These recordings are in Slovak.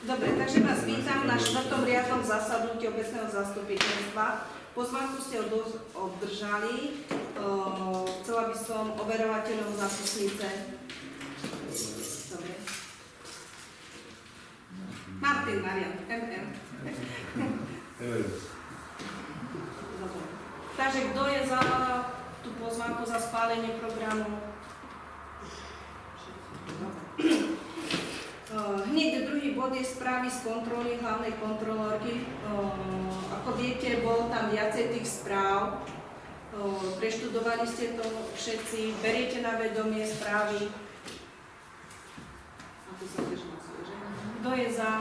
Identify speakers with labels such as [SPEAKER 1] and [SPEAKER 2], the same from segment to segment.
[SPEAKER 1] Dobre, takže vás vítam na 4. riadnom zasadnutí obecného zastupiteľstva. Pozvánku ste obdržali. Chcela by som overovateľov zápisnice. Dobre. Martin, Marian, MM. Dobre. Takže kto je za tú pozvánku za schválenie programu? Hneď druhý bod je správy z kontroly hlavnej kontrolórky. Ako viete, bolo tam viacej tých správ. Preštudovali ste to všetci, beriete na vedomie správy. A tu sa tiež hlasuje, že? Kto je za?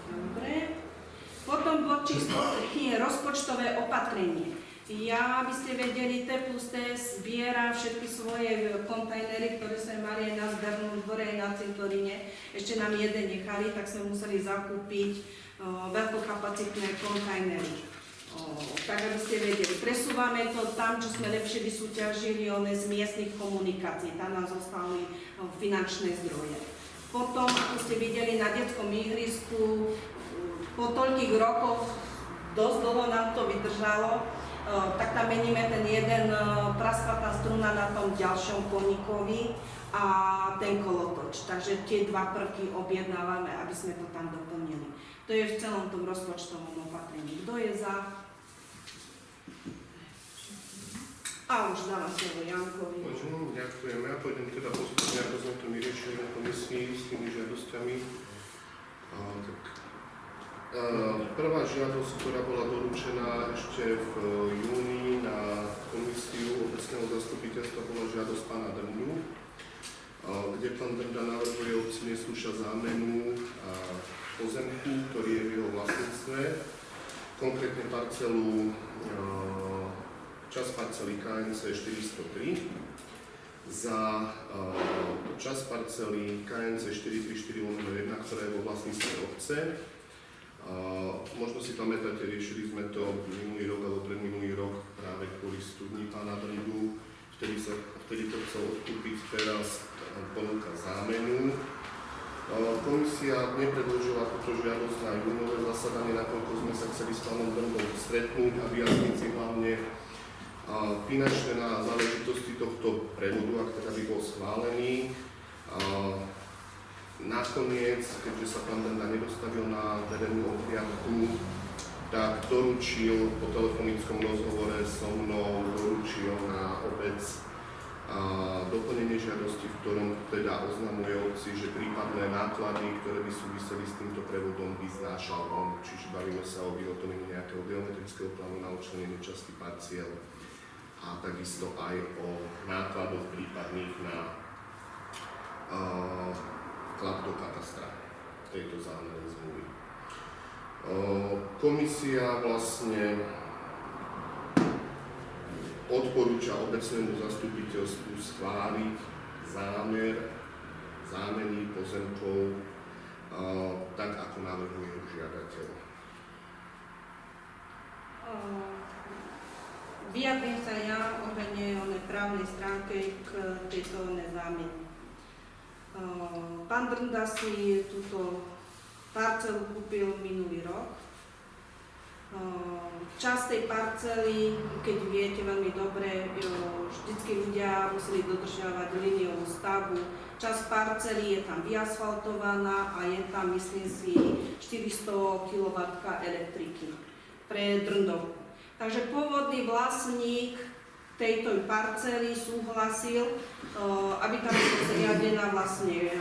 [SPEAKER 1] Dobre. Potom bod číslo 3 je rozpočtové opatrenie. Ja, aby ste vedeli, T plus T zbiera všetky svoje kontajnery, ktoré sme mali aj na zbernom dvore, aj na cintoríne. Ešte nám jeden nechali, tak sme museli zakúpiť veľkokapacitné kontajnery. Tak, aby ste vedeli. Presúvame to tam, čo sme lepšie vysúťažili, z miestnych komunikácií. Tam nám zostali finančné zdroje. Potom, ako ste videli na detskom ihrisku, po toľkých rokoch, dosť dlho nám to vydržalo, tak tam meníme ten jeden prasklatá struna na tom ďalšom koníkovi a ten kolotoč. Takže tie dva prvky objednávame, aby sme to tam doplnili. To je v celom tom rozpočtovom opatrení. Kto je za? A už dávam slovo Jankovi.
[SPEAKER 2] Ďakujem. Ja pôjdem teda postupne, ako sme to vyriešili na komisii s tými žiadosťami. Prvá žiadosť, ktorá bola doručená ešte v júni na komisiu obecného zastupiteľstva, bola žiadosť pána Drndu, kde pán Drnda navrhuje obci Neslúša zámenu pozemku, ktorý je v jeho vlastníctve, konkrétne časť parcely KNC 403 za časť parcely KNC 434/1, ktorá je vo vlastníctve obce. Možno si pamätáte, riešili sme to minulý rok alebo predminulý rok práve kvôli studni pána Drndu, vtedy to chcel odkúpiť, teraz ponúka zámenu. Komisia nepredložila túto žiadosť na júnové zasadanie, nakoľko sme sa chceli s pánom Drndom stretnúť a vyjasniť si hlavne finančné záležitosti tohto prevodu, ak teda by bol schválený. Nakoniec, keďže sa pán Drnda nedostavil na verejnú obhliadku, tak doručil po telefonickom rozhovore so mnou, doručil na obec doplnenie žiadosti, v ktorom teda oznamuje obci, že prípadné náklady, ktoré by súviseli s týmto prevodom, by znášal on. Čiže bavíme sa o vyhotovení nejakého geometrického plánu na odčlenenie časti parciel a takisto aj o nákladoch prípadných na vklad do katastra tejto zámernej zmluvy. Komisia vlastne odporúča obecnému zastupiteľstvu schváliť zámeny pozemkov tak, ako navrhuje žiadateľ.
[SPEAKER 1] Vyjadrím sa ja ohľadne právnej stránke k tejto zámene. Pán Drnda si túto parcelu kúpil minulý rok. Časť tej parcely, keď viete veľmi dobre, vždycky ľudia museli dodržiavať líniovú stavbu. Časť parcely je tam vyasfaltovaná a je tam, myslím si, 400 kW elektriky pre Drndovku. Takže pôvodný vlastník tejto parcely súhlasil, aby tam bola zriadená vlastne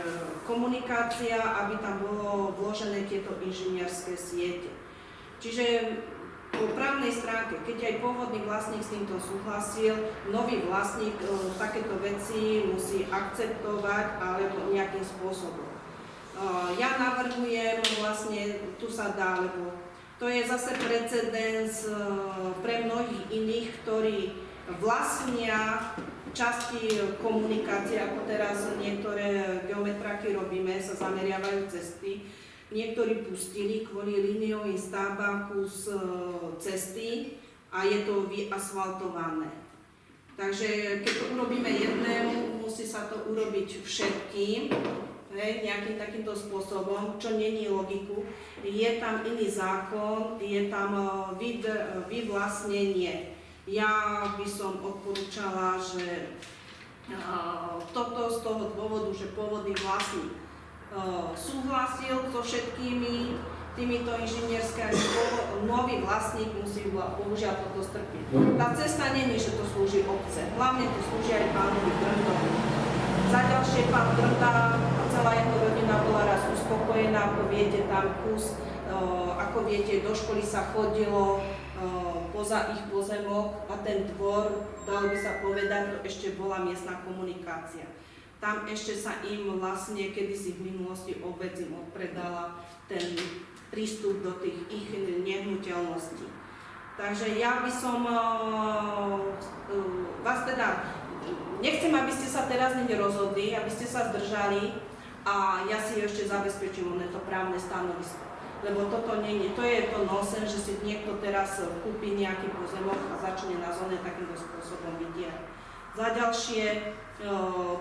[SPEAKER 1] komunikácia, aby tam bolo vložené tieto inžinierské siete. Čiže po právnej stránke, keď aj pôvodný vlastník s týmto súhlasil, nový vlastník takéto veci musí akceptovať alebo nejakým spôsobom. Ja navrhujem vlastne, tu sa dá, lebo to je zase precedens pre mnohých iných, ktorí vlastnia časti komunikácie, ako teraz niektoré geometraky robíme, sa zameriavajú cesty. Niektorí pustili kvôli líniovým stavbám kus cesty a je to vyasfaltované. Takže keď to urobíme jednému, musí sa to urobiť všetkým. nejakým takýmto spôsobom, čo není logiku. Je tam iný zákon, je tam vyvlastnenie. Ja by som odporúčala, že toto z toho dôvodu, že pôvodný vlastník súhlasil so všetkými týmito inžinierskými, nový vlastník musí bohužiaľ toto strpiť. Tá cesta nie je, že to slúži obce, hlavne to slúži aj pánovi Drndovi. Za ďalšie pán Drnda a celá jeho rodina bola raz uspokojená, ako viete, tam kus, ako viete, do školy sa chodilo poza ich pozemok a ten dvor, dalo by sa povedať, ešte bola miestna komunikácia. Tam ešte sa im vlastne kedysi v minulosti obec im odpredala ten prístup do tých ich nehnuteľností. Takže ja by som vás teda, nechcem, aby ste sa teraz rozhodli, aby ste sa zdržali a ja si ešte zabezpečím to právne stanovisko. Lebo toto nie je, to je to nonsens, že si niekto teraz kúpi nejaký pozemok a začne na zóne takýmto spôsobom vidieť. Za ďalšie,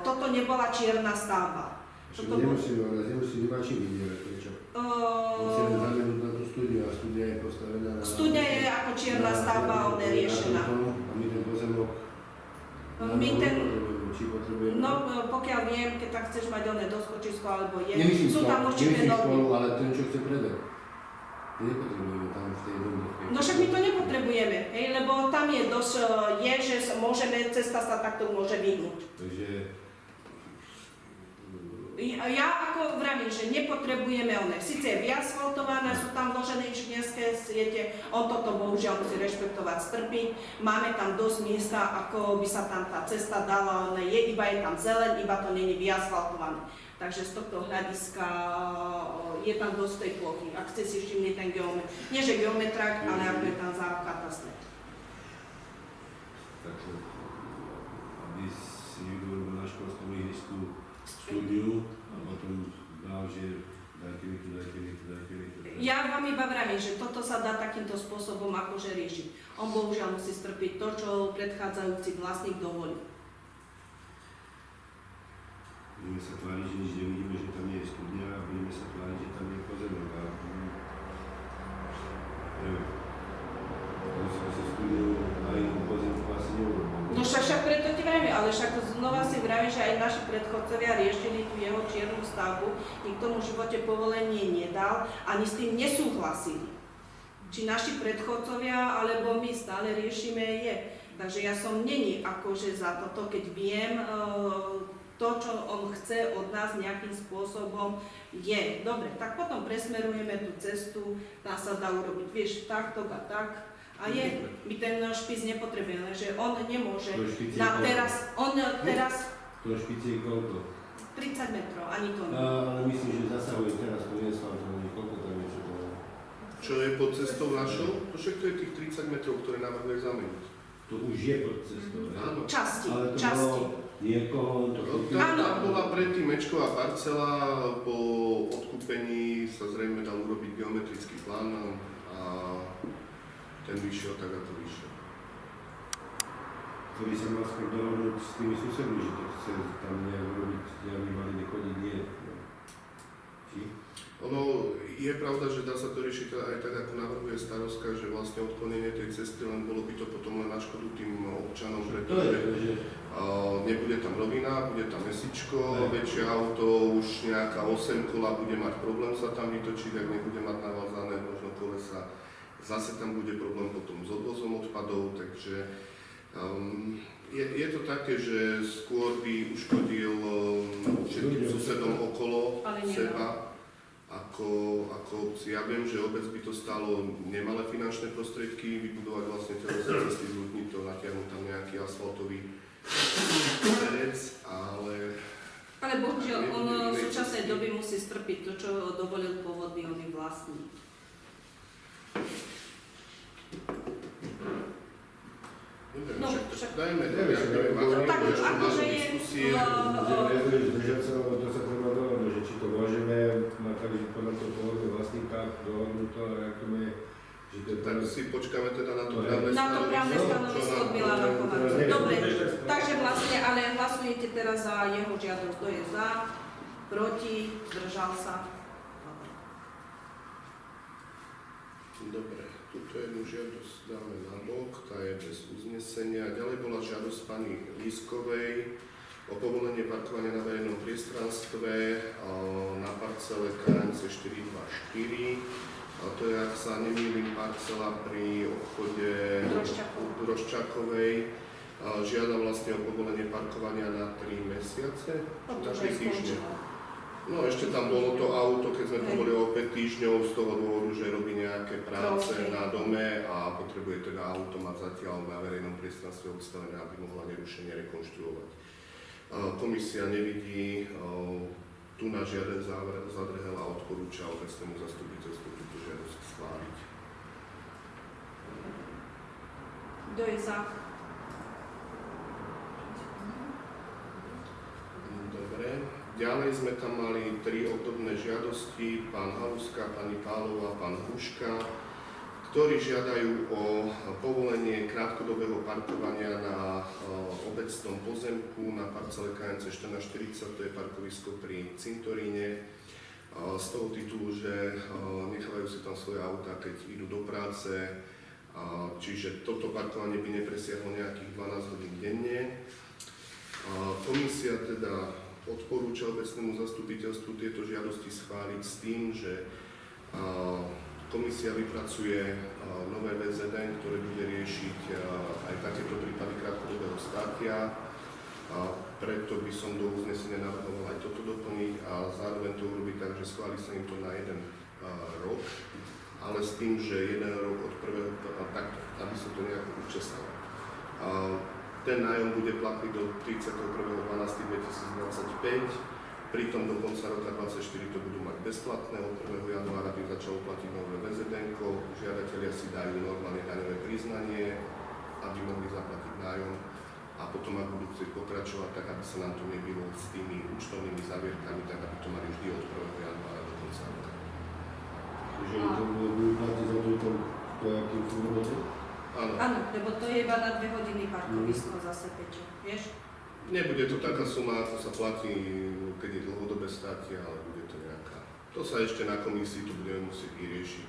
[SPEAKER 1] toto nebola čierna stavba.
[SPEAKER 3] Nemusí iba či vidieť, prečo? Musíme zamieniť na tú studiu a studia je postavená na...
[SPEAKER 1] Studia je ako čierna stavba, ona je riešená.
[SPEAKER 3] A my ten pozemok... Či potrebujeme...
[SPEAKER 1] No, pokiaľ viem, keď tak chceš mať oné doskočisko alebo je,
[SPEAKER 3] Nemyslím
[SPEAKER 1] sú tam určité normy.
[SPEAKER 3] Ale ten, čo chce predať. My nepotrebujeme tam v tej dobe.
[SPEAKER 1] No však my to nepotrebujeme, hej, lebo tam je dosť, že môžeme, cesta sa takto môže vyhnúť.
[SPEAKER 3] Takže...
[SPEAKER 1] Ja ako vravím, že nepotrebujeme one. Sice je vyasfaltované, sú tam vložené inžinierské siete, on toto bohužiaľ musí rešpektovať, strpiť. Máme tam dosť miesta, ako by sa tam tá cesta dala, iba je tam zeleň, iba to nie je vyasfaltované. Takže z tohto hľadiska je tam dosť tej plochy. Ak ste si všimli ten geometr, nie že geometrak, ale ako je tam za katastre.
[SPEAKER 3] Takže, aby si niekto robil na školskom ihrisku štúdiu a potom dal, že dajte mi tu.
[SPEAKER 1] Ja vám iba vravím, že toto sa dá takýmto spôsobom akože riešiť. On bohužiaľ musí strpiť to, čo predchádzajúci vlastník dovolil.
[SPEAKER 3] Budeme sa tváriť, že nič nevidíme, že tam nie je studňa a budeme sa tváriť, že tam je pozemok. Neviem. Musíme sa studňu na inom pozemku asi neurobíme.
[SPEAKER 1] No však preto ti vravím, ale však znova si vravím, že aj naši predchodcovia riešili tú jeho čiernu stavbu, nikto mu v živote povolenie nedal, ani s tým nesúhlasili. Či naši predchodcovia, alebo my stále riešime je. Takže ja som není akože za toto, keď viem, to, čo on chce od nás nejakým spôsobom je. Dobre, tak potom presmerujeme tú cestu, tá sa dá urobiť, vieš, takto a tak. A je, my ten špic nepotrebujeme, že on nemôže na teraz,
[SPEAKER 3] To špici je koľko?
[SPEAKER 1] 30 metrov, ani to nie.
[SPEAKER 3] Ale myslím, že zasahuje teraz po asfaltovaní, koľko tam je, čo to je?
[SPEAKER 2] Čo je pod cestou našou? To však to je tých 30 metrov, ktoré navrhuje zameniť.
[SPEAKER 3] To už je pod cestou,
[SPEAKER 2] Áno.
[SPEAKER 1] Časti,
[SPEAKER 3] ale to
[SPEAKER 1] časti.
[SPEAKER 3] bolo niekoho...
[SPEAKER 2] Tam bola predtým mečková parcela, po odkúpení sa zrejme dal urobiť geometrický plán a ten vyšiel tak, ako vyšiel.
[SPEAKER 3] To by sa mal skôr dohodnúť s tými susedmi, že to chce tam nejak urobiť, aby mali nechodiť, nie. Či?
[SPEAKER 2] Ono je pravda, že dá sa to riešiť aj tak, ako navrhuje starostka, že vlastne odklonenie tej cesty, len bolo by to potom len na škodu tým občanom, pretože nebude tam rovina, bude tam mesičko, väčšie auto, už nejaká 8 kola bude mať problém sa tam vytočiť, ak nebude mať navázané možno kolesa. Zase tam bude problém potom s odvozom odpadov, takže je to také, že skôr by uškodil všetkým susedom okolo seba, ako obci. Ja viem, že obec by to stálo nemalé finančné prostriedky vybudovať vlastne celé cesty z Lutnitou, natiahnuť tam nejaký asfaltový terec, ale...
[SPEAKER 1] Ale bohužiaľ, on v súčasnej doby musí strpiť to, čo dovolil pôvodný oný vlastník.
[SPEAKER 2] No, však dajme to,
[SPEAKER 1] tak akože je...
[SPEAKER 3] Držať sa, to sa treba dohodnúť, že či to môžeme mať tak, že podľa toho pôvodného vlastníka dohodnúť to, ale ak to je...
[SPEAKER 2] Tak si počkáme teda na to právne
[SPEAKER 1] stanovisko. Na to právne stanovisko od Milana Kováča. Dobre, takže vlastne, ale hlasujete teraz za jeho žiadosť, kto je za, proti, zdržal sa.
[SPEAKER 2] Dobre, túto jednu žiadosť dáme na bok, tá je bez uznesenia. Ďalej bola žiadosť pani Lískovej o povolenie parkovania na verejnom priestranstve na parcele KNC 424. A to je, ak sa nemýlim, parcela pri obchode Droščákovej. Žiada vlastne o povolenie parkovania na 3 mesiace, na 3 týždne. No ešte tam bolo to auto, keď sme to boli o 5 týždňov z toho dôvodu, že robí nejaké práce na dome a potrebuje teda auto mať zatiaľ na verejnom priestranstve odstavené, aby mohla nerušene rekonštruovať. Komisia nevidí tu na žiaden zadrhel a odporúča obecnému zastupiteľstvu túto žiadosť schváliť.
[SPEAKER 1] Kto je za?
[SPEAKER 2] Dobre. Ďalej sme tam mali 3 obdobné žiadosti, pán Haluska, pani Pálová, pán Hruška, ktorí žiadajú o povolenie krátkodobého parkovania na obecnom pozemku na parcele KNC 1440, to je parkovisko pri cintoríne, z toho titulu, že nechávajú si tam svoje autá, keď idú do práce, čiže toto parkovanie by nepresiahlo nejakých 12 hodín denne. Komisia teda odporúča obecnému zastupiteľstvu tieto žiadosti schváliť s tým, že komisia vypracuje nové VZN, ktoré bude riešiť aj takéto prípady krátkodobého státia. Preto by som do uznesenia navrhoval aj toto doplniť a zároveň to urobiť tak, že schváli sa im to na 1 rok, ale s tým, že 1 rok od prvého, takto, aby sa to nejako učesalo. Ten nájom bude platný do 31.12.2025, pritom do konca roka 2024 to budú mať bezplatné, od 1. januára by začalo platiť nové VZN-ko, žiadatelia si dajú normálne daňové priznanie, aby mohli zaplatiť nájom a potom, ak budú chcieť pokračovať, tak aby sa nám to nebilo s tými účtovnými zavierkami, tak aby to mali vždy od 1. januára do konca roka.
[SPEAKER 3] Že to budú platiť za to, akým sú robote?
[SPEAKER 2] Áno,
[SPEAKER 1] lebo to je iba na 2 hodiny parkovisko zase, Peťo, vieš?
[SPEAKER 2] Nebude to taká suma, ako sa platí, keď je dlhodobé státie, ale bude to nejaká. To sa ešte na komisii tu budeme musieť vyriešiť.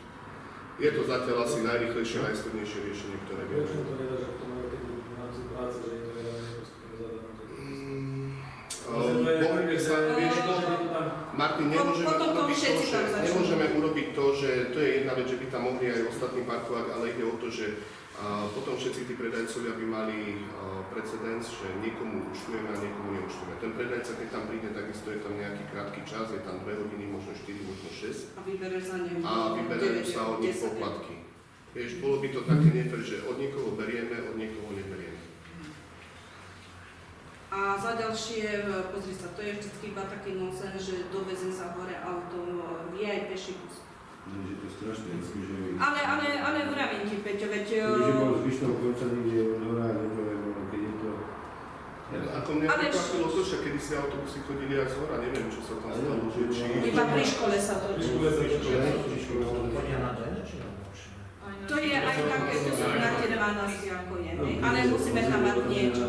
[SPEAKER 2] Je to zatiaľ asi najrýchlejšie, najskladnejšie riešenie, ktoré vieme.
[SPEAKER 4] Prečo to nedá, že v tom keď v rámci práce, že to je
[SPEAKER 2] Bohumil sa, vieš, Martin, nemôžeme urobiť to, že to je jedna vec, že by tam mohli aj ostatní parkovať, ale ide o to, že potom všetci tí predajcovia by mali precedens, že niekomu účtujeme a niekomu neúčtujeme. Ten predajca, keď tam príde, takisto je tam nejaký krátky čas, je tam 2 hodiny, možno 4, možno 6.
[SPEAKER 1] A vyberajú sa ne.
[SPEAKER 2] A vyberajú sa od nich poplatky. Vieš, bolo by to také nefér, že od niekoho berieme, od niekoho neberieme.
[SPEAKER 1] A za ďalšie, pozri sa, to je vždy iba taký nonsens, že dovezem sa hore autom, je aj peší kus.
[SPEAKER 3] Je to strašné, že...
[SPEAKER 1] Ale vravím ti, Peťo, veď...
[SPEAKER 3] Že bol zvyšnou konca niekde dobrá, keď je to...
[SPEAKER 2] Ako mňa prekvapilo to, že kedy si autobusy chodili aj z hora, neviem, čo sa tam stalo, či...
[SPEAKER 1] Iba pri škole sa to čí. To je aj také, to sú na tie 12 ako je, ale musíme tam mať niečo.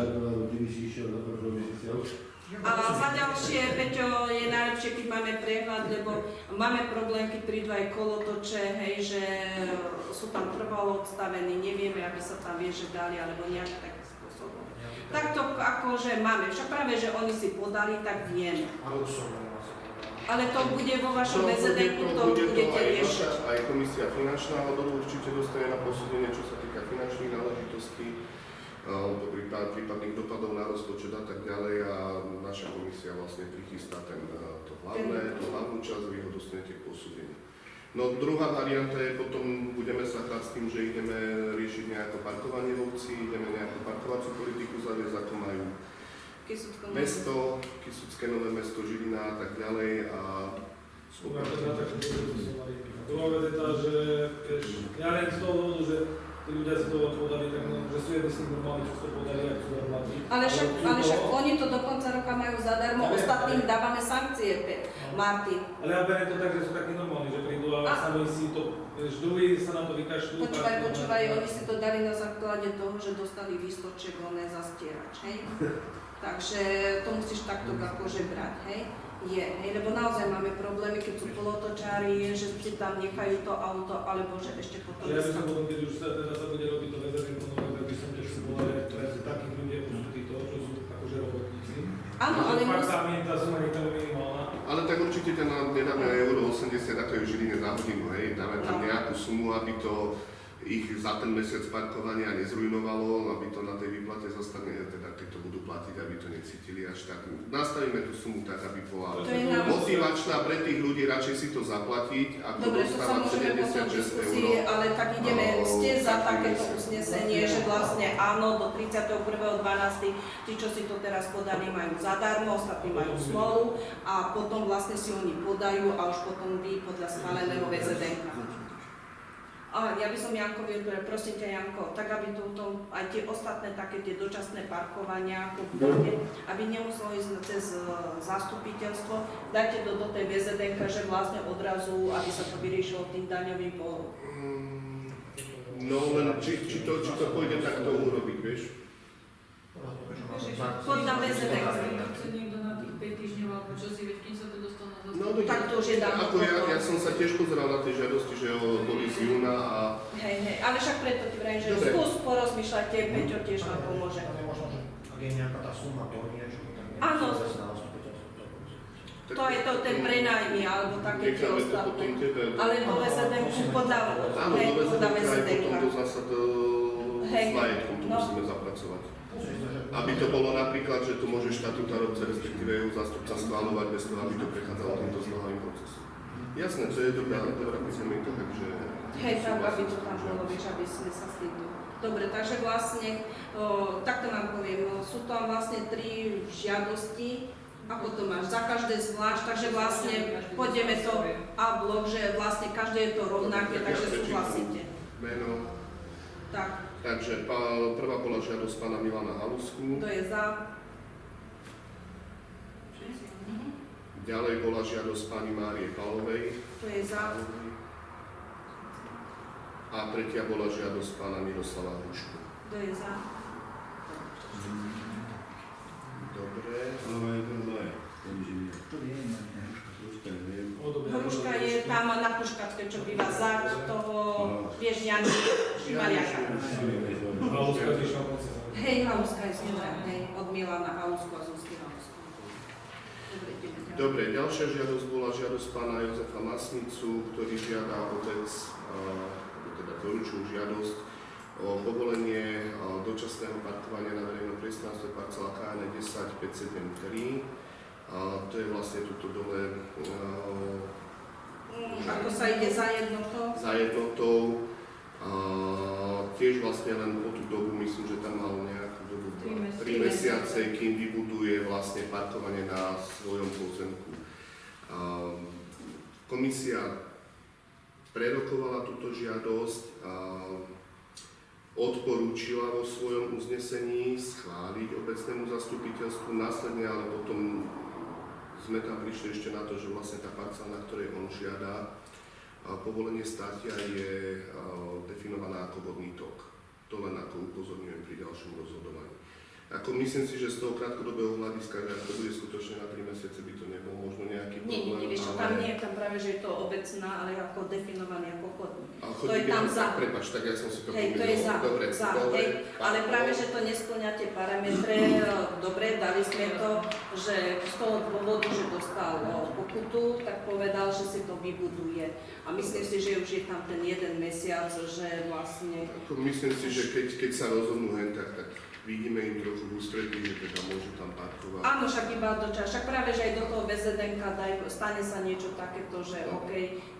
[SPEAKER 1] A za ďalšie, Peťo, je najlepšie, keď máme prehľad, lebo máme problém, keď prídu aj kolotoče, hej, že sú tam trvalo odstavení, nevieme, aby sa tam vieš, že dali, alebo nejakým takým spôsobom. Takto akože máme, však práve, že oni si podali, tak vieme. Ale to bude vo vašom VZD-ku, to budete riešiť.
[SPEAKER 2] Aj komisia finančná odboru určite dostane na posúdenie, čo sa týka finančných náležitostí, prípadných dopadov na rozpočet a tak ďalej a naša komisia vlastne prichystá tú hlavnú časť, vy ho dostanete k posúdeniu. No druhá varianta je potom, budeme sa hrať s tým, že ideme riešiť nejaké parkovanie v obci, ideme nejakú parkovaciu politiku zaviesť, ako majú mesto, Kysucké Nové Mesto, Žilina a tak ďalej a
[SPEAKER 4] druhá vec je tá, že ja len z toho dôvodu, že tí ľudia si to podali, tak že sú jedni si normálni, čo to podali, ak sú zaplatí.
[SPEAKER 1] Ale však oni to do konca roka majú zadarmo, ostatným dávame sankcie, Martin.
[SPEAKER 4] Ale ja beriem to tak, že sú takí normálni, že prídu a sami si to, druhý sa na to vykašľú.
[SPEAKER 1] Počúvaj, oni si to dali na základe toho, že dostali výstoček, oné zastierač, hej? Takže to musíš tak takto akože brať, hej? Je, hej, lebo naozaj máme problémy, keď sú polotočári, že si tam nechajú to auto, alebo že ešte potom...
[SPEAKER 4] Ja by som potom, keď už sa bude robiť to VZN nové, tak by som tiež chcel povedať pre takých ľudí, ako sú títo, čo sú akože robotníci.
[SPEAKER 1] Áno, ale
[SPEAKER 4] fakt tá suma nie je tam minimálna.
[SPEAKER 2] Ale tak určite tam nedáme euro 80, ako je v Žiline za hodinu, hej, dáme tam nejakú sumu, aby to ich za ten mesiac parkovania nezrujnovalo, aby to na tej výplate zostane, teda keď to budú platiť, aby to necítili až tak. Nastavíme tú sumu tak, aby bola motivačná pre tých ľudí, radšej si to zaplatiť, ako
[SPEAKER 1] dobre, to sa
[SPEAKER 2] dostávať
[SPEAKER 1] môžeme potom
[SPEAKER 2] 76
[SPEAKER 1] diskusie,
[SPEAKER 2] eur.
[SPEAKER 1] ale tak ideme, ste za takéto uznesenie, že vlastne áno, do 31.12. tí, čo si to teraz podali, majú zadarmo, ostatní majú smolu a potom vlastne si oni podajú a už potom vy podľa schváleného VZN-ka. A ja by som Jankovi odpovedala, prosím ťa Janko, tak aby túto, aj tie ostatné také tie dočasné parkovania, ako budete, aby nemuselo ísť cez zastupiteľstvo, dajte to do tej VZN, že vlastne odrazu, aby sa to vyriešilo tým daňovým pohľadom.
[SPEAKER 2] No len či to pôjde takto urobiť, vieš?
[SPEAKER 1] Podľa VZN.
[SPEAKER 5] Chce niekto na tých 5 týždňov alebo čo si, veď kým sa to dostane na
[SPEAKER 2] No,
[SPEAKER 1] tak to už je dávno
[SPEAKER 2] ako ja som sa tiež pozeral na tie žiadosti, že boli z júna a...
[SPEAKER 1] Hej, ale však preto ti vrajím, že
[SPEAKER 2] dobre.
[SPEAKER 1] skús porozmýšľajte, Peťo tiež vám pomôže.
[SPEAKER 6] Ak je nejaká tá suma, to nie je, že
[SPEAKER 1] Áno. To je to ten prenajmy, alebo také tie
[SPEAKER 2] necháme to
[SPEAKER 1] ostatné.
[SPEAKER 2] potom tebe.
[SPEAKER 1] Ale vo VZN podľa,
[SPEAKER 2] Áno,
[SPEAKER 1] hej,
[SPEAKER 2] do
[SPEAKER 1] podľa
[SPEAKER 2] VZN
[SPEAKER 1] VZN.
[SPEAKER 2] potom to zasa s
[SPEAKER 1] Hej,
[SPEAKER 2] majetkom to
[SPEAKER 1] no.
[SPEAKER 2] musíme zapracovať. Aby to bolo napríklad, že to môže štatutárobce, respektíve jeho zástupca schváľovať bez toho, aby to prechádzalo týmto zdĺhavým procesom. Jasné, to je dobrá myšlienka, takže...
[SPEAKER 1] Hej, tak, aby to tam bolo, vieš, aby sme sa s tým... Dobre, takže vlastne, takto vám poviem, sú tam vlastne 3 žiadosti, ako to máš, za každé zvlášť, takže vlastne pôjdeme to a blok, že vlastne každé je to rovnaké, takže súhlasíte.
[SPEAKER 2] Meno.
[SPEAKER 1] Tak,
[SPEAKER 2] Takže prvá bola žiadosť pána Milana Halusku,
[SPEAKER 1] kto je za?
[SPEAKER 2] ďalej bola žiadosť pani Márie Palovej
[SPEAKER 1] Kto je za?
[SPEAKER 2] a tretia bola žiadosť pána Miroslava Hrušku.
[SPEAKER 1] Kto je za?
[SPEAKER 2] Dobre.
[SPEAKER 3] Ale je to zlé, ten inžinier.
[SPEAKER 6] To viem,
[SPEAKER 3] Hruška, neviem.
[SPEAKER 1] Hruška je tam na Puškačke, čo býva za toho, vieš, Jany Šimariaka.
[SPEAKER 4] Haluska vyšla moc.
[SPEAKER 1] Hej, Haluska je smetra, hej, od Milana Halusku a Zuzky Halusku. Dobre, ideme ďalej.
[SPEAKER 2] Dobre, ďalšia žiadosť bola žiadosť pána Jozefa Masnicu, ktorý žiada otec, teda doručil žiadosť o povolenie dočasného parkovania na verejnom priestranstve parcela KN 10573. To je vlastne tuto dole
[SPEAKER 1] Ako sa ide za jednotou?
[SPEAKER 2] za jednotou. Tiež vlastne len po tú dobu, myslím, že tam mal nejakú dobu 3 mesiace, kým vybuduje vlastne parkovanie na svojom pozemku. Komisia prerokovala túto žiadosť a odporúčila vo svojom uznesení schváliť obecnému zastupiteľstvu, následne ale potom sme tam prišli ešte na to, že vlastne tá parcela, na ktorej on žiada povolenie státia, je definovaná ako vodný tok. To len ako upozorňujem pri ďalšom rozhodovaní. Ako myslím si, že z toho krátkodobého hľadiska, že ak to bude skutočne na 3 mesiace, by to nebol možno nejaký problém.
[SPEAKER 1] Nie, vieš čo, tam nie je tam práve, že je to obecná, ale ako definovaný ako chodník.
[SPEAKER 2] A
[SPEAKER 1] To je tam za.
[SPEAKER 2] Prepáč, tak ja som si to
[SPEAKER 1] Hej, to je za,
[SPEAKER 2] Dobre,
[SPEAKER 1] za,
[SPEAKER 2] dobre.
[SPEAKER 1] hej, ale práve, že to nesplňa tie parametre, dobre, dali sme to, že z toho dôvodu, že dostal pokutu, tak povedal, že si to vybuduje. A myslím si, že už je tam ten 1 mesiac, že vlastne...
[SPEAKER 2] Ako myslím si, že keď sa rozhodnú hen, tak vidíme im trochu v ústretí, že teda môžu tam parkovať.
[SPEAKER 1] Áno, však iba dočas. Však práve, že aj do toho VZN-ka stane sa niečo takéto, že OK,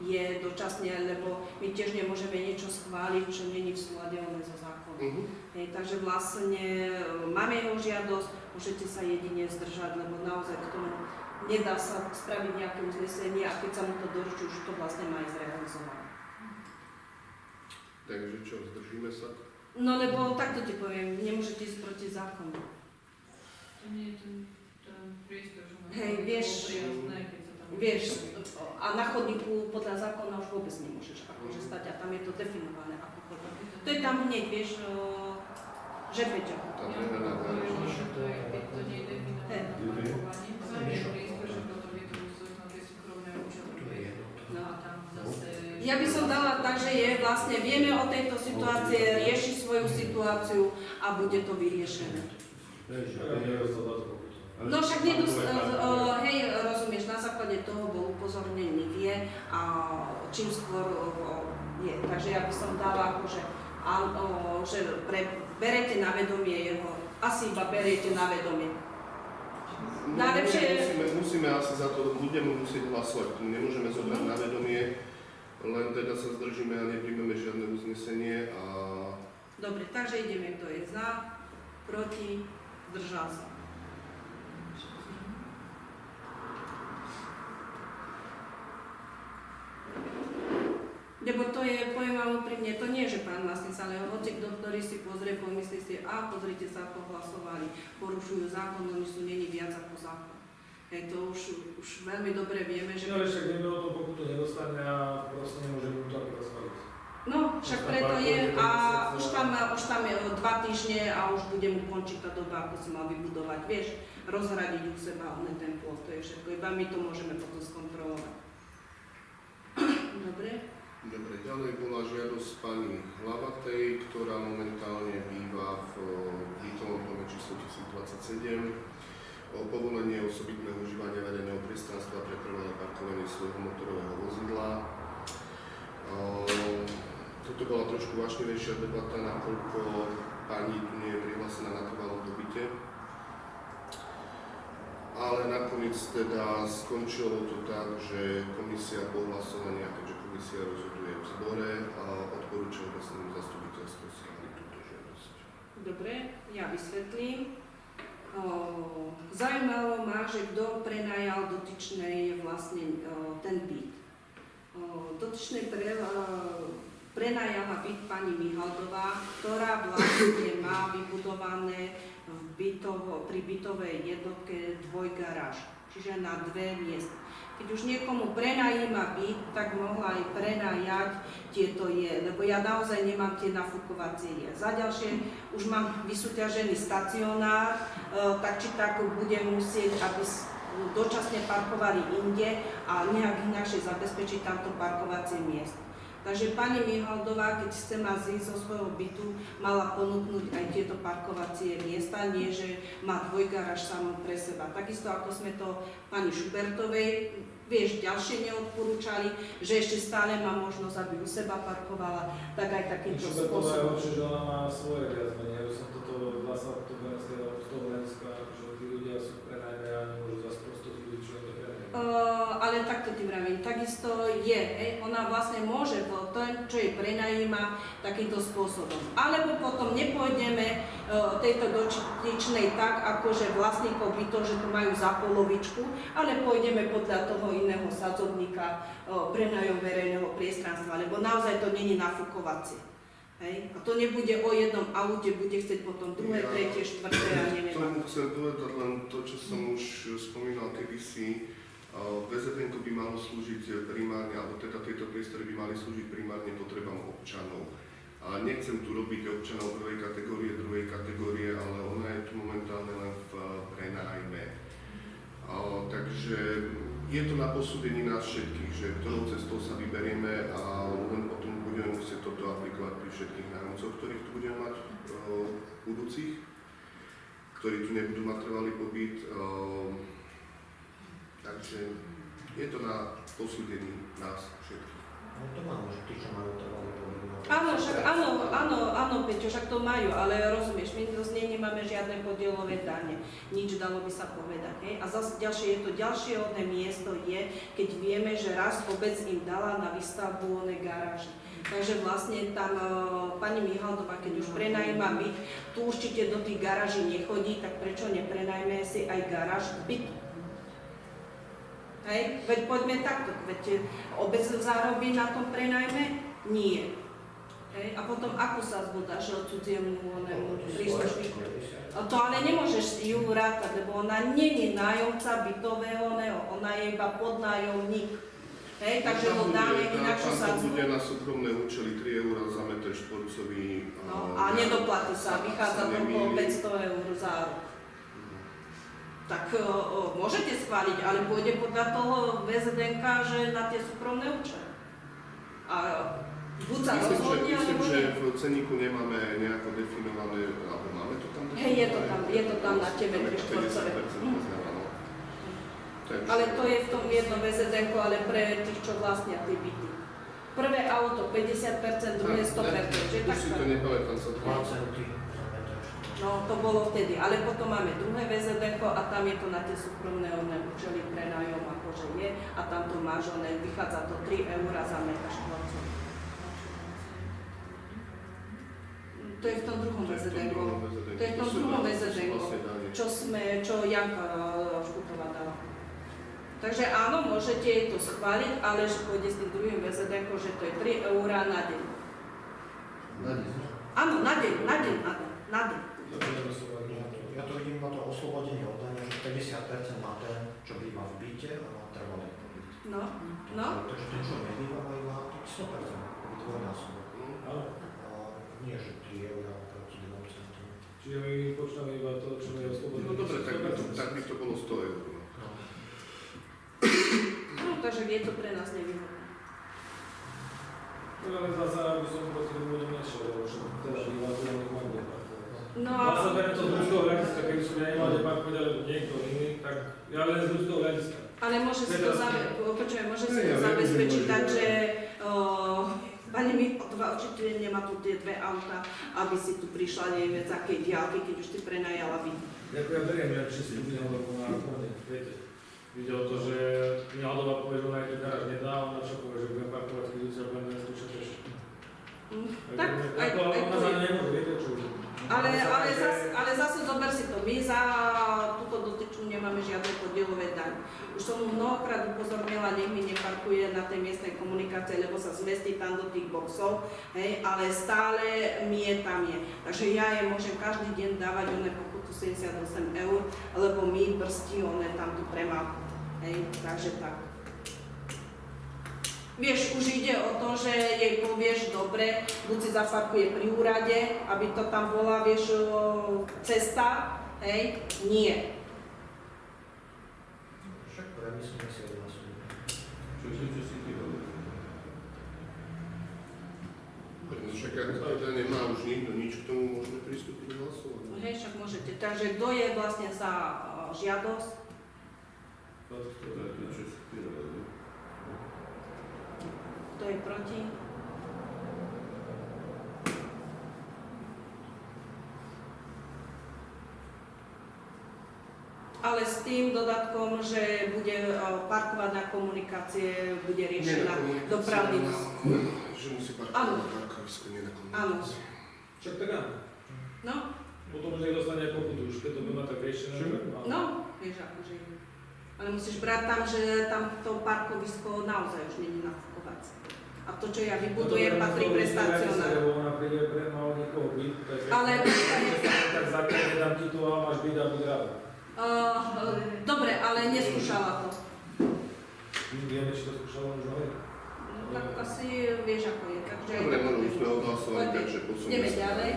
[SPEAKER 1] je dočasne, lebo my tiež nemôžeme niečo schváliť, čo není v súlade so zákonom. Hej, takže vlastne máme jeho žiadosť, môžete sa jedine zdržať, lebo naozaj k tomu nedá sa spraviť nejaké uznesenie a keď sa mu to doručí, už to vlastne má ísť zrealizované.
[SPEAKER 2] Takže čo, zdržíme sa?
[SPEAKER 1] No lebo takto ti poviem, nemôžete ísť proti zákonu.
[SPEAKER 5] To nie je ten priestor, že
[SPEAKER 1] Hej, vieš,
[SPEAKER 5] jasné, keď sa tam...
[SPEAKER 1] Vieš, a na chodníku podľa zákona už vôbec nemôžeš akože stať a tam je to definované ako chodník. To je tam hneď, vieš, že Peťo.
[SPEAKER 2] Tá
[SPEAKER 5] Ja
[SPEAKER 2] prehľadná
[SPEAKER 5] poviem,
[SPEAKER 2] záležitosť.
[SPEAKER 5] že to je, keď to nie je definované na parkovanie,
[SPEAKER 1] Ja by som dala tak, že je vlastne, vieme o tejto situácii, rieši svoju situáciu a bude to vyriešené. No však hej, rozumieš, na základe toho bol upozornený, vie a čím skôr je. Takže ja by som dala akože, že berete na vedomie jeho, asi iba beriete na vedomie. Najlepšie...
[SPEAKER 2] Musíme asi za to, budeme musieť hlasovať, nemôžeme zobrať na vedomie, len teda sa zdržíme a nepríjmeme žiadne uznesenie a...
[SPEAKER 1] Dobre, takže ideme, kto je za, proti, zdržal sa. Lebo to je, poviem vám úprimne, to nie je, že pán Masnic, ale hoci kto, ktorý si pozrie, pomyslí si, pozrite sa, ako hlasovali, porušujú zákon, oni sú není viac ako zákon. Hej, to už veľmi dobre vieme, že...
[SPEAKER 4] No ale však vieme o tom, pokutu nedostane a proste nemôžeme mu to ako schváliť.
[SPEAKER 1] No, však preto je a už tam je 2 týždne a už bude mu končiť tá doba, ako si mal vybudovať, vieš, rozhradiť u seba ten plot, to je všetko, iba my to môžeme potom skontrolovať. Dobre?
[SPEAKER 2] Dobre, ďalej bola žiadosť pani Hlavatej, ktorá momentálne býva v bytovom dome číslo 1027 o povolenie osobitného užívania verejného priestranstva pre trvalé parkovanie svojho motorového vozidla. Toto bola trošku vášnivejšia debata, nakoľko pani tu nie je prihlásená na trvalom pobyte. Ale nakoniec teda skončilo to tak, že komisia po hlasovaní, keďže komisia rozhoduje v zbore a odporúča obecnému zastupiteľstvu schváliť túto žiadosť.
[SPEAKER 1] Dobre, ja vysvetlím. Zaujímalo ma, že kto prenajal dotyčnej vlastne ten byt. Dotyčnej prenajala byt pani Mihaldová, ktorá vlastne má vybudované pri bytovej jednotke dvojgaráž, čiže na 2 miesta. Keď už niekomu prenajíma byt, tak mohla aj prenajať tieto lebo ja naozaj nemám tie nafúkovacie Za ďalšie už mám vysúťažený stacionár, tak či tak budem musieť, aby dočasne parkovali inde a nejak inakšie zabezpečiť tamto parkovacie miesto. Takže pani Mihaldová, keď chce ma zísť zo svojho bytu, mala ponúknuť aj tieto parkovacie miesta, nie že má dvojgaráž samú pre seba. Takisto ako sme to pani Šubertovej, vieš, ďalšie neodporúčali, že ešte stále má možnosť, aby u seba parkovala, tak aj takýmto spôsobom.
[SPEAKER 4] Šubertová je určite, že ona má svoje viac menej. Ja som toto vlastne z toho hľadiska, že tí ľudia sú prenajme a nemôžu zase prosto tí ľudí, čo je to prenajme.
[SPEAKER 1] Ale takto ti vravím, takisto je, ona vlastne môže čo jej prenajíma takýmto spôsobom. Alebo potom nepôjdeme tejto dotyčnej tak, akože vlastníkov bytov, že to majú za polovičku, ale pôjdeme podľa toho iného sadzovníka prenajom verejného priestranstva, lebo naozaj to není nafúkovacie. Hej? A to nebude o jednom aute, bude chcieť potom druhé, tretie, štvrté a neviem.
[SPEAKER 2] Tomu chcem povedať len to, čo som už spomínal kedysi. VZN by malo slúžiť primárne, alebo teda tieto priestory by mali slúžiť primárne potrebám občanov. A nechcem tu robiť občanov prvej kategórie, druhej kategórie, ale ona je tu momentálne len v prenájme. Takže je to na posúdení nás všetkých, že ktorou cestou sa vyberieme a len potom budeme musieť toto aplikovať pri všetkých nájomcoch, ktorých tu budeme mať budúcich, ktorí tu nebudú mať trvalý pobyt. Takže je to na posúdení nás všetkých.
[SPEAKER 6] No to máme, že tí, čo majú trvalý pobyt.
[SPEAKER 1] Áno, však áno, Peťo, však to majú, ale rozumieš, my z nej nemáme žiadne podielové dane, nič dalo by sa povedať. Hej? A zase ďalšie odné miesto je, keď vieme, že raz obec im dala na výstavbu oné garáže. Takže vlastne tam pani Mihaldová, keď už prenajíma byt, tu určite do tých garáží nechodí, tak prečo neprenajme si aj garáž k bytu? Hej, veď poďme takto, veď obec zarobí na tom prenajme? Nie. Hej, a potom ako sa zbodáš cudziemu príslušníku? To ale nemôžeš ju rátať, lebo ona nie je nájomca bytového, ona je iba podnájomník. Hej, takže ho dáme inakšiu sadzbu.
[SPEAKER 2] Tam bude na súkromné účely 3 € za meter štvorcový.
[SPEAKER 1] No, a nedoplatí sa, vychádza to okolo 500 € za rok. Tak môžete schváliť, ale pôjde podľa toho VZN-ka, že na tie súkromné účely. A buď sa rozhodne,
[SPEAKER 2] Myslím,
[SPEAKER 1] alebo
[SPEAKER 2] že
[SPEAKER 1] nie.
[SPEAKER 2] v ceníku nemáme nejako definované, alebo máme to tam
[SPEAKER 1] Hej, je to tam na tebe,
[SPEAKER 2] Máme
[SPEAKER 1] 3/4.
[SPEAKER 2] 50% uznávané. Takže-
[SPEAKER 1] Ale to je v tom jednom VZDK, ale pre tých, čo vlastnia tie byty. Prvé auto 50%, druhé 100%, že
[SPEAKER 2] Už
[SPEAKER 1] tak?
[SPEAKER 2] si to nepamätám sa to.
[SPEAKER 6] 2 centy za metr.
[SPEAKER 1] No, to bolo vtedy, ale potom máme druhé VZDK a tam je to na tie súkromné účely prenájom, akože je, a tam to máš, vychádza to 3 € za metr štvorcový. To je v tom druhom VZDK. To je v tom druhom VZDK, čo Janka Škutová dala. Takže áno, môžete to schváliť, ale že pôjde s tým druhým VZDK, že to je 3 € na deň. Áno, na deň.
[SPEAKER 6] Ja to vidím na to oslobodenie od dania, že 50% má ten, čo býva v byte a má trvalý pobyt.
[SPEAKER 1] No.
[SPEAKER 6] Takže ten, čo nebýva, má iba 100%, pobyt dvojnásobok.
[SPEAKER 4] Áno.
[SPEAKER 6] Nie, že 3 € proti 2 centom.
[SPEAKER 4] Čiže my počítame iba to, čo je oslobodené.
[SPEAKER 2] No dobre, tak by to bolo 100 €.
[SPEAKER 1] No, takže je to pre nás nevýhodné.
[SPEAKER 4] No ale zase, aby som proti tomu nešiel, lebo však teda býva tu len nemá kde parkovať.
[SPEAKER 1] No
[SPEAKER 4] Zase beriem to z ľudského hľadiska, keby som ja nemal kde parkovať, ale niekto iný, tak ja len z ľudského hľadiska.
[SPEAKER 1] ale môže si to
[SPEAKER 2] Ja viem,
[SPEAKER 1] zabezpečiť
[SPEAKER 2] že
[SPEAKER 1] tak,
[SPEAKER 2] môže.
[SPEAKER 1] že pani Michotová určite nemá tu tie dve auta, aby si tu prišla neviem z akej diaľky, keď už ty prenajala byt.
[SPEAKER 4] Ako ja beriem, že si tu nehodobú na kone, viete. Ide o to, že nehodobá povie, že ona aj tu garáž nedá, ona čo povie, že budem parkovať, keď ľudia budem neskúšať ešte.
[SPEAKER 1] Tak, aj
[SPEAKER 4] Ako ona
[SPEAKER 1] to
[SPEAKER 4] za
[SPEAKER 1] je.
[SPEAKER 4] ne nemôže, viete čo?
[SPEAKER 1] Ale zase zober si to, my za túto dotyčnú nemáme žiadne podielové daň. Už som mu mnohokrát upozornila, nech mi neparkuje na tej miestnej komunikácii, lebo sa zmestí tam do tých boxov, hej, ale stále mi je tam je. Takže ja je môžem každý deň dávať one pokutu 78 €, lebo mi brstí one tam tú premávku, hej, takže tak. Vieš, už ide o to, že jej povieš, dobre, buď si zaparkuje pri úrade, aby to tam bola, vieš, cesta, hej, nie.
[SPEAKER 6] Však premyslíme si od nás.
[SPEAKER 3] Čo si ty hovorí?
[SPEAKER 2] Však ak teda nemá už nikto nič k tomu, môžeme pristúpiť k hlasovaniu.
[SPEAKER 1] Hej, však môžete. Takže kto je vlastne za žiadosť?
[SPEAKER 3] Čo si ty hovorí?
[SPEAKER 1] Kto je proti? Ale s tým dodatkom, že bude parkovať na komunikácie, bude riešená dopravný.
[SPEAKER 2] Že musí
[SPEAKER 1] Áno.
[SPEAKER 2] parkovať na parkovisku, nie na
[SPEAKER 1] Áno.
[SPEAKER 2] komunikácii.
[SPEAKER 4] Však tak áno.
[SPEAKER 1] No,
[SPEAKER 4] Potom už niekto dostane pokutu, už keď to bude mať tak riešené.
[SPEAKER 1] no, vieš akože. Ale musíš brať tam, že tam to parkovisko naozaj už není nafukovacie. A to, čo ja vybudujem, patrí pre stacionár.
[SPEAKER 4] Lebo ona príde pre mal niekoho byt, tak
[SPEAKER 1] Ale
[SPEAKER 4] tak zatiaľ nedám ti to a máš byt a buď rád.
[SPEAKER 1] dobre, ale neskúšala to.
[SPEAKER 4] Vieme, či to skúšala už aj.
[SPEAKER 1] No, tak asi vieš, ako je. Takže
[SPEAKER 2] Dobre, možno už sme odhlasovali,
[SPEAKER 1] Poďme.
[SPEAKER 2] takže posunieme
[SPEAKER 1] Ideme
[SPEAKER 2] sa.
[SPEAKER 1] ďalej.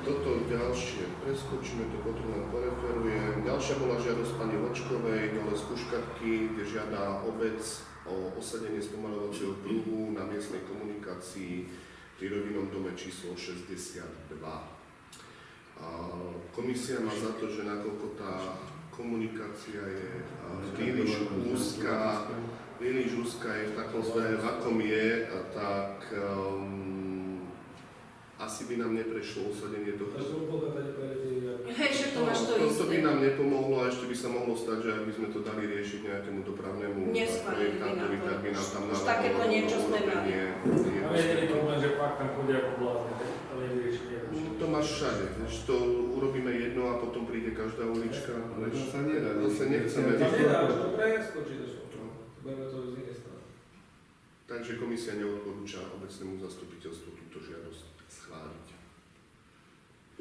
[SPEAKER 2] Toto ďalšie preskočíme, to potom len poreferujem. Ďalšia bola žiadosť pani Vočkovej, dole z Kuškatky, kde žiada obec o osadenie spomaľovacieho pruhu na miestnej komunikácii pri rodinnom dome číslo 62. A komisia má za to, že nakoľko tá komunikácia je príliš úzka je v takom stave, v akom je, tak asi by nám neprešlo usadenie tohto.
[SPEAKER 1] Hej, že to máš to
[SPEAKER 2] To by
[SPEAKER 1] isté.
[SPEAKER 2] nám nepomohlo a ešte by sa mohlo stať, že ak by sme to dali riešiť nejakému dopravnému
[SPEAKER 1] Neschválili by nám
[SPEAKER 2] projektantovi,
[SPEAKER 1] to.
[SPEAKER 2] tak by nám tam
[SPEAKER 1] Už
[SPEAKER 2] dávalo
[SPEAKER 1] takéto niečo sme mali.
[SPEAKER 2] urobenie.
[SPEAKER 4] Ale je není problém, že fakt tam chodia ako blázne, to nevyrieši
[SPEAKER 2] No,
[SPEAKER 4] nejako.
[SPEAKER 2] to máš všade, vieš, to urobíme jedno a potom príde každá ulička.
[SPEAKER 3] Ale to
[SPEAKER 2] vieš.
[SPEAKER 3] sa nedá.
[SPEAKER 2] Zase nechceme.
[SPEAKER 4] To nedá, už to preskočí to všetko. Budeme to z inej strany.
[SPEAKER 2] Takže komisia neodporúča obecnému zastupiteľstvu túto žiadosť schváliť.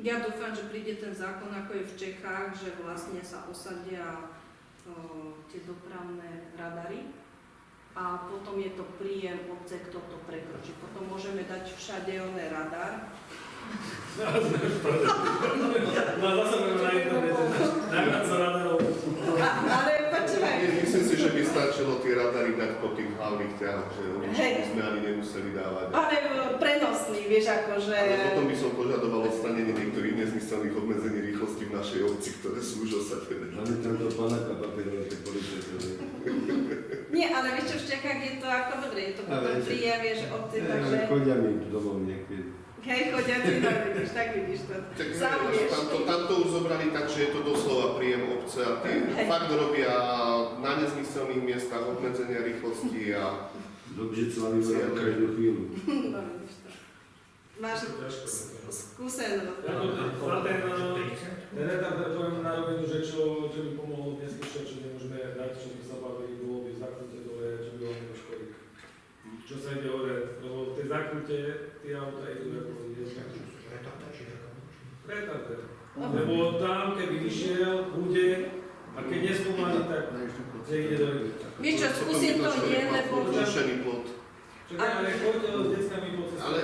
[SPEAKER 1] Ja dúfam, že príde ten zákon, ako je v Čechách, že vlastne sa osadia tie dopravné radary a potom je to príjem obce, kto to prekročí. Potom môžeme dať všade oné radar.
[SPEAKER 4] No zase budeme na internete, najviac sa radarov.
[SPEAKER 1] Ale počúvaj,
[SPEAKER 2] Myslím si, že by stačilo tie radary dať po tých hlavných ťahoch, že
[SPEAKER 1] Hej.
[SPEAKER 2] by sme ani nemuseli dávať.
[SPEAKER 1] Ale prenosný, vieš, akože...
[SPEAKER 2] Ale potom by som požadoval odstranenie niektorých nezmyselných obmedzení rýchlosti v našej obci, ktoré sú už osadené.
[SPEAKER 3] Hlavne tam do panáka papieru, tie policie.
[SPEAKER 1] Nie, ale vieš čo, v Čechách je to ako dobre, je to potom príja, vieš, obci, takže...
[SPEAKER 3] Chodia mi domov niekedy.
[SPEAKER 1] Hej, chodia ti, no vidíš, tak vidíš to.
[SPEAKER 2] Tak
[SPEAKER 1] Sám vieš.
[SPEAKER 2] tamto už zobrali tak, že je to doslova príjem obce a tí
[SPEAKER 1] Hej.
[SPEAKER 2] fakt robia na nezmyselných miestach obmedzenia rýchlosti a
[SPEAKER 3] Dobře clavím každú chvíľu.
[SPEAKER 1] No vidíš to. Máš skúsenosť.
[SPEAKER 4] Za ten retard, poviem na rovinu, že čo by pomohlo dnes ešte, čo nemôžeme dať, čo by sa bavili, bolo by zaknutie dole, čo by bolo školy. Čo sa ide hore, lebo tie zaknutie, tie auta idú ako retarder. Lebo tam, keby išiel, bude, a keď nespomalí, tak ide do rybí.
[SPEAKER 1] Vieš čo, skúsim to nie, lebo...
[SPEAKER 2] Zrušený plot.
[SPEAKER 4] Čakaj, ale choďte s deckami po ceste.
[SPEAKER 2] Ale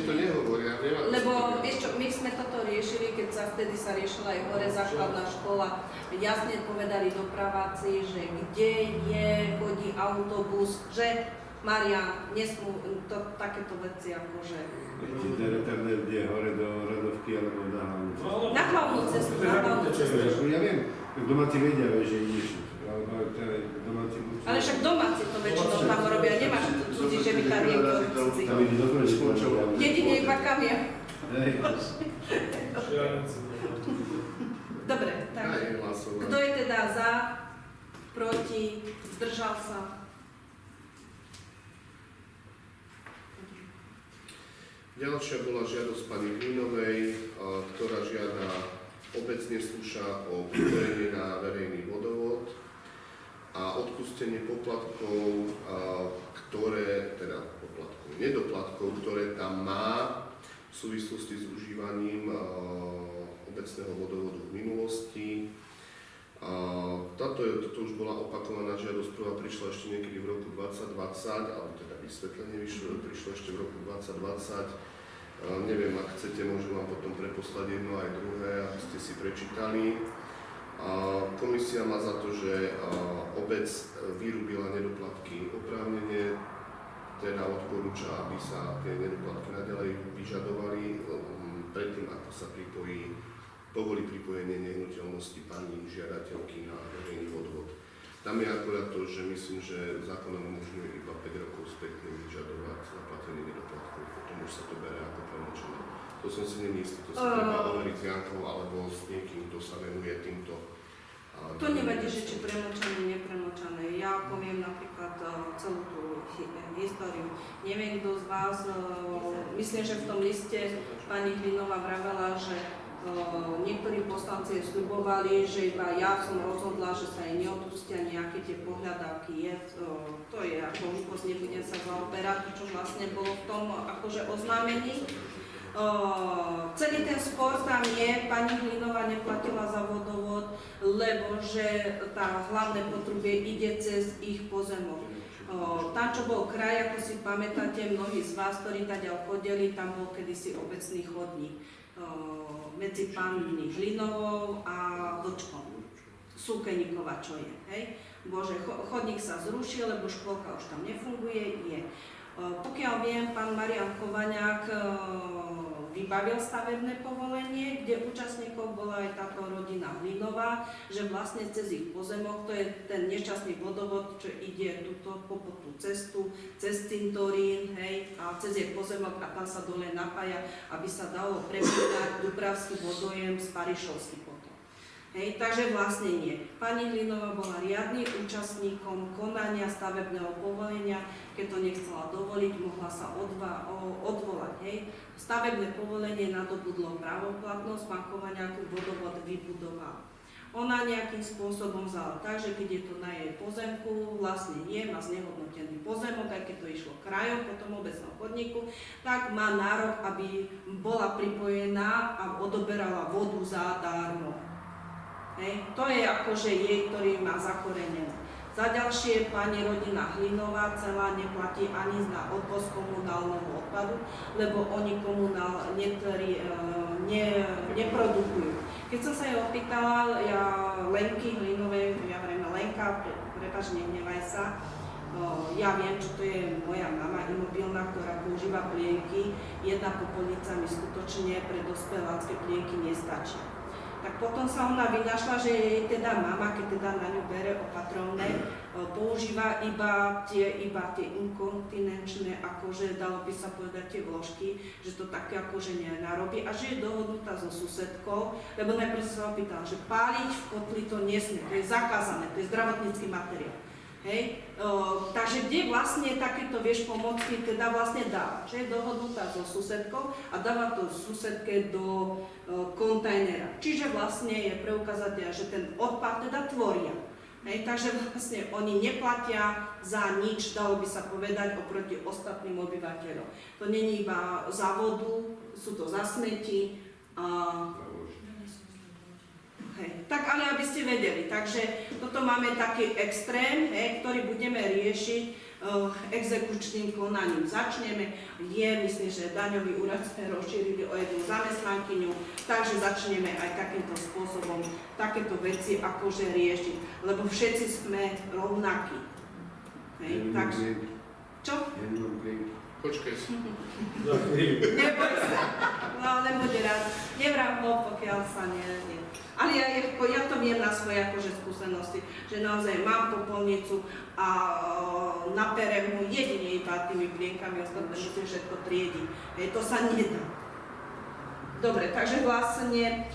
[SPEAKER 2] to nehovoria, neviem.
[SPEAKER 1] Lebo vieš čo, my sme toto riešili, keď sa vtedy sa riešila aj hore základná škola. Jasne povedali dopraváci, že kde je, chodí autobus, že Marian, nesmú to, takéto veci akože...
[SPEAKER 3] Ten retarder ide hore do Radovky alebo na hlavnú cestu.
[SPEAKER 1] Na hlavnú cestu, na hlavnú cestu.
[SPEAKER 3] Ja viem, domáci vedia, že ideš. Domáci určite.
[SPEAKER 1] Ale však domáci to väčšinou tam robia, nemáš cudzí, že by tam niekto cudzí.
[SPEAKER 3] Tam ide do konečku.
[SPEAKER 1] Jedine iba kamion.
[SPEAKER 3] Hej.
[SPEAKER 4] Šialenci.
[SPEAKER 1] Dobre, tak.
[SPEAKER 2] Aj hlasovať.
[SPEAKER 1] Kto je teda za, proti, zdržal sa?
[SPEAKER 2] Ďalšia bola žiadosť pani Hlinovej, ktorá žiada obecne slúša o pripojenie na verejný vodovod a odpustenie poplatkov, nedoplatkov, ktoré tam má v súvislosti s užívaním obecného vodovodu v minulosti. Toto už bola opakovaná žiadosť, prvá prišla ešte niekedy v roku 2020, alebo teda vysvetlenie prišlo ešte v roku 2020. Neviem, ak chcete, môžem vám potom preposlať jedno aj druhé, aby ste si prečítali. Komisia má za to, že obec vyrúbila nedoplatky oprávnene, teda odporúča, aby sa tie nedoplatky naďalej vyžadovali predtým, ako sa povolí pripojenie nehnuteľnosti pani žiadateľky na verejný vodovod. Tam je akorát to, že myslím, že zákonom umožňuje iba 5 rokov spätne vyžadovať zaplatenie nedoplatkov, potom už sa to bere ako premlčené. To som si nemyslel, to sa treba overiť s Jankou alebo s niekým, kto sa venuje týmto.
[SPEAKER 1] To nevadí, že či premlčané, nepremlčané. Ja poviem napríklad celú tú históriu. Neviem, kto z vás, myslím, že v tom liste pani Hlinová vravela, že niektorí poslanci sľubovali, že iba ja som rozhodla, že sa jej neodpustia nejaké tie pohľadávky. To je ako hlúposť, nebudem sa zaoberať, čo vlastne bolo v tom akože oznámení. Celý ten spor tam je, pani Hlinová neplatila za vodovod, lebo že tá hlavné potrubie ide cez ich pozemok. Tam, čo bol kraj, ako si pamätáte, mnohí z vás, ktorí taďal chodili, tam bol kedysi obecný chodník medzi pani Hlinovou a Vlčkom. Súkeníková, čo je, hej? Bože, chodník sa zrušil, lebo škôlka už tam nefunguje, je. Pokiaľ viem, pán Marian Kovaňák vybavil stavebné povolenie, kde účastníkov bola aj táto rodina Hlinová, že vlastne cez ich pozemok, to je ten nešťastný vodovod, čo ide túto po tú cestu, cez cintorín, hej, a cez jej pozemok a tam sa dole napája, aby sa dalo prepínať Dubravský vodojem z Parišovský potom. Hej, takže vlastne nie. Pani Hlinová bola riadnym účastníkom konania stavebného povolenia, keď to nechcela dovoliť, mohla sa odvolať. Hej. Stavebné povolenie nadobudlo právoplatnosť, pán Kovaňák vodovod vybudoval. Ona nejakým spôsobom vzala tak, že keď je to na jej pozemku, vlastne nie, má znehodnotený pozemok, aj keď to išlo krajom po tom obecnom chodníku, tak má nárok, aby bola pripojená a odoberala vodu zadarmo. Hej. To je akože jej, ktorý má zakorenené. Za ďalšie, pani rodina Hlinová celá neplatí ani za odvoz komunálneho odpadu, lebo oni neprodukujú. Keď som sa jej opýtala, Lenky Hlinovej, ja vrejme Lenka, prepáč, nehnevaj sa, ja viem, čo to je moja mama imobilná, ktorá používa plienky. Jedna popolnica mi skutočne pre dospelácké plienky nestačí. Tak potom sa ona vynašla, že jej teda mama, keď teda na ňu bere opatrovné, používa iba tie inkontinenčné, akože dalo by sa povedať tie vložky, že to také akože nenarobí a že je dohodnutá so susedkou, lebo najprv sa opýtala, že páliť v kotli to nesmie, to je zakázané, to je zdravotnícky materiál. Hej, takže kde vlastne takéto, vieš, pomocky teda vlastne dáva, že je dohodnutá so susedkou a dáva to susedke do kontajnera. Čiže vlastne je preukázateľ, že ten odpad teda tvoria. Hej, takže vlastne oni neplatia za nič, dalo by sa povedať, oproti ostatným obyvateľom. To není iba za vodu, sú to za smeti. Hej. Tak ale aby ste vedeli, takže toto máme taký extrém, ktorý budeme riešiť exekučným konaním. Začneme, myslím, že daňový úrad sme rozšírili o jednu zamestnankyňu, takže začneme aj takýmto spôsobom takéto veci akože riešiť, lebo všetci sme rovnakí. Hej, takže, čo?
[SPEAKER 2] Počkaj si.
[SPEAKER 1] Neboj sa, no nebude rád, nevrám ho, pokiaľ sa nie. Ale ja to viem na svoje akože skúsenosti, že naozaj mám popolnicu a naperem mu jedine iba tými plienkami, ostatné musím všetko triediť. To sa nedá. Dobre, takže vlastne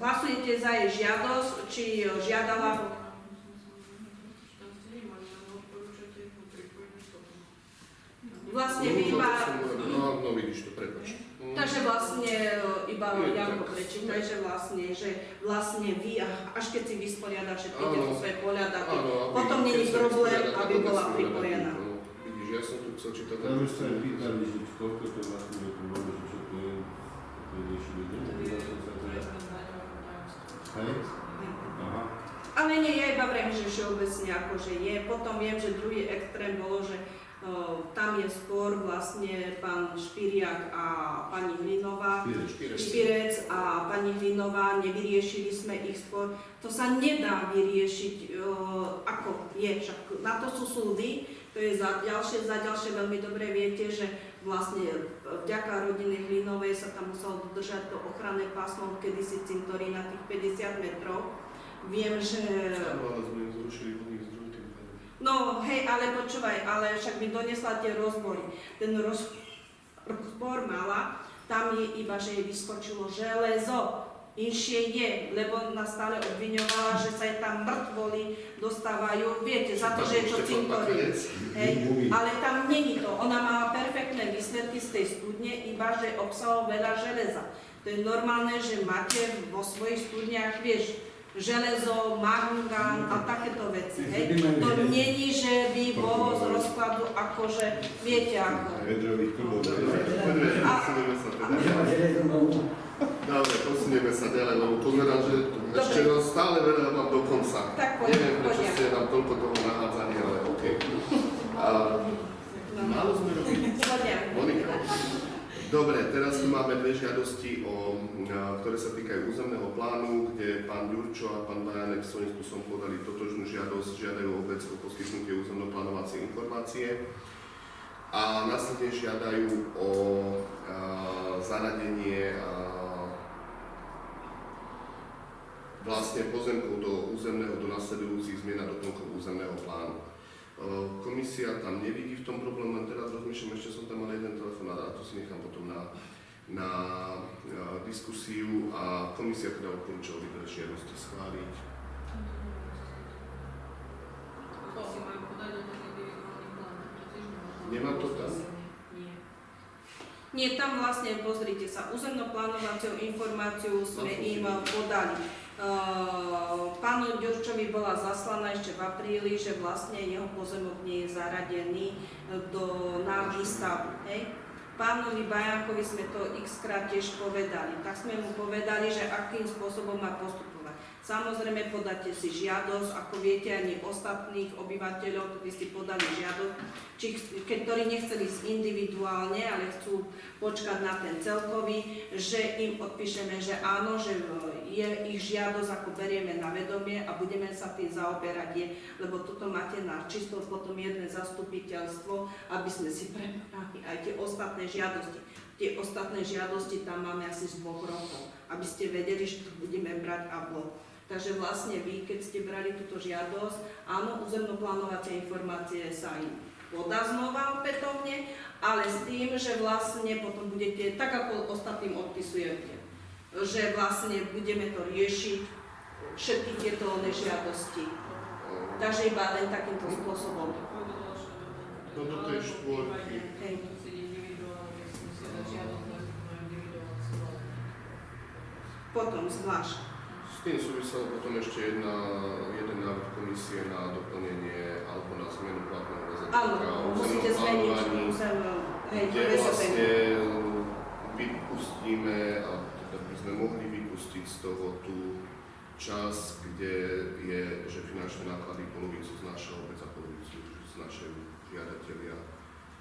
[SPEAKER 1] hlasujete za jej žiadosť, či žiadala. Vlastne vy iba.
[SPEAKER 2] No vidíš to, prepáč.
[SPEAKER 1] Takže vlastne iba Janko prečítaj, že vlastne vy, až keď si vysporiada všetky tieto svoje pohľadaky, potom nie je problém, aby bola pripojená.
[SPEAKER 2] Vidíš, ja som tu chcel čítať.
[SPEAKER 3] Ja už sa aj pýtali, že koľko to vlastne je to vôbec, že to je riešili, hej? Aha.
[SPEAKER 1] Ale nie, ja iba vrem, že všeobecne akože je. Potom viem, že druhý extrém bolo, že tam je spor vlastne pán Špiriak a pani Hlinová, Špirec a pani Hlinová, nevyriešili sme ich spor. To sa nedá vyriešiť, ako je, však na to sú súdy, to je za ďalšie veľmi dobre viete, že vlastne vďaka rodiny Hlinovej sa tam muselo dodržať to ochranné pásmo, kedysi cintorín na tých 50 metrov. Viem, že.
[SPEAKER 2] Ale sme zrušili vodných zdrojov.
[SPEAKER 1] No hej, ale počúvaj, ale však mi donesla tie rozbory. Ten rozbor mala, tam je iba, že jej vyskočilo železo. Inšie je, lebo nás stále obviňovala, že sa jej tam mŕtvoly dostávajú, viete, za to, že je to cintorín. Hej, ale tam není to. Ona mala perfektné výsledky z tej studne, iba, že obsahoval veľa železa. To je normálne, že máte vo svojich studniach, vieš, železo, mangán a takéto veci, hej. To není, že by bolo z rozkladu akože, viete ako.
[SPEAKER 3] Vedrových klubov.
[SPEAKER 2] Dobre, posunieme sa ďalej, lebo pozerám, že ešte nám stále veľa mám do konca.
[SPEAKER 1] Tak
[SPEAKER 2] neviem, prečo ste nám toľko toho nahádzali, ale OK. Málo sme robili. Monika. Dobre, teraz tu máme dve žiadosti, ktoré sa týkajú územného plánu, kde pán Ďurčo a pán Bajanek svojím spôsobom podali totožnú žiadosť, žiadajú obec o poskytnutie územno-plánovacie informácie a následne žiadajú o zaradenie vlastne pozemkov do územného, do nasledujúcich zmien a doplnkov územného plánu. Komisia tam nevidí v tom problém, len teraz rozmýšľam, ešte som tam mal jeden telefonát a to si nechám potom na diskusiu a komisia teda odporúčala vybrať žiadosti schváliť.
[SPEAKER 5] To si majú podať do takých individuálnych plánov, to tiež nemôžu.
[SPEAKER 2] Nemá to tam?
[SPEAKER 5] Nie.
[SPEAKER 1] Nie, tam vlastne, pozrite sa, územno-plánovaciu informáciu sme im podali. Pánu Ďurčovi bola zaslaná ešte v apríli, že vlastne jeho pozemok nie je zaradený na výstavbu. Pánovi Bajankovi sme to x-krát tiež povedali. Tak sme mu povedali, že akým spôsobom má postupovať. Samozrejme podáte si žiadosť, ako viete ani ostatných obyvateľov, ktorí si podali žiadosť, ktorí nechceli ísť individuálne, ale chcú počkať na ten celkový, že im odpíšeme, že áno, že je ich žiadosť, ako berieme na vedomie a budeme sa tým zaoberať, lebo toto máte na čisto potom jedné zastupiteľstvo, aby sme si prebrali aj tie ostatné žiadosti. Tie ostatné žiadosti tam máme asi z 2 rokov, aby ste vedeli, že to budeme brať a blok. Takže vlastne vy, keď ste brali túto žiadosť, áno, územno-plánovacie informácie sa im podá znova opätovne, ale s tým, že vlastne potom budete, tak ako ostatným odpisujete, že vlastne budeme to riešiť, všetky tieto žiadosti. Takže iba len takýmto spôsobom.
[SPEAKER 2] No do tej štvorky.
[SPEAKER 1] Hej. Potom zvlášť.
[SPEAKER 2] S tým súvisela potom ešte jeden návrh komisie na doplnenie alebo na zmenu platného rozhodnutia o
[SPEAKER 1] musíte
[SPEAKER 2] územnom
[SPEAKER 1] zmeniť
[SPEAKER 2] plánovaní, kde vlastne vypustíme, a teda by sme mohli vypustiť z toho tú časť, kde je, že finančné náklady polovicu znáša obec a polovicu znášajú žiadatelia.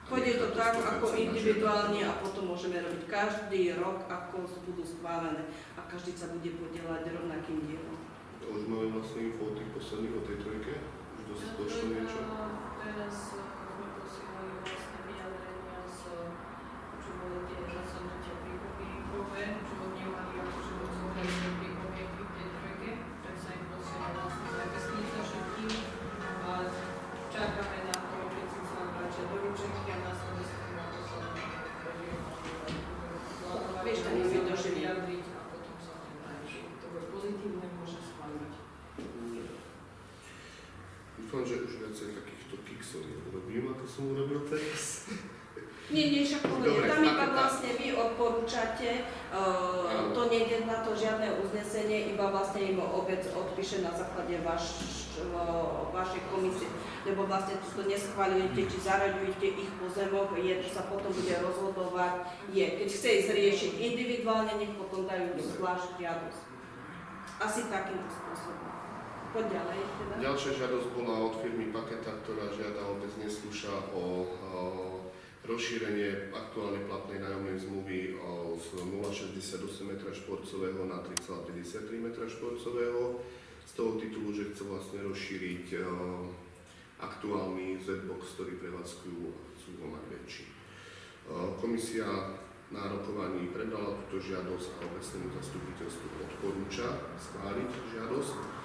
[SPEAKER 1] Pôjde to tak, ako individuálne a potom môžeme robiť každý rok, ako budú schválené a každý sa bude podieľať rovnakým dielom.
[SPEAKER 2] Už máme vlastne info o tých posledných, o tej trojke? Už dosť došlo niečo?
[SPEAKER 5] Teraz sme posielali vlastne vyjadrenia čo boli tie zasadnutia prípomienkové, čo nemali akože moc zohľadné prípomienky v tej trojke, tak sa im posiela vlastne zápisnica všetkým a čakáme na to, keď si sa vrátia do ručenky a následne sa tým posledný
[SPEAKER 1] Vieš, to nie je doživý.
[SPEAKER 5] vyjadriť a potom sa tým rieši. To bude pozitívne, môže schváliť.
[SPEAKER 2] Dúfam, že už viacej takýchto kiksov neurobím, ako som urobil teraz.
[SPEAKER 1] Nie, však
[SPEAKER 2] Dobre,
[SPEAKER 1] tam iba
[SPEAKER 2] tak.
[SPEAKER 1] vlastne vy odporúčate, to nejde na to žiadne uznesenie, iba vlastne im obec odpíše na základe vašej komisie, lebo vlastne to neschváľujete, či zaraďujete ich pozemok, sa potom bude rozhodovať, keď chce ísť riešiť individuálne, nech potom dajú zvlášť žiadosť. Asi takýmto spôsobom. Poď ďalej teda.
[SPEAKER 2] Ďalšia žiadosť bola od firmy Paketa, ktorá žiada obec neslúša o rozšírenie aktuálne platnej nájomnej zmluvy z 0,68 m2 na 3,53 m2 z toho titulu, že chce vlastne rozšíriť aktuálny Z-box, ktorý prevádzkujú a chcú ho mať väčší. Komisia na rokovaní prebrala túto žiadosť a obecnému zastupiteľstvu odporúča schváliť žiadosť.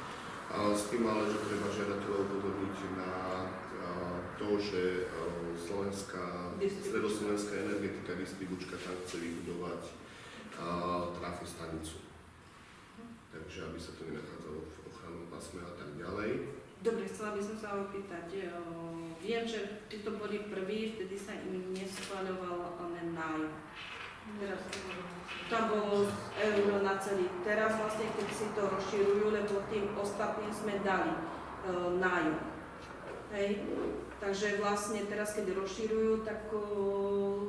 [SPEAKER 2] S tým ale, že treba žiadateľov upozorniť na to, že Stredoslovenská energetika distribučka tam chce vybudovať trafostanicu. Takže aby sa to nenachádzalo v ochrannom pásme a tak ďalej.
[SPEAKER 1] Dobre, chcela by som sa opýtať. Viem, že títo boli prví, vtedy sa im neschváľoval len nájom. Teraz tam bolo euro na celý. Teraz vlastne, keď si to rozširujú, lebo tým ostatným sme dali nájom. Hej. Takže vlastne teraz, keď rozširujú, tak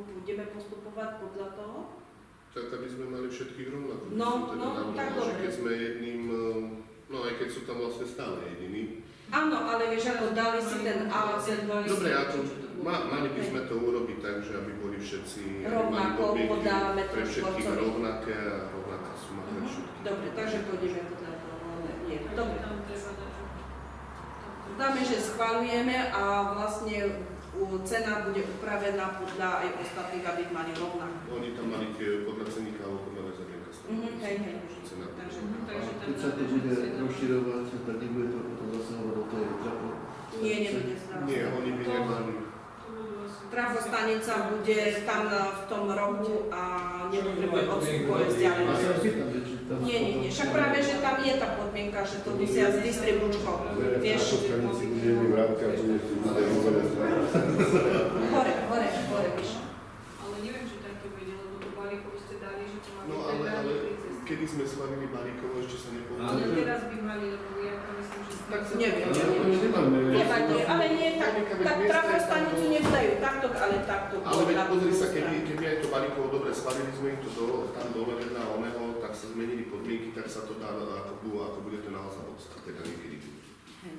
[SPEAKER 1] budeme postupovať podľa toho?
[SPEAKER 2] Tak aby sme mali všetkých rovnako.
[SPEAKER 1] No, tak dobre.
[SPEAKER 2] Keď sme jedným, no aj keď sú tam vlastne stále jediní.
[SPEAKER 1] Áno, ale vieš, ako dali si ten AZ.
[SPEAKER 2] Dobre, ako mali by sme to urobiť tak, že aby boli všetci
[SPEAKER 1] rovnako podáme
[SPEAKER 2] pre všetkých
[SPEAKER 1] štvorcový.
[SPEAKER 2] rovnaké a rovnaká suma pre všetkých.
[SPEAKER 1] Dobre, takže pôjdeme podľa toho. Nie, dobre.
[SPEAKER 5] Tam treba dať,
[SPEAKER 1] Dáme, že schvaľujeme a vlastne cena bude upravená podľa aj ostatných, aby mali rovnako.
[SPEAKER 2] Oni tam mali tie podľa ceníka alebo podľa mezerníka stanoviť.
[SPEAKER 1] Hej.
[SPEAKER 2] Cena.
[SPEAKER 1] Takže
[SPEAKER 7] Keď sa to bude rozširovať, tak nebude to potom zasahovať do tej trapo?
[SPEAKER 1] nie, nebude strach.
[SPEAKER 2] Nie, oni by nemali.
[SPEAKER 1] Trafostanica bude tam v tom rohu a nepotrebuje odstupové
[SPEAKER 7] Ja sa
[SPEAKER 1] vzdialenosť.
[SPEAKER 7] pýtam, že či tam...
[SPEAKER 1] Nie. Však práve, že tam je tá podmienka, že to musia s distribučkou. Vieš,
[SPEAKER 7] budeme vrátka, bude si
[SPEAKER 1] hore, vyššie.
[SPEAKER 5] ale neviem, či také bude, lebo tú balíkovú ste dali, že to má byť
[SPEAKER 2] No ale kedy sme slavili balíkovo, ešte sa
[SPEAKER 5] Ale
[SPEAKER 2] nepovedali.
[SPEAKER 5] teraz by mali, lebo ja myslím, že
[SPEAKER 1] Tak neviem.
[SPEAKER 7] nemáme.
[SPEAKER 1] Nevadí, ale nie tak trafostanicu nevdajú takto, ale takto.
[SPEAKER 2] Ale veď pozri sa, keby aj to balíkovo dobre, schválili sme ich to tam dole vedľa oného, tak sa zmenili podmienky, tak sa to dá, ako bude ten Alzabox, a teda niekedy bude.
[SPEAKER 1] Hej.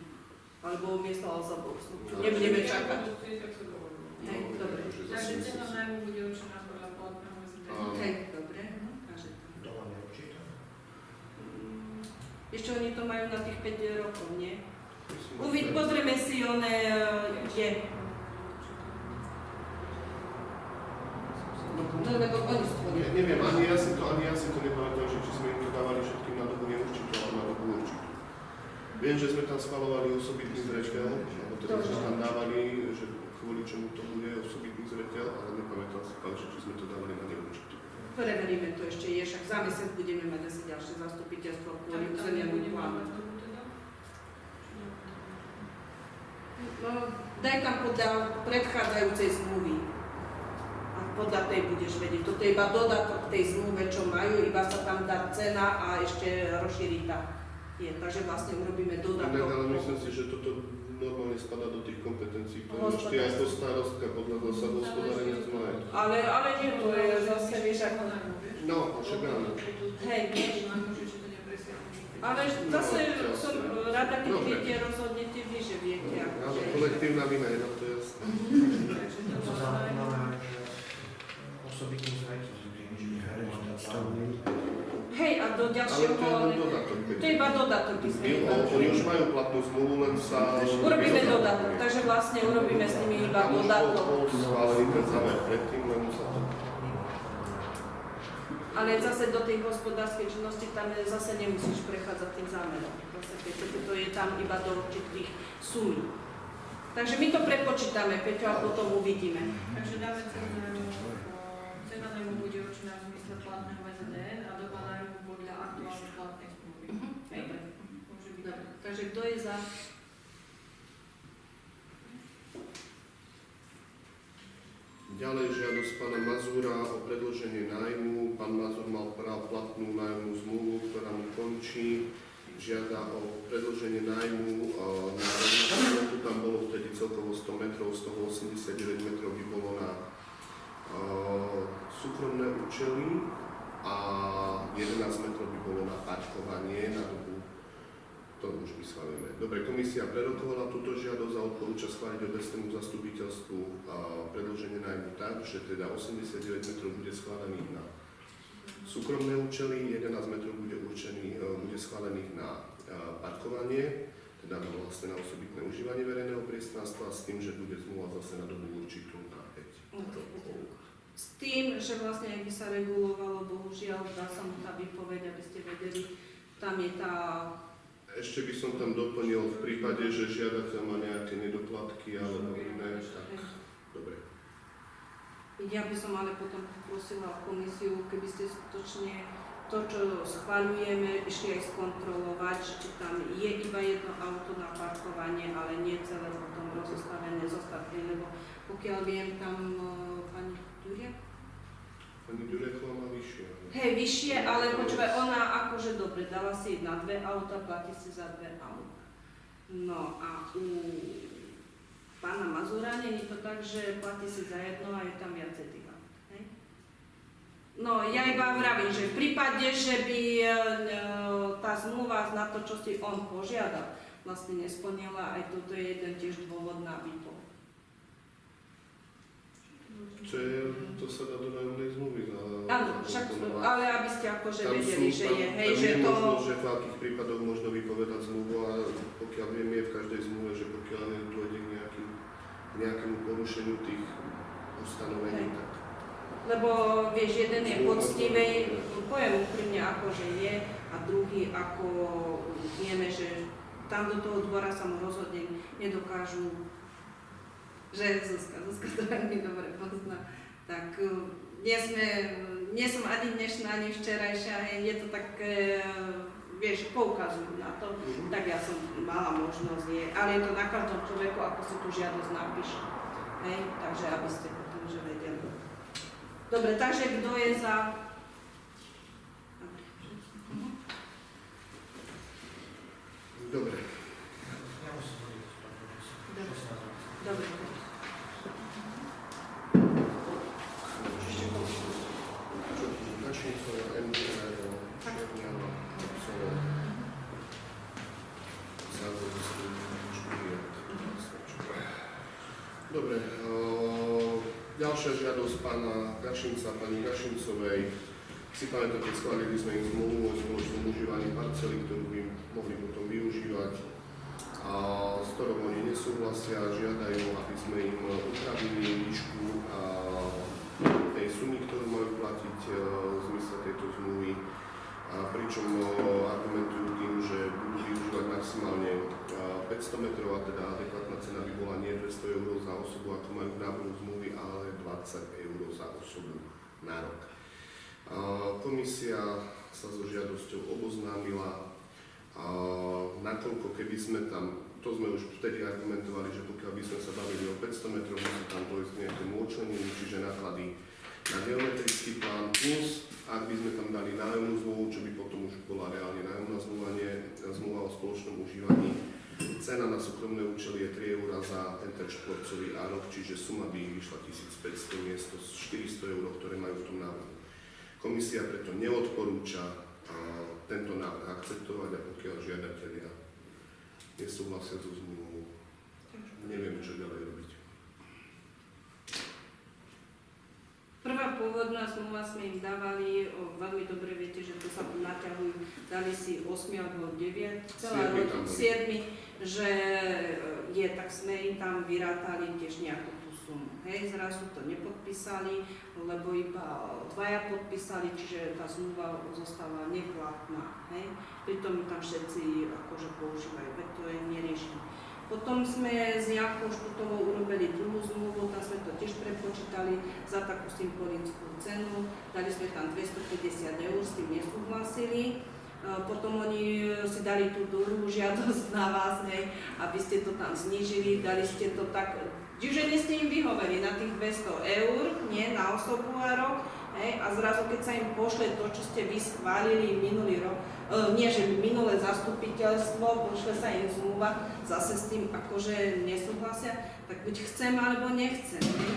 [SPEAKER 1] Alebo miesto Alzaboxu. Nebudeme čakať.
[SPEAKER 5] Tak sa dovolilo.
[SPEAKER 1] Hej, dobre.
[SPEAKER 5] Takže cena nájmu bude určená podľa platného rezidenta.
[SPEAKER 1] Hej, dobre. Káže tam.
[SPEAKER 6] To vám neurčítam.
[SPEAKER 1] Ešte oni to majú na tých 5 rokov, nie?
[SPEAKER 2] Myslím,
[SPEAKER 1] Pozrieme si one, kde. No, lebo oni stvorili.
[SPEAKER 2] neviem, ani ja si to nepamätám, že či sme im to dávali všetkým na dobu neurčitú, alebo na dobu určitú. Viem, že sme tam schvalovali osobitný zreteľ, alebo teda sme tam dávali, že kvôli čomu to bude osobitný zreteľ, ale nepamätám si fakt, že či sme to dávali na neurčitú.
[SPEAKER 1] Preveríme to ešte, je však za mesiac budeme mať asi ďalšie zastupiteľstvo kvôli územiamu plánu. No, daj tam podľa predchádzajúcej zmluvy. A podľa tej budeš vedieť. Toto je iba dodatok k tej zmluve, čo majú, iba sa tam dá cena a ešte rozšíri tá. Takže vlastne urobíme dodatok.
[SPEAKER 2] Ale myslím si, že toto normálne spadá do tých kompetencií, ktoré máš ty ako starostka podľa zásadu hospodárenia s majetkom.
[SPEAKER 1] Ale nie, to je zase, vieš, ako...
[SPEAKER 2] No, však áno.
[SPEAKER 1] Hej, ale zase som rada, keď viete, rozhodnete vy, že viete, ako...
[SPEAKER 2] Áno, kolektívna vina je na to jasné.
[SPEAKER 6] To znamená, že osobitný zreteľ, že
[SPEAKER 1] Hej, a do
[SPEAKER 2] Ale
[SPEAKER 1] ďalšieho...
[SPEAKER 2] to je len dodatok.
[SPEAKER 1] To je iba dodatok, by sme iba...
[SPEAKER 2] Oni už majú platnú zmluvu, len sa...
[SPEAKER 1] Urobíme dodatok, takže vlastne urobíme s nimi iba dodatok.
[SPEAKER 2] Tam už bol schválený ten zámer predtým, len sa to...
[SPEAKER 1] Ale zase do tej hospodárskej činnosti tam zase nemusíš prechádzať tým zámerom. Zase to je tam iba do určitých sumí. Takže my to prepočítame, Peťo, a potom uvidíme.
[SPEAKER 5] Takže dáme cena nájmu bude určená v zmysle platného VZN a doba nájmu podľa aktuálnej platnej zmluvy. Hej?
[SPEAKER 1] Dobre.
[SPEAKER 5] Môže byť.
[SPEAKER 1] Dobre. Takže kto je za?
[SPEAKER 2] Ďalej žiadosť pána Mazúra o predĺženie nájmu. Pán Mazúr mal platnú nájomnú zmluvu, ktorá mu končí. Žiada o predĺženie nájmu na rovnakú. Tam bolo vtedy celkovo 100 metrov, z toho 89 metrov by bolo na súkromné účely a 11 metrov by bolo na parkovanie na dobu, to už vyslavíme. Dobre, komisia prerokovala túto žiadosť a odporúča schváliť obecnému zastupiteľstvu predĺženie nájmu tak, že teda 89 metrov bude schválených na súkromné účely, 11 metrov bude schválených na parkovanie, teda vlastne na osobitné užívanie verejného priestranstva s tým, že bude zmluva zase na dobu určitú na 5 rokov.
[SPEAKER 1] S tým, že vlastne ak by sa regulovalo, bohužiaľ, dá sa mu tá výpoveď, aby ste vedeli, tam je tá...
[SPEAKER 2] Ešte by som tam doplnil v prípade, že žiadateľ má nejaké nedoplatky alebo iné, tak dobre.
[SPEAKER 1] Ja by som ale potom poprosila komisiu, keby ste skutočne to, čo schvaľujeme, išli aj skontrolovať, či tam je iba jedno auto na parkovanie, ale nie celé potom rozostavené z ostatných, lebo pokiaľ viem, tam pani Ďuriak?
[SPEAKER 2] Pani Ďuriaková má vyššie.
[SPEAKER 1] Hej, vyššie, ale počúvaj, ona akože dobre, dala si na 2 auta, platí si za 2 auta. No a u pána Mazúra nie je to tak, že platí si za jedno a je tam viacej tých aut. Hej? No, ja iba vravím, že v prípade, že by tá zmluva na to, čo si on požiadal, vlastne nesplnila, aj toto je jeden tiež dôvod na výpoveď.
[SPEAKER 2] To sa dá do nájomnej zmluvy.
[SPEAKER 1] Áno, však, ale aby ste akože vedeli, že je, hej,
[SPEAKER 2] tam
[SPEAKER 1] že
[SPEAKER 2] je
[SPEAKER 1] to...
[SPEAKER 2] možnosť, že v akých prípadoch možno vypovedať zmluvu a pokiaľ viem, je v každej zmluve, že pokiaľ dôjde k nejakému porušeniu tých ustanovení,
[SPEAKER 1] Hej.
[SPEAKER 2] tak...
[SPEAKER 1] Lebo vieš, jeden je poctivej, poviem úprimne, akože je, a druhý ako vieme, že tam do toho dvora sa mu rozhodne nedokážu, že Zuzka to veľmi dobre pozná, tak nie som ani dnešná, ani včerajšia, je to tak, vieš, poukazujú na to, tak ja som mala možnosť, ale je to na každom človeku, ako si tú žiadosť napíše, hej, takže aby ste potom že vedeli. Dobre, takže kto je za...
[SPEAKER 2] Dobre.
[SPEAKER 1] Dobre.
[SPEAKER 2] Našim svojom MDR.
[SPEAKER 1] Tak
[SPEAKER 2] Dobre, ďalšia žiadosť pána Gašinca, pani Gašincovej. Si pamätáte, keď schválili sme im zmluvu o spoločnom užívaní parcely, ktorú by mohli potom využívať, a s ktorou oni nesúhlasia, žiadajú, aby sme im upravili výšku tej sumy, ktorú majú platiť v zmysle tejto zmluvy. Pričom argumentujú tým, že budú využívať maximálne 500 metrov, a teda adekvátna cena by bola nie 200 eur za osobu, ako majú v návrhu zmluvy, ale 20 eur za osobu na rok. Komisia sa so žiadosťou oboznámila, nakoľko keby sme tam, to sme už vtedy argumentovali, že pokiaľ by sme sa bavili o 500 metrov, musí tam dojsť k nejakému odčleneniu, čiže náklady na geometrický plán, plus ak by sme tam dali nájomnú zmluvu, čo by potom už bola reálne nájomná zmluva, nie zmluva o spoločnom užívaní. Cena na súkromné účely je 3 eur za ten štvorcový rok, čiže suma by vyšla 1500 miesto 400 eur, ktoré majú v tom návrhu. Komisia preto neodporúča tento návrh akceptovať, a pokiaľ žiadatelia nesúhlasia so zmluvou, neviem, čo ďalej robiť.
[SPEAKER 1] Prvá pôvodná zmluva sme im dávali, veľmi dobre viete, že to sa naťahujú, dali si 8 alebo 9, celá rodina, 7, že je, tak sme im tam vyrátali tiež nejakú tú sumu. Hej, zrazu to nepodpísali, lebo iba 2 podpísali, čiže tá zmluva zostáva neplatná. Hej. Pritom tam všetci akože používajú, veď to je neriešené. Potom sme s Jankou Štutovou urobili druhú zmluvu, tam sme to tiež prepočítali za takú symbolickú cenu, dali sme tam 250 eur, s tým nesúhlasili. Potom oni si dali tú druhú žiadosť na vás, hej, aby ste to tam znížili, dali ste to tak, že nie ste im vyhoveli na tých 200 eur, nie na osobu a rok, hej, a zrazu keď sa im pošle to, čo ste vy schválili minulý rok, nie že minulé zastupiteľstvo, pošle sa im zmluva, zase s tým akože nesúhlasia, tak buď chcem alebo nechcem, hej.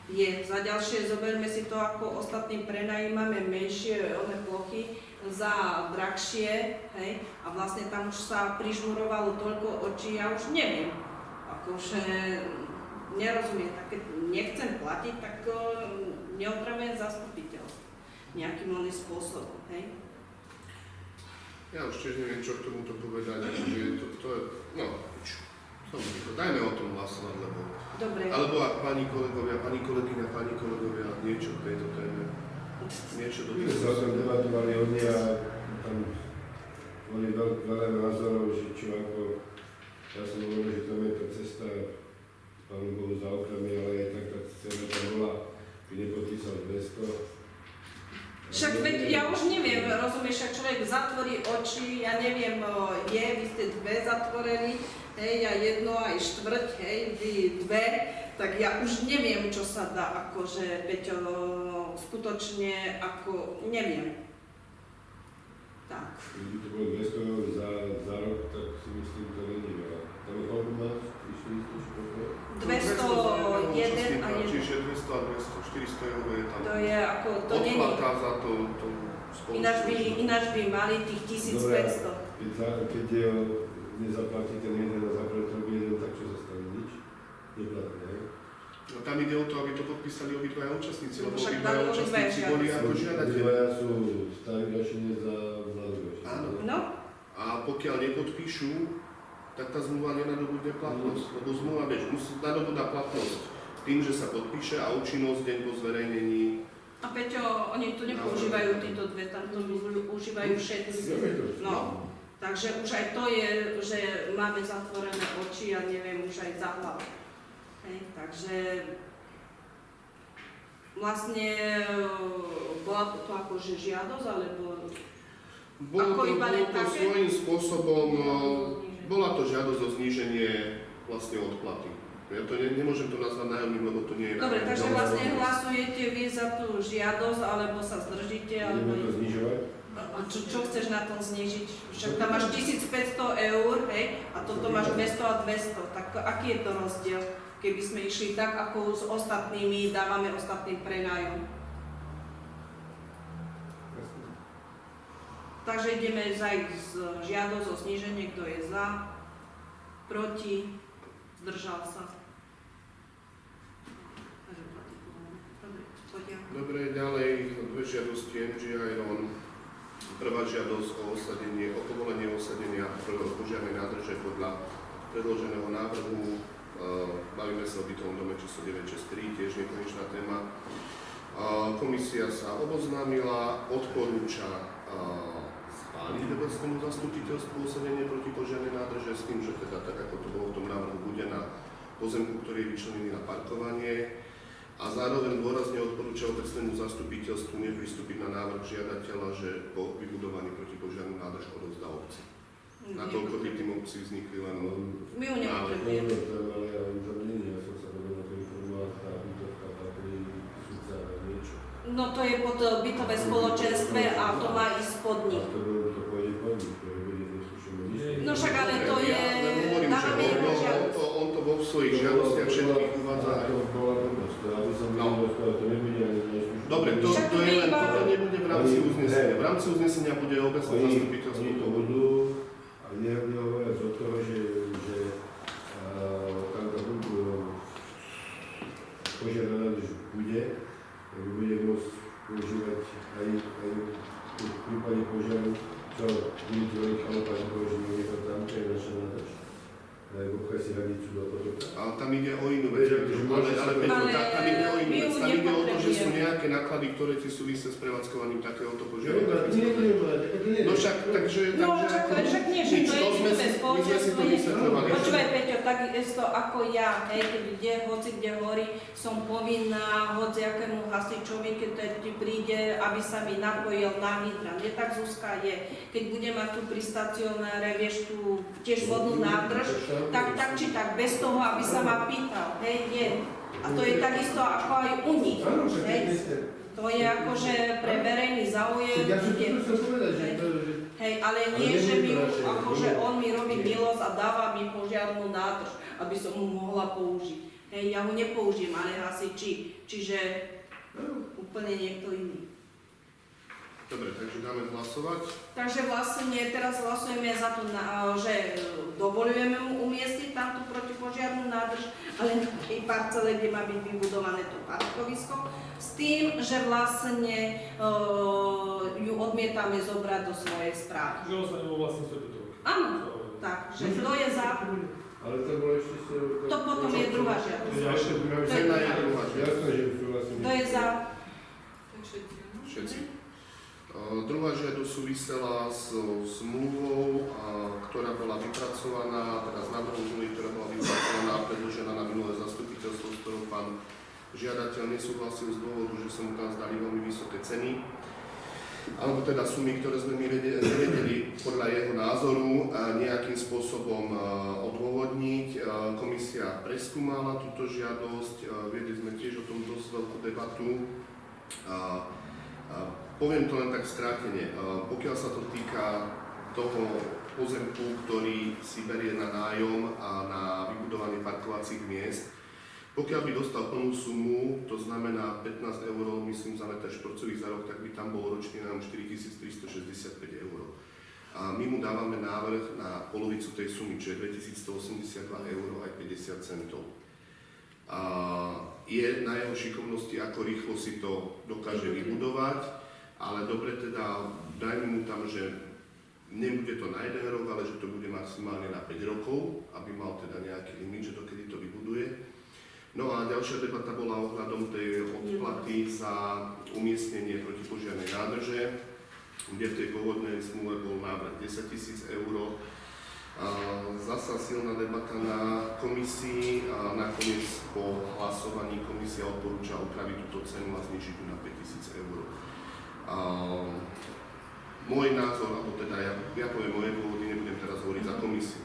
[SPEAKER 1] Je, za ďalšie zoberme si to, ako ostatní prenajímame menšie plochy za drahšie, hej, a vlastne tam už sa prižmurovalo toľko očí, ja už neviem, akože nerozumiem, tak keď nechcem platiť, tak neotravujem zastupiteľstvo nejakým oným spôsobom, hej.
[SPEAKER 2] Ja už tiež neviem, čo k tomuto povedať, akože to je, no, dajme o tom hlasovať, lebo...
[SPEAKER 1] Dobre.
[SPEAKER 2] Alebo ak pani kolegovia, pani kolegyňa, pani kolegovia, niečo k tejto téme, niečo do
[SPEAKER 3] My sme sa o tom debatovali oni a tam boli veľa názorov, že čo ako, ja som hovoril, že tam je tá cesta, Pánu Bohu za okrami, ale aj tak tá cena tam bola, by nepodpísal 200.
[SPEAKER 1] Však veď ja už neviem, rozumieš, však človek zatvorí oči, ja neviem, vy ste 2 zatvorení, hej, ja 1 aj 4, hej, vy 2, tak ja už neviem, čo sa dá, akože, Peťo, skutočne, ako, neviem. Tak.
[SPEAKER 3] Keby to bolo 200 eur za rok, tak si myslím, to není veľa. Tam je koľko má?
[SPEAKER 1] 201 a 1.
[SPEAKER 2] Čiže 200 a 200, 400 eur je tam.
[SPEAKER 1] To je ako, to není.
[SPEAKER 2] Odplata za to spoločnosť.
[SPEAKER 1] Ináč by mali tých 1500.
[SPEAKER 3] Keď je nezaplatí ten jeden a zaplatí ten jeden, tak čo sa stane? Nič? Neplatí, hej?
[SPEAKER 2] No tam ide o to, aby to podpísali obidvaja účastníci, lebo
[SPEAKER 1] Však
[SPEAKER 2] obidvaja
[SPEAKER 1] dali
[SPEAKER 2] účastníci
[SPEAKER 1] obidvaja
[SPEAKER 2] boli ako žiadatelia.
[SPEAKER 3] Obidvaja sú starí Gašinec a mladý Gašinec.
[SPEAKER 2] Áno.
[SPEAKER 1] No,
[SPEAKER 2] A pokiaľ nepodpíšu, tak tá zmluva nenadobudne platnosť, lebo zmluva musí nadobúdať platnosť tým, že sa podpíše a účinnosť deň po zverejnení.
[SPEAKER 1] a Peťo, oni to nepoužívajú títo 2, tam to užívajú všetci. No, takže už aj to je, že máme zatvorené oči a neviem, už aj za hlavu. Hej, takže vlastne bola to akože žiadosť, alebo
[SPEAKER 2] Bolo to svojím spôsobom, bola to žiadosť o zníženie vlastne odplaty. Ja to nemôžem to nazvať nájomným, lebo to nie je...
[SPEAKER 1] Dobre, takže vlastne hlasujete vy za tú žiadosť, alebo sa zdržíte, alebo...
[SPEAKER 3] Ideme to znižovať?
[SPEAKER 1] A čo chceš na tom znížiť? Však tam máš 1500 eur, hej, a toto máš 200 a 200, tak aký je to rozdiel? Keby sme išli tak, ako s ostatnými, dávame ostatným prenájom. Takže ideme zajsť z žiadosť o zníženie, kto je za, proti, zdržal sa. poschodia.
[SPEAKER 2] Dobre, ďalej dve žiadosti MG Iron. Prvá žiadosť o povolenie osadenia požiarnej nádrže podľa predloženého návrhu. Bavíme sa o bytovom dome číslo 963, tiež nekonečná téma. Komisia sa oboznámila, odporúča schváliť rebelskému zastupiteľstvu osadenie protipožiarnej nádrže s tým, že teda tak ako to bolo v tom návrhu, bude na pozemku, ktorý je vyčlenený na parkovanie. A zároveň dôrazne odporúča obecnému zastupiteľstvu nepristúpiť na návrh žiadateľa, že po vybudovaní protipožiarnej nádrž odovzdá obci. Nakoľko by tým obci vznikli len
[SPEAKER 1] My ju nepotrebujeme.
[SPEAKER 3] Ale ja už tam nie, ja som sa vedel na to informovať, tá bytovka patrí tisúca niečo.
[SPEAKER 1] No to je pod bytové spoločenstve a to má ísť pod
[SPEAKER 3] A
[SPEAKER 1] nich.
[SPEAKER 3] to pôjde po nich, to je vedieť, neslušujeme nič.
[SPEAKER 1] No však ale to je...
[SPEAKER 2] Ja len hovorím, že
[SPEAKER 1] dávame jeho žiadosť.
[SPEAKER 2] on to vo svojich žiadostiach všetkých uvádza.
[SPEAKER 3] To bola blbosť, aby som videl, to nebude ani neslušujeme.
[SPEAKER 2] Dobre, to je len, to nebude v rámci uznesenia. V rámci uznesenia bude obecné zastupiteľstvo.
[SPEAKER 3] Oni to budú, a nehovoriac od toho, že tam to budú požiadaná nádrž bude môcť používať aj v prípade požiaru, čo budete veľmi chalopať, že niekto tam, čo je naša nádrž. Obchaj si hranicu do potoka.
[SPEAKER 2] Ale tam ide o inú vec, ale tam ide o inú vec. Tam ide o to, že sú nejaké náklady, ktoré ti súvisia s prevádzkovaním takéhoto požiaru. No však, takže...
[SPEAKER 1] No však nie, že to je bytové spoločenstvo.
[SPEAKER 2] vysvetľovali.
[SPEAKER 1] Počúvaj Peťo, takisto ako ja, hej, keď ide, hoci kde horí, som povinná hociakému hasičovi, keď ti príde, aby sa mi napojil na hydrant. Je tak Zuzka je. Keď bude mať tu pri stacionáre, vieš, tu tiež vodnú nádrž, tak či tak, bez toho, aby sa ma pýtal, hej, je. A to je takisto ako aj u nich, hej. To je akože pre verejný záujem.
[SPEAKER 3] Ja som to chcel povedať, že to...
[SPEAKER 1] Hej, ale nie, že mi už, akože on mi robí milosť a dáva mi požiarnú nádrž, aby som mu mohla použiť. Hej, ja ho nepoužijem, ale hasiči, čiže úplne niekto iný.
[SPEAKER 2] Dobre, takže dáme hlasovať.
[SPEAKER 1] Takže vlastne teraz hlasujeme za to, že dovoľujeme mu umiestniť tamto protipožiarnú nádrž, ale na tej parcele, kde má byť vybudované to parkovisko, s tým, že vlastne ju odmietame zobrať do svojej správy.
[SPEAKER 4] Že ostane vo vlastníctve bytovky.
[SPEAKER 1] Áno, tak, že kto je za...
[SPEAKER 3] Ale to bolo ešte...
[SPEAKER 1] To potom je druhá žiadosť.
[SPEAKER 2] Jedna je druhá žiadosť.
[SPEAKER 3] Jasné, že súhlasím.
[SPEAKER 1] Kto je za...
[SPEAKER 5] Tak všetci, áno?
[SPEAKER 2] Všetci. Druhá žiadosť súvisela s zmluvou, ktorá bola vypracovaná, teda s návrhom zmluvy, ktorá bola vypracovaná a predložená na minulé zastupiteľstvo, s ktorou pán žiadateľ nesúhlasil z dôvodu, že sa mu tam zdali veľmi vysoké ceny, alebo teda sumy, ktoré sme my nevedeli podľa jeho názoru nejakým spôsobom odôvodniť. Komisia preskúmala túto žiadosť, viedli sme tiež o tom dosť veľkú debatu. Poviem to len tak skrátene. Pokiaľ sa to týka toho pozemku, ktorý si berie na nájom a na vybudovanie parkovacích miest, pokiaľ by dostal plnú sumu, to znamená 15 eur, myslím, za meter štvorcový za rok, tak by tam bol ročný nájom 4365 eur. A my mu dávame návrh na polovicu tej sumy, čo je 2182 eur aj 50 centov. A je na jeho šikovnosti, ako rýchlo si to dokáže vybudovať, ale dobre teda dajme mu tam, že nebude to na 1 rok, ale že to bude maximálne na 5 rokov, aby mal teda nejaký limit, že dokedy to vybuduje. No a ďalšia debata bola ohľadom tej odplaty za umiestnenie protipožiarnej nádrže, kde v tej pôvodnej zmluve bol návrh 10 000 eur. Zasa silná debata na komisii a nakoniec po hlasovaní komisia odporúča upraviť túto cenu a znižiť ju na 5 000 eur. Môj názor, alebo teda ja poviem moje dôvody, nebudem teraz hovoriť za komisiu.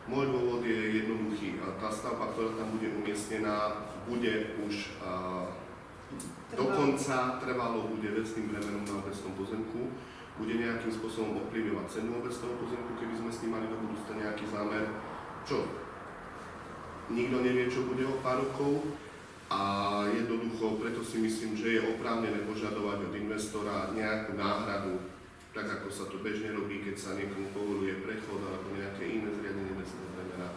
[SPEAKER 2] Môj dôvod je jednoduchý. Tá stavba, ktorá tam bude umiestnená, bude už dokonca trvalo bude vecným bremenom na obecnom pozemku, bude nejakým spôsobom ovplyvňovať cenu obecného pozemku, keby sme s tým mali do budúcna nejaký zámer. Čo? Nikto nevie, čo bude o pár rokov a jednoducho preto si myslím, že je oprávnené požadovať od investora nejakú náhradu, tak ako sa to bežne robí, keď sa niekomu povoluje prechod alebo nejaké iné zriadenie vecného bremena.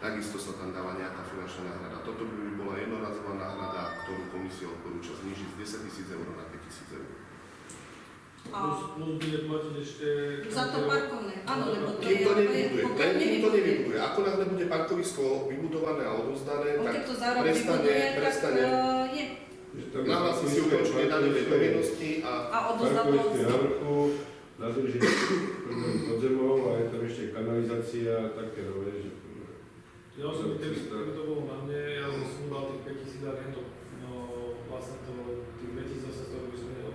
[SPEAKER 2] takisto sa tam dáva nejaká finančná náhrada. Toto by bola jednorazová náhrada, ktorú komisia odporúča znížiť z 10 000 eur na 5 000 eur.
[SPEAKER 4] Plus bude platiť ešte...
[SPEAKER 1] Za to parkovné, áno, lebo to
[SPEAKER 2] Kým to nevybuduje,
[SPEAKER 1] pokiaľ
[SPEAKER 2] ten kým to nevybuduje. Ako náhle bude parkovisko vybudované a odovzdané,
[SPEAKER 1] On
[SPEAKER 2] tak
[SPEAKER 1] keď to za rok
[SPEAKER 2] prestane-
[SPEAKER 1] vybuduje, tak
[SPEAKER 2] prestane-
[SPEAKER 1] je.
[SPEAKER 2] nahlási si ukončenie daňovej povinnosti a
[SPEAKER 1] A odozdá to.
[SPEAKER 3] Parkovisko na vrchu, zadrží podzemov a je tam ešte kanalizácia a také nové, že...
[SPEAKER 4] Ja osobne, keby to bolo na mne, ja som sníval tých 5 000 a to, no vlastne to tých 2800 by som nedal.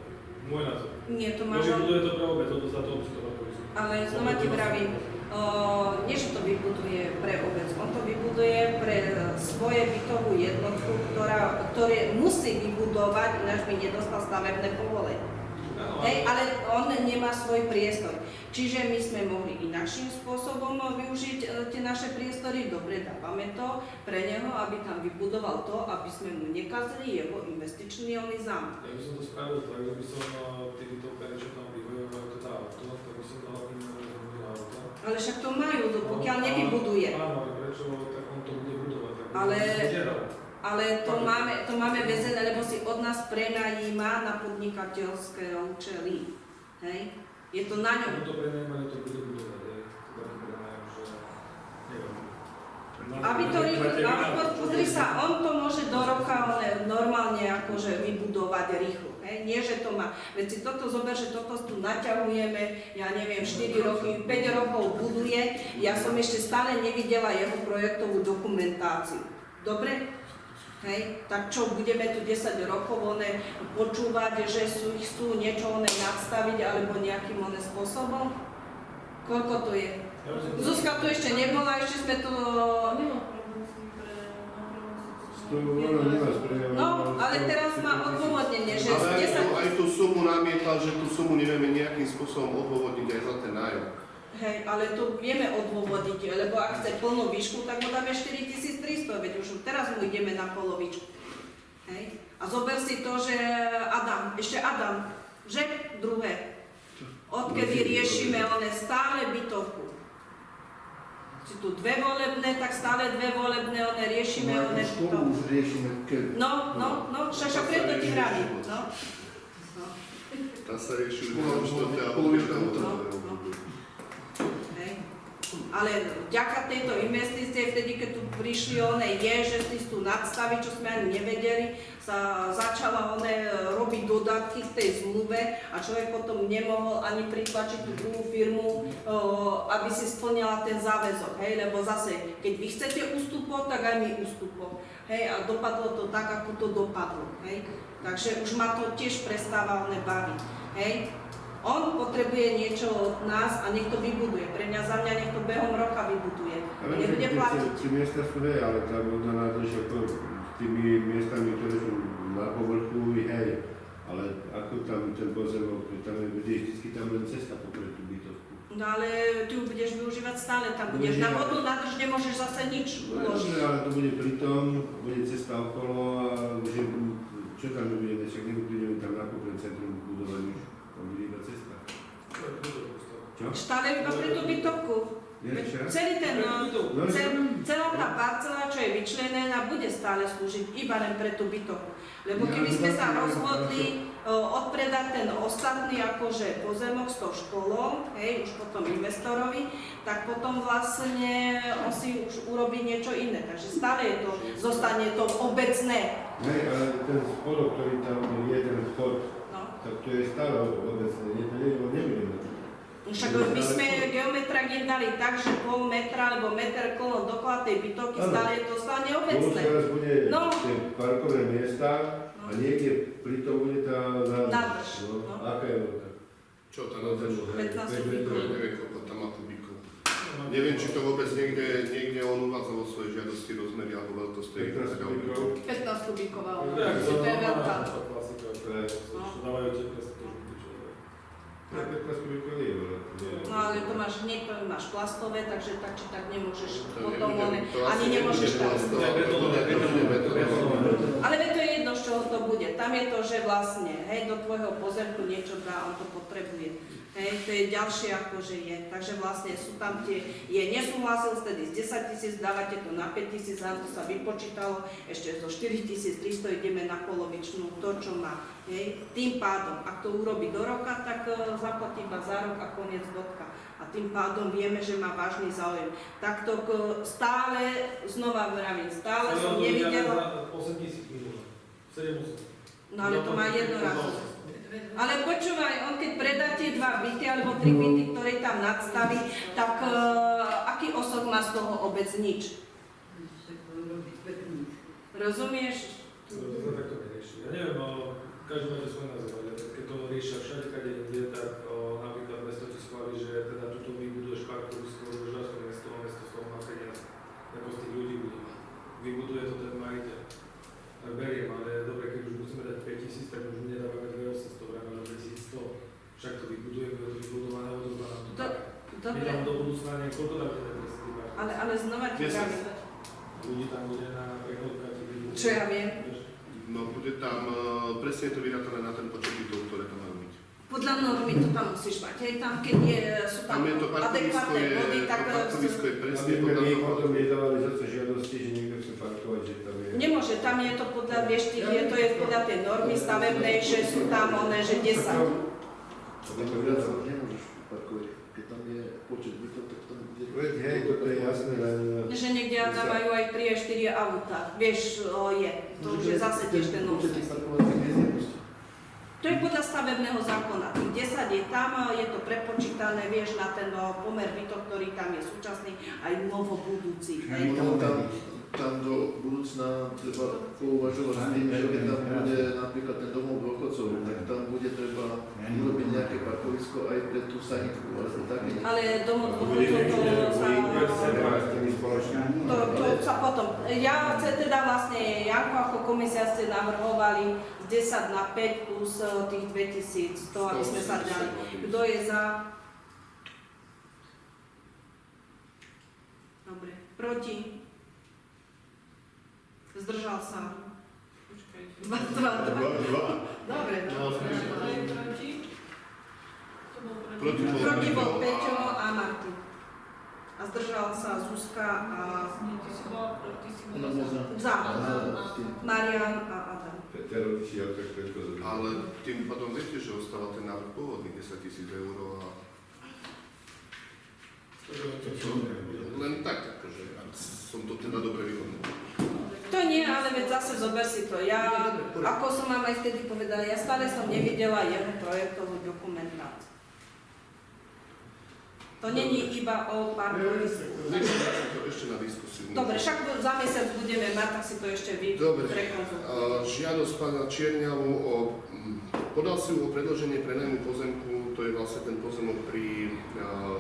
[SPEAKER 4] Môj názor.
[SPEAKER 1] Nie, to
[SPEAKER 4] No,
[SPEAKER 1] máš...
[SPEAKER 4] vybuduje to pre obec, to za to obci to parkovisko.
[SPEAKER 1] Ale znova ti vravím, nie, že to vybuduje pre obec, on to vybuduje pre svoje bytovú jednotku, ktoré musí vybudovať, ináč by nedostal stavebné povolenie.
[SPEAKER 4] Áno,
[SPEAKER 1] Hej, ale on nemá svoj priestor. Čiže my sme mohli inakším spôsobom využiť tie naše priestory. Dobre, dávame to pre neho, aby tam vybudoval to, aby sme mu nekazili jeho investičný zámer.
[SPEAKER 4] Ja by som to spravil tak, že by som tí bytovkári, čo tam bývajú, majú teda auto, tak by som dal im auto.
[SPEAKER 1] Ale však to majú, pokiaľ nevybuduje.
[SPEAKER 4] Áno, ale prečo, tak on to bude budovať, tak
[SPEAKER 1] Ale to máme vezené, lebo si od nás prenajíma na podnikateľské účely. Hej? Je to na ňom.
[SPEAKER 4] On to prenajímanie to bude budovať, hej. To taký prenajem, že neviem.
[SPEAKER 1] Aby to pozri sa, on to môže do roka normálne akože vybudovať rýchlo. Hej? Nie, že to má. Veď si toto zober, že toto tu naťahujeme, ja neviem, 4 roky, 5 rokov buduje. Ja som ešte stále nevidela jeho projektovú dokumentáciu. Dobre? Hej, tak čo, budeme tu 10 rokov počúvať, že chcú niečo nadstaviť alebo nejakým spôsobom? Koľko to je? Zuzka tu ešte nebola, ešte sme to... No, ale teraz má odôvodnenie, že
[SPEAKER 2] ale
[SPEAKER 1] 10...
[SPEAKER 2] aj tú sumu namietal, že tú sumu nevieme nejakým spôsobom odôvodniť aj za ten nájom.
[SPEAKER 1] Hej, ale to vieme odôvodiť, lebo ak chce plnú výšku, tak mu dáme 4300, veď už teraz mu ideme na polovičku. Hej. A zober si to, že ešte Adam, že druhé, odkedy riešime stále bytovku. Si tu 2 volebné, tak stále 2 volebné, riešime bytovku.
[SPEAKER 7] Už riešime keď.
[SPEAKER 1] No, však preto ti vravím. No.
[SPEAKER 2] Tá sa rieši už
[SPEAKER 7] Polovička
[SPEAKER 1] Ale vďaka tejto investície, vtedy, keď tu prišli že si tu nadstavy, čo sme ani nevedeli, sa začala robiť dodatky k tej zmluve a človek potom nemohol ani pritlačiť tú druhú firmu, aby si splnila ten záväzok, hej, lebo zase, keď vy chcete ústupov, tak aj my ústupov, hej, a dopadlo to tak, ako to dopadlo, hej, takže už ma to tiež prestáva baviť, hej. On potrebuje niečo od nás a nech to vybuduje. Pre mňa, za mňa nech to behom roka vybuduje. Nebude platiť.
[SPEAKER 3] Tie miesta sú ale tá vodná nádrž s tými miestami, ktoré sú na povrchu, hej. Ale ako tam ten pozemok, tam bude vždy tam len cesta popred tú bytovku.
[SPEAKER 1] No ale ty ju budeš využívať stále, tam budeš. Na vodnú nádrž nemôžeš zase nič uložiť.
[SPEAKER 3] Ale to bude pritom, bude cesta okolo a že, čo tam budeme, však nebudeme tam na popred centrum budovať už. Tam bude iba cesta. Čo?
[SPEAKER 1] Stále iba pre tú bytovku. Celý ten, celá tá parcela, čo je vyčlenená, bude stále slúžiť iba len pre tú bytovku. Lebo keby sme sa rozhodli odpredať ten ostatný akože pozemok s tou školou, hej, už potom investorovi, tak potom vlastne on si už urobí niečo iné. Takže stále je to, zostane to obecné.
[SPEAKER 3] Hej, ale ten spodok, ktorý tam je ten vchod, tak to je stále obecné, nebudeme.
[SPEAKER 1] Však my sme geometra dali tak, že pol metra alebo meter kolom dokola tej bytovky, stále je to stále obecné.
[SPEAKER 3] Teraz bude tie parkové miesta a niekde pri tom bude tá nádrž. Aká je veľká?
[SPEAKER 2] Čo tá nádrž?
[SPEAKER 1] 15 kubíkov.
[SPEAKER 2] Neviem, koľko tam má kubíkov. Neviem, či to vôbec niekde on uvádzal vo svojej žiadosti rozmery alebo veľkosť tej
[SPEAKER 3] 15 kubíkov.
[SPEAKER 1] 15 kubíková,
[SPEAKER 4] Tak,
[SPEAKER 1] to je veľká.
[SPEAKER 4] Dávajú tie plastikové.
[SPEAKER 3] 15 kubíkov nie je veľa.
[SPEAKER 1] No ale to máš hneď, máš plastové, takže tak či tak nemôžeš
[SPEAKER 2] To
[SPEAKER 1] potom
[SPEAKER 2] nebude- to
[SPEAKER 1] ani
[SPEAKER 2] asi
[SPEAKER 1] nemôžeš
[SPEAKER 2] nebude
[SPEAKER 1] tam.
[SPEAKER 2] plastové, to bude betónové.
[SPEAKER 1] Ale to je jedno, z čoho to to bude. Tam je to, že vlastne, hej, do tvojho pozemku niečo dá, on to potrebuje. Hej, to je ďalšie akože je. Takže vlastne sú tam tie, nesúhlasil vtedy s 10 000, dávate to na 5 000, nám to sa vypočítalo, ešte zo 4300 ideme na polovičnú, to čo má. Hej. Tým pádom, ak to urobí do roka, tak zaplatí iba za rok a koniec bodka. A tým pádom vieme, že má vážny záujem. Takto stále, znova vravím, stále som nevidela.
[SPEAKER 4] 8 000 minulé. 7 8.
[SPEAKER 1] No ale to má jednorazové. Ale počúvaj, on keď predá tie 2 byty alebo 3 byty, ktoré tam nadstaví, tak aký osok má z toho obec? Nič. Rozumieš?
[SPEAKER 4] To sa takto nerieši. Ja neviem, každý máte svoj názor, ale keď to riešia všade, kade inde, tak napríklad mesto ti schváli, že teda tuto vybuduješ parkovisko, budeš to mesto a mesto z toho má peniaze. Ako z tých ľudí bude. Vybuduje to ten majiteľ. Tak beriem, ale dobre, keď už musíme dať 5 000, tak už nedávame 2800, ale 2100. Však to vybudujeme, je to vybudované, odozdávam to.
[SPEAKER 1] Dobre.
[SPEAKER 4] My tam do budúcna neviem, koľko dáme na presný park.
[SPEAKER 1] Ale znova ti vravím.
[SPEAKER 4] Ľudí tam bude na prechodkách.
[SPEAKER 1] Čo ja viem?
[SPEAKER 2] No bude tam, presne je to vyrátané na ten počet bytov, ktoré tam majú byť.
[SPEAKER 1] Podľa normy to tam musíš mať. Hej, tam keď sú tam
[SPEAKER 2] Tam je to parkovisko,
[SPEAKER 1] adekvátne body, tak
[SPEAKER 2] parkovisko je presne
[SPEAKER 3] Aby
[SPEAKER 2] podľa
[SPEAKER 3] my
[SPEAKER 2] toho.
[SPEAKER 3] potom nedávali zase žiadosti, že niekto chce parkovať, že tam je...
[SPEAKER 1] nemôže, tam je to podľa, vieš, to je podľa tej normy stavebnej, že sú tam one, že 10.
[SPEAKER 7] Viac nemôžeš parkovať, keď tam je počet bytov, tak tam bude...
[SPEAKER 3] Hej, toto je jasné, len...
[SPEAKER 1] Že niekde dávajú aj 3 a 4 auta. Vieš, je. To už je zase tiež ten
[SPEAKER 7] Počet
[SPEAKER 1] nonsense.
[SPEAKER 7] tých parkovacích miest nepustí.
[SPEAKER 1] To je podľa stavebného zákona. Tých 10 je tam, je to prepočítané, vieš, na ten pomer bytov, ktorý tam je súčasný, aj novobudúci. Hej.
[SPEAKER 7] Tam do budúcna treba pouvažovať s tým, že keď tam bude napríklad ten domov dôchodcov, tak tam bude treba urobiť nejaké parkovisko aj pre tú sanitku, alebo také.
[SPEAKER 1] Ale domov dôchodcov to sa potom. Ja chcem teda vlastne, Janko ako komisia ste navrhovali z 10 na 5 plus tých 2100, aby sme sa dali. Kto je za? Dobre. Proti? Zdržal sa.
[SPEAKER 5] Počkajte.
[SPEAKER 1] 2. Dobre, no.
[SPEAKER 5] Kto je proti? To bol
[SPEAKER 2] Proti bol
[SPEAKER 1] Proti bol
[SPEAKER 2] Peťo
[SPEAKER 1] Peťo a Martin. A zdržal sa Zuzka a
[SPEAKER 5] Nie, ty si bola proti, si
[SPEAKER 7] Ona
[SPEAKER 5] bola
[SPEAKER 7] bola
[SPEAKER 5] za.
[SPEAKER 1] za. Marian a Adam.
[SPEAKER 3] Petero, ty si ja tak všetko zrobil.
[SPEAKER 2] Ale tým potom viete, že ostáva ten návrh pôvodný 10 000 eur a len tak, akože som to teda dobre vyhodnotil.
[SPEAKER 1] To nie, ale veď zase zober si to. Ja, ako som vám aj vtedy povedala, ja stále som nevidela jeho projektovú dokumentáciu. To není iba o parkovisku.
[SPEAKER 2] To ešte na diskusiu.
[SPEAKER 1] Dobre, však za mesiac budeme mať, tak si to ešte vy
[SPEAKER 2] Dobre.
[SPEAKER 1] prekonzultujete.
[SPEAKER 2] Žiadosť pána Čierňavu podal si o predĺženie prenajmu pozemku, to je vlastne ten pozemok pri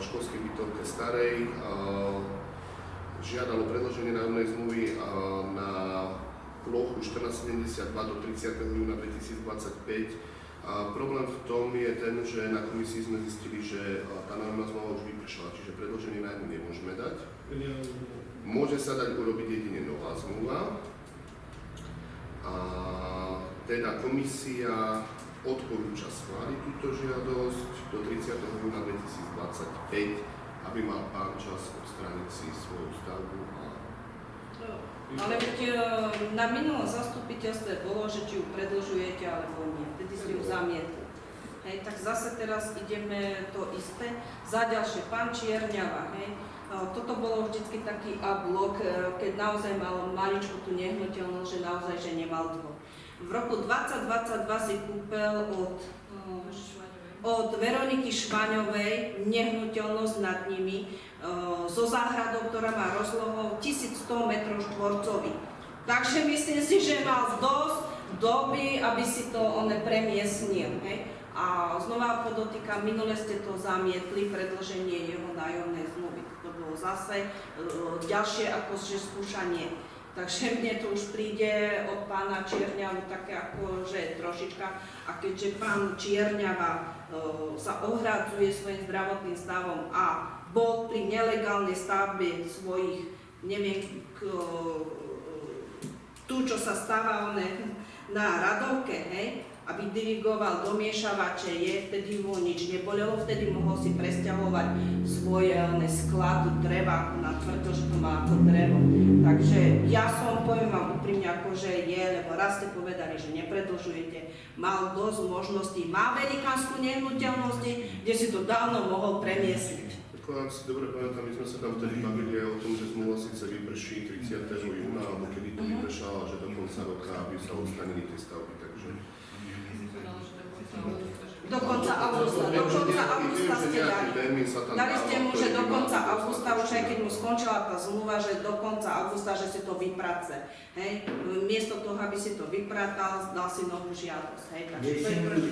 [SPEAKER 2] školskej bytovke Starej. Žiadalo predĺženie nájomnej zmluvy na plochu 1472 do 30. júna 2025. Problém v tom je ten, že na komisii sme zistili, že tá nájomná zmluva už vypršala, čiže predĺženie nájmu nemôžeme dať. Môže sa dať urobiť jedine nová zmluva. A teda komisia odporúča schváliť túto žiadosť do 30. júna 2025, aby mal pán čas odstrániť si svoju stavbu.
[SPEAKER 1] Ale veď na minulom zastupiteľstve bolo, že či ju predĺžujete alebo nie. Vtedy ste ju zamietli. Hej, tak zase teraz ideme to isté. Za ďalšie, pán Čierňava, hej. Toto bolo vždycky taký A-blok, keď naozaj mal maličku tú nehnuteľnosť, že naozaj že nemal dvo. V roku 2022 si kúpil od Veroniky Švaňovej nehnuteľnosť nad nimi so záhradou, ktorá má rozlohou 1100 m². Takže myslím si, že mal dosť doby, aby si to premiestnil. Hej? A znova podotýkam, minule ste to zamietli, predĺženie jeho nájomnej zmluvy. To bolo zase ďalšie akože skúšanie. Takže mne to už príde od pána Čierňavu také akože trošička. A keďže pán Čierňava sa ohradzuje svojim zdravotným stavom a bol pri nelegálnej stavbe svojich, neviem, tu, čo sa stáva na radovke, hej, aby dirigoval do miešavače, vtedy mu nič nebolelo, vtedy mohol si presťahovať svoje sklad dreva na tvrdo, že to má ako drevo. Takže ja poviem vám úprimne, akože je, lebo raz ste povedali, že nepredlžujete, mal dosť možností, má velikánsku nehnuteľnosť, kde si to dávno mohol premiestniť.
[SPEAKER 2] Ako ak si dobre pamätám, my sme sa tam vtedy bavili aj o tom, že zmluva síce vyprší 30. júna, alebo kedy to vypršalo, že do konca roka, aby sa odstranili tie stavby, takže...
[SPEAKER 1] Do konca augusta ste dali. Dali ste mu, že do konca augusta, už aj keď mu skončila tá zmluva, že do konca augusta, že si to vyprace. Hej? Miesto toho, aby si to vypratal, dal si novú žiadosť. Hej? Takže to je proti...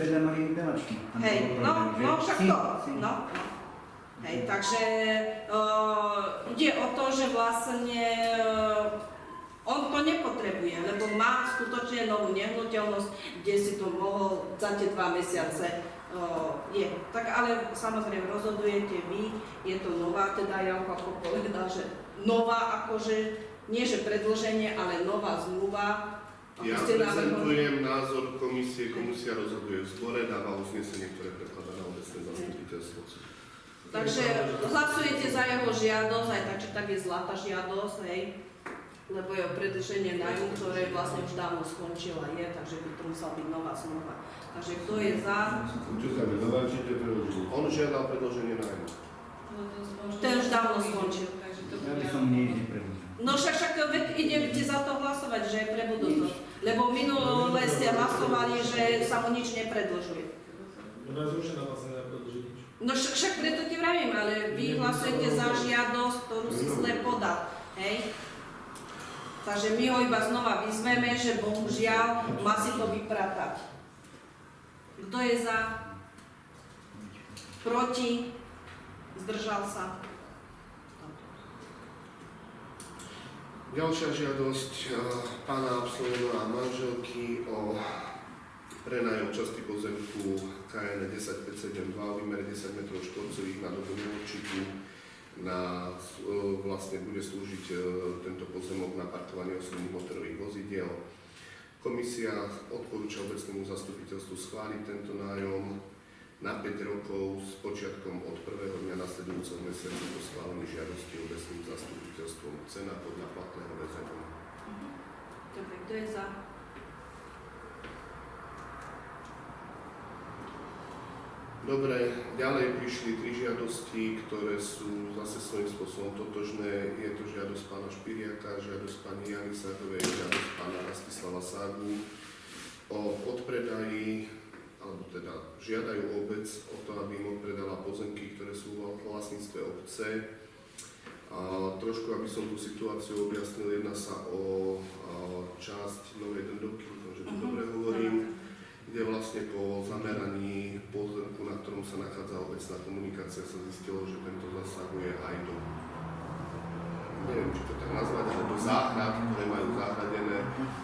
[SPEAKER 1] Hej, no však to. No. Hej, takže ide o to, že vlastne on to nepotrebuje, lebo má skutočne novú nehnuteľnosť, kde si to mohol za tie 2 mesiace je. Tak ale samozrejme rozhodujete vy, je to nová, teda Janko ako povedal, že nová akože, nie že predĺženie, ale nová zmluva.
[SPEAKER 2] Ja prezentujem názor komisie, komisia rozhoduje v zbore, dáva uznesenie, ktoré prekladá na obecné zastupiteľstvo.
[SPEAKER 1] Takže hlasujete za jeho žiadosť, aj tak, či tak je zlatá žiadosť, hej? Lebo je predĺženie nájmu, ktoré vlastne už dávno skončila je, takže by to musela byť nová zmluva. Takže kto je za?
[SPEAKER 3] Čo sa mi nová, či to predĺženie?
[SPEAKER 2] On žiadal predĺženie nájmu.
[SPEAKER 1] Ten už dávno skončil.
[SPEAKER 8] Ja by som nie predĺžil.
[SPEAKER 1] No však idete za to hlasovať, že je pre budúcnosť. Lebo minulé ste hlasovali, že sa mu nič nepredĺžuje.
[SPEAKER 4] Ona je zrušená, vlastne nepredĺží nič.
[SPEAKER 1] No však preto ti vravím, ale vy hlasujete za žiadosť, ktorú si zle podal. Hej? Takže my ho iba znova vyzveme, že bohužiaľ má si to vypratať. Kto je za? Proti? Zdržal sa?
[SPEAKER 2] Ďalšia žiadosť pána absolventa a manželky o prenájom časti pozemku KN 10572 o výmere 10 m2 na dobu neurčitú. Vlastne bude slúžiť tento pozemok na parkovanie osobných motorových vozidiel. Komisia odporúča obecnému zastupiteľstvu schváliť tento nájom na 5 rokov s počiatkom od prvého dňa nasledujúceho mesiaca po schválení žiadosti obecným zastupiteľstvom. Cena podľa platného rezervu.
[SPEAKER 1] Dobre, kto je za?
[SPEAKER 2] Dobre, ďalej prišli 3 žiadosti, ktoré sú zase svojím spôsobom totožné. Je to žiadosť pána Špiriaka, žiadosť pani Jany Ságovej, žiadosť pána Rastislava Ságu o odpredaji, alebo teda žiadajú obec o to, aby im odpredala pozemky, ktoré sú vo vlastníctve obce. Trošku, aby som tú situáciu objasnil, jedná sa o časť Novej Dendovky, že to dobre hovorím, kde vlastne po zameraní pozemku, na ktorom sa nachádza obecná komunikácia, sa zistilo, že tento zasahuje aj do, neviem, či to tak nazvať, ale do záhrad, ktoré majú zahradené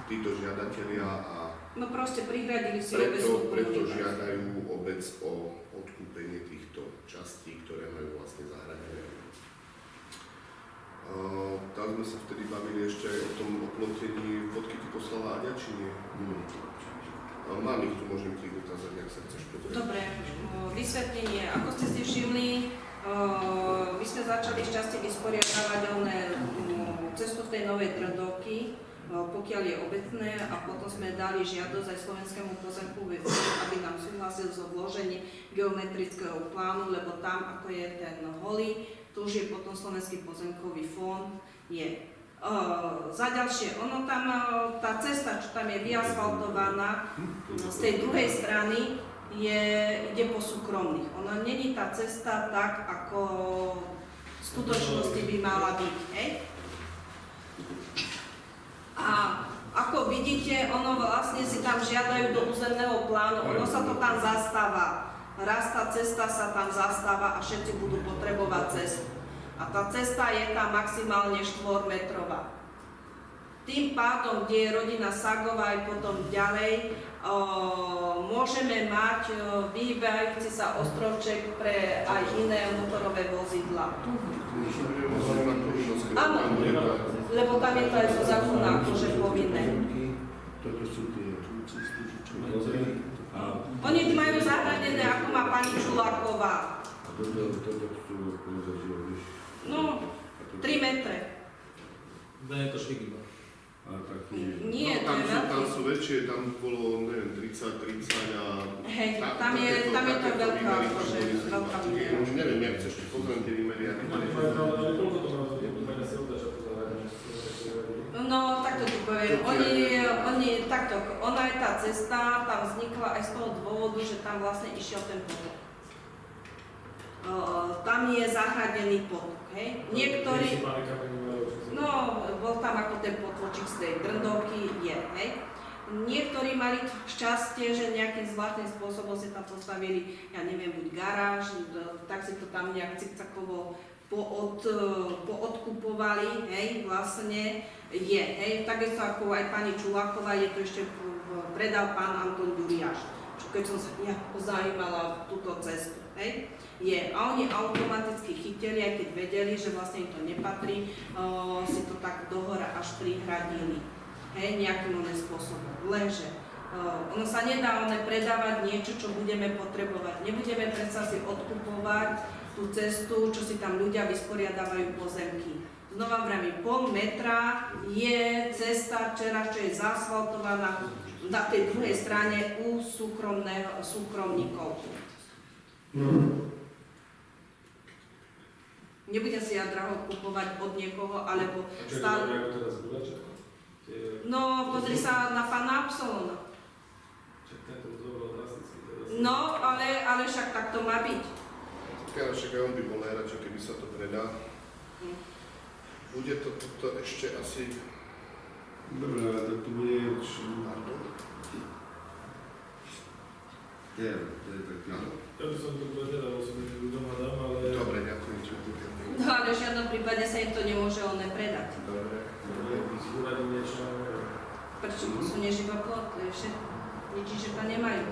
[SPEAKER 2] títo žiadatelia a
[SPEAKER 1] No proste prihradili si obecnú
[SPEAKER 2] preto
[SPEAKER 1] komunikáciu.
[SPEAKER 2] žiadajú obec o odkúpenie týchto častí, ktoré majú vlastne zahradené. Tak sme sa vtedy bavili ešte aj o tom oplotení, fotky ti poslala Aďa, či nie? Mám ich tu, môžem ti ich ukázať, ak sa chceš pozrieť.
[SPEAKER 1] Dobre, vysvetlenie. Ako ste si všimli, my sme začali šťastie vysporiadávať cestu v tej novej Trdovky, pokiaľ je obecné, a potom sme dali žiadosť aj Slovenskému pozemkovému fondu, aby nám súhlasil so vložením geometrického plánu, lebo tam, ako je ten holý, tu už je potom Slovenský pozemkový fond, je. Za ďalšie, ono tam, tá cesta, čo tam je vyasfaltovaná, z tej druhej strany ide po súkromných. Ona není tá cesta tak, ako v skutočnosti by mala byť. Hej? A ako vidíte, ono vlastne si tam žiadajú do územného plánu, ono sa to tam zastáva. Raz tá cesta sa tam zastáva a všetci budú potrebovať cestu. A tá cesta je tam maximálne 4-metrová. Tým pádom, kde je rodina Ságová aj potom ďalej, môžeme mať vyhýbajúci sa ostrovček pre aj iné motorové vozidlá. Áno. lebo tam je to aj zo zákona akože povinné.
[SPEAKER 3] Toto sú tie
[SPEAKER 1] Oni majú zahradené, ako má pani Čuláková.
[SPEAKER 3] a toto sú používať, víš.
[SPEAKER 1] No, 3 metre.
[SPEAKER 4] No je to švik iba.
[SPEAKER 3] A taký...
[SPEAKER 1] Nie, to
[SPEAKER 2] tam
[SPEAKER 1] je
[SPEAKER 2] sú, tam
[SPEAKER 1] veľký.
[SPEAKER 2] sú väčšie, tam bolo, neviem, 30 a...
[SPEAKER 1] Hej, tam je to veľká, akože, veľká výmera.
[SPEAKER 2] Neviem, jak chceš, pozriem tie výmery, aké to je.
[SPEAKER 4] Ale koľko to má? Poďme si otáčať to zahranie.
[SPEAKER 1] No, takto ti poviem. Oni takto, ona je tá cesta, tam vznikla aj z toho dôvodu, že tam vlastne išiel ten potok. Tam je zahradený potok, hej. Niektorí... No, bol tam ako ten potvočík z tej drndovky, je, hej. Niektorí mali šťastie, že nejakým zvláštnym spôsobom si tam postavili, ja neviem, buď garáž, tak si to tam nejak cikcakovo poodkupovali, hej, vlastne je, hej. Takisto ako aj pani Čuláková, je to ešte predal pán Anton Duriáš, keď som sa nejako zaujímala túto cestu, hej. Je. A oni automaticky chytili, aj keď vedeli, že vlastne im to nepatrí, si to tak dohora až prihradili. Hej, nejakým oným spôsobom. Lenže ono sa nedá predávať niečo, čo budeme potrebovať. Nebudeme predsa si odkupovať tú cestu, čo si tam ľudia vysporiadávajú pozemky. Znova vravím, 0,5 metra je cesta, čo je zaasfaltovaná na tej druhej strane u súkromníkov. Nebudem si ja draho kupovať od niekoho, alebo stále... No, pozri sa na pána Absolona. No, ale však tak to má byť.
[SPEAKER 2] Ale však aj on by bol najradšej, keby sa to predá. Bude to ešte asi...
[SPEAKER 3] Dobre, ale to tu bude...
[SPEAKER 2] Pardon?
[SPEAKER 3] To je taký...
[SPEAKER 4] Ja by som to povedal, som doma dám, ale...
[SPEAKER 2] Dobre, ďakujem ti.
[SPEAKER 1] No, ale v žiadnom prípade sa im to nemôže predať.
[SPEAKER 3] Dobre.
[SPEAKER 4] Zúradím niečo,
[SPEAKER 1] Prečo sú neživá plot, nič, že to nemajú.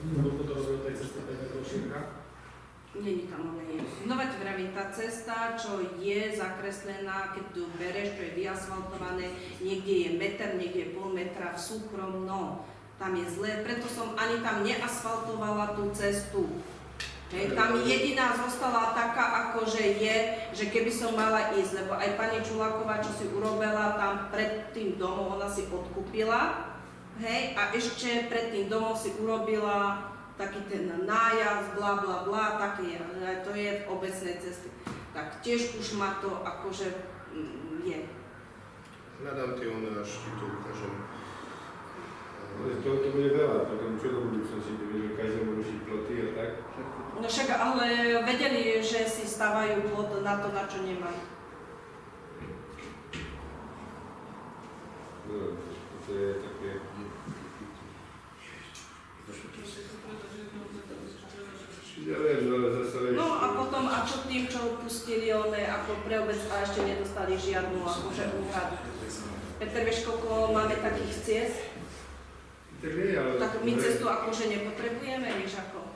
[SPEAKER 4] koľko to robí od tej cesty 5 metrov šírka?
[SPEAKER 1] Není tam ona je. Znova ti vravím, tá cesta, čo je zakreslená, keď tu bereš, čo je vyasfaltované, niekde je meter, niekde je 0,5 metra v súkromnom. Tam je zlé, preto som ani tam neasfaltovala tú cestu. Hej, tam jediná zostala taká, akože je, že keby som mala ísť, lebo aj pani Čuláková, čo si urobila tam pred tým domom, ona si odkúpila, hej, a ešte pred tým domom si urobila taký ten nájazd, bla bla bla, taký, to je v obecnej ceste. Tak tiež už ma to akože je.
[SPEAKER 2] Hľadám tie až ti to ukážem.
[SPEAKER 3] To bude veľa, potom čo do budúcnosti, že každému rušiť ploty a tak.
[SPEAKER 1] No však, ale vedeli, že si stavajú plot na to, na čo nemajú.
[SPEAKER 3] No, to je také... Ja viem, ale zase vieš...
[SPEAKER 1] No a potom, a čo tým, čo pustili one ako pre obec a ešte nedostali žiadnu akože úhradu. Peter, vieš, koľko máme takých ciest?
[SPEAKER 3] Tak nie, ale...
[SPEAKER 1] Tak my cestu akože nepotrebujeme, vieš ako.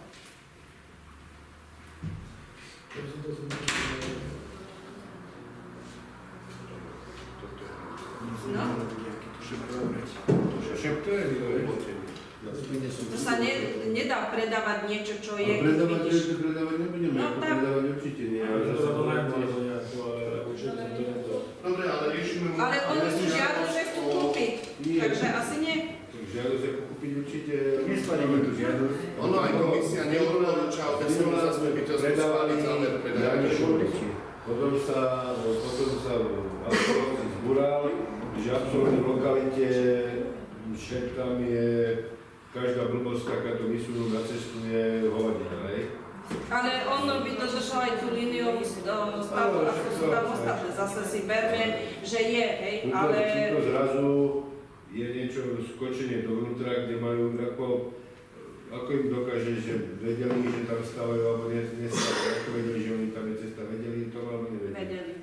[SPEAKER 1] No.
[SPEAKER 3] Však to je,
[SPEAKER 1] To sa nedá predávať niečo, čo je,
[SPEAKER 3] ale
[SPEAKER 1] keď
[SPEAKER 3] predávať,
[SPEAKER 1] vidíš.
[SPEAKER 3] predávať nebudeme,
[SPEAKER 1] No
[SPEAKER 3] ako
[SPEAKER 1] tak.
[SPEAKER 3] predávať určite nie, ale
[SPEAKER 4] To
[SPEAKER 3] zase...
[SPEAKER 4] za to najmä nejako, ale určite to nie to.
[SPEAKER 2] Dobre, ale riešime...
[SPEAKER 1] Ale oni si žiadnu cestu kúpiť,
[SPEAKER 3] Nie.
[SPEAKER 1] takže asi nie.
[SPEAKER 3] Žiadosť ako kúpiť určite...
[SPEAKER 8] Neskladíme tu žiadosť.
[SPEAKER 2] Ono aj komisia neodporúča obecnému zastupiteľstvu schváliť zámer predania.
[SPEAKER 3] Potom sa absolvent zbúral, že absolvent v lokalite, však tam je každá blbosť takáto vysunú na cestu je hovadina, hej?
[SPEAKER 1] Ale ono by dodržal aj tú líniovú stavbu, ako sú tam ostatné. Zase si berme, že je, hej, ale...
[SPEAKER 3] Tuto zrazu je niečo skočenie dovnútra, kde majú ako im dokáže, že vedeli, že tam stávajú, alebo nestávajú, ako vedeli, že oni tam je cesta, vedeli to, alebo nevedeli?
[SPEAKER 1] Vedeli.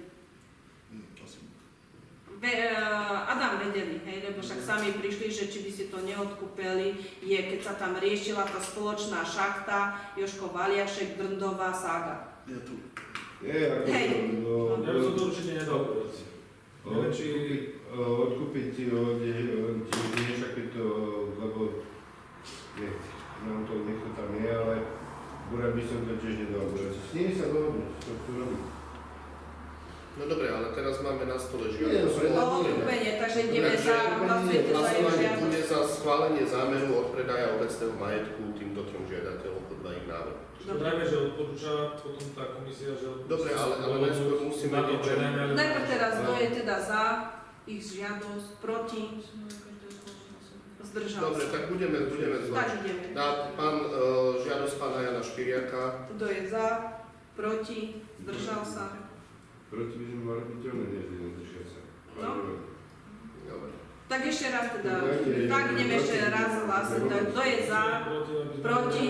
[SPEAKER 1] Adam vedeli, hej, lebo však sami prišli, že či by si to neodkúpeli, je keď sa tam riešila tá spoločná šachta, Jožko Valiašek, Drndová, Sága.
[SPEAKER 7] Ja tu.
[SPEAKER 3] Je, ako
[SPEAKER 1] Hej.
[SPEAKER 3] to, no,
[SPEAKER 4] Ja by som to určite nedal
[SPEAKER 3] Odkúpiť si ho, tiež takéto, lebo nám to niekto tam je, ale Burať by som to tiež nedal Burať. S nimi sa dohodnúť, to chcú robiť.
[SPEAKER 2] No dobre, ale teraz máme na stole
[SPEAKER 3] Nie,
[SPEAKER 2] žiadosť.
[SPEAKER 3] no,
[SPEAKER 1] O odkúpenie, takže ideme za, hlasujete za jeho
[SPEAKER 2] Hlasovanie
[SPEAKER 1] žiadosť.
[SPEAKER 2] bude za schválenie zámeru odpredaja obecného majetku týmto trom žiadateľom podľa ich návrhu.
[SPEAKER 4] Dajme, že odporúča, potom tá komisia, že...
[SPEAKER 2] Dobre, ale najskôr musíme
[SPEAKER 4] na to
[SPEAKER 2] niečo-
[SPEAKER 4] prenajme.
[SPEAKER 1] Najprv teraz, kto je teda za ich žiadosť, proti, zdržal
[SPEAKER 2] Dobre,
[SPEAKER 1] sa.
[SPEAKER 2] tak budeme
[SPEAKER 1] Tak
[SPEAKER 2] zvlášť.
[SPEAKER 1] ideme.
[SPEAKER 2] Žiadosť pána Jana Špiriaka.
[SPEAKER 1] Kto je za, proti, zdržal sa.
[SPEAKER 3] Proti by sme mali byť ono, nie zdržia sa.
[SPEAKER 1] No.
[SPEAKER 2] Dobre.
[SPEAKER 1] Tak ešte raz teda,
[SPEAKER 3] Dajte,
[SPEAKER 1] tak ideme ešte raz hlasovať. Tak kto je za, proti,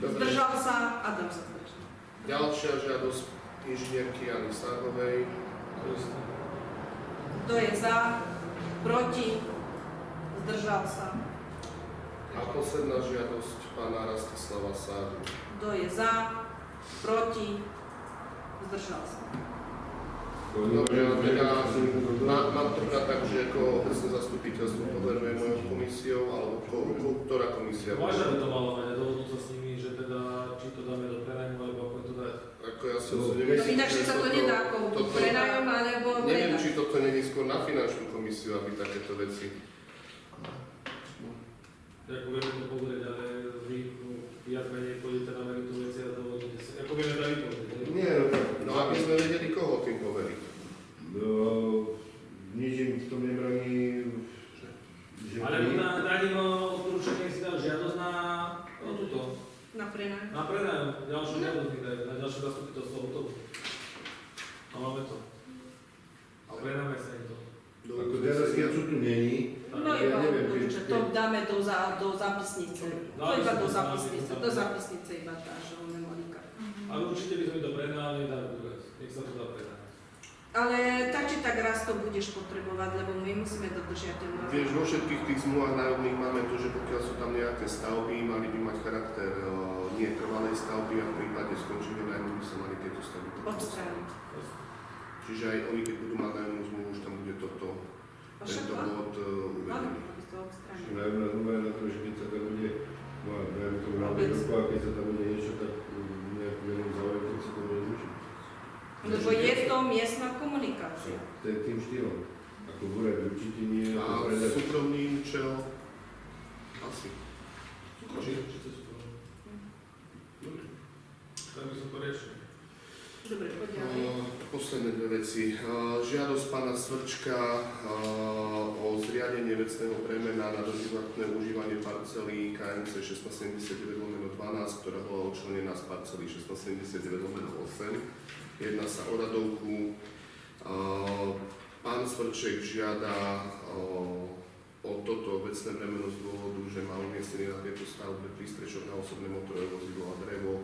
[SPEAKER 2] Dobre.
[SPEAKER 1] zdržal sa, Adam sa zdržal.
[SPEAKER 2] Ďalšia žiadosť inžinierky Jany Sáhovej.
[SPEAKER 1] Kto je za, proti, zdržal sa.
[SPEAKER 2] A posledná žiadosť pána Rastislava Sádu.
[SPEAKER 1] Kto je za, proti, zdržal sa.
[SPEAKER 2] Dobre, a teda mám to brať tak, že ako obecné zastupiteľstvo poveruje mojou komisiou, alebo ktorá komisia?
[SPEAKER 4] Vážne by to malo mať, dohodnúť sa s nimi, že teda, či to dáme do prenajmu, alebo ako to dať.
[SPEAKER 2] Ako ja si osobne
[SPEAKER 1] No
[SPEAKER 2] myslím,
[SPEAKER 1] inakšie
[SPEAKER 2] že
[SPEAKER 1] sa to nedá ako prenajom alebo
[SPEAKER 2] Neviem,
[SPEAKER 1] predať.
[SPEAKER 2] či toto není skôr na finančnú komisiu, aby takéto veci.
[SPEAKER 4] Ako vieme to pozrieť, ale vy viac menej pôjdete na meritum veci a dohodnúte sa. Ako vieme dať vypovedať.
[SPEAKER 3] Nie, no tak.
[SPEAKER 2] No aby sme vedeli, koho tým poveriť.
[SPEAKER 3] No, nič im v tom nebraní, že...
[SPEAKER 4] Ale dať im odporúčanie si dať žiadosť na túto.
[SPEAKER 1] Na prenajom.
[SPEAKER 4] Na prenajom, ďalšiu žiadosť mi dajú, na ďalšie zastupiteľstvo hotovo. A máme to. A prenajme sa im to.
[SPEAKER 3] Ako teraz, keď sú tu není,
[SPEAKER 1] No
[SPEAKER 3] ja
[SPEAKER 1] iba,
[SPEAKER 3] neviem,
[SPEAKER 1] že to dáme do zapisnice. To iba do zapisnice iba tá, že on memorika.
[SPEAKER 4] Ale určite by sme to prenajali, dať druhé. Nech sa to dá prenajať.
[SPEAKER 1] Ale tak či tak raz to budeš potrebovať, lebo my musíme dodržiať ten norm.
[SPEAKER 2] Vieš, vo všetkých tých zmluvách nájomných máme to, že pokiaľ sú tam nejaké stavby, mali by mať charakter nie trvalej stavby a v prípade skončenia nájmu by sa mali tieto stavby
[SPEAKER 1] Odstrániť.
[SPEAKER 2] Čiže aj oni, keď budú mať nájomnú zmluvu, už tam bude tento bod
[SPEAKER 1] Áno,
[SPEAKER 2] uvedený.
[SPEAKER 1] aby to odstrániť.
[SPEAKER 3] najmä znamená na to, že keď sa tam bude, no a dajme tomu na
[SPEAKER 1] Vôbec.
[SPEAKER 3] roku, a keď sa tam bude niečo, tak nejakú veľmi záujem, tak sa to bude zrušiť.
[SPEAKER 1] Lebo je to miestna komunikácia.
[SPEAKER 3] To je tým štýlom. Ako Burať určite nie,
[SPEAKER 2] A
[SPEAKER 3] ako predať.
[SPEAKER 2] súkromný účel? Asi.
[SPEAKER 4] Určite sú to. Tak by som to riešil.
[SPEAKER 1] Dobre, poď ďalej.
[SPEAKER 2] Posledné dve veci. Žiadosť pána Svrčka o zriadenie vecného premena na doživotné užívanie parcely KMC 1679/12, ktorá bola odčlenená z parcely 1679/8. Jedná sa o radovku. Pán Svrček žiada o toto vecné bremeno z dôvodu, že má umiestnený na tejto stavbe prístrešok na osobné motorové vozidlo a drevo.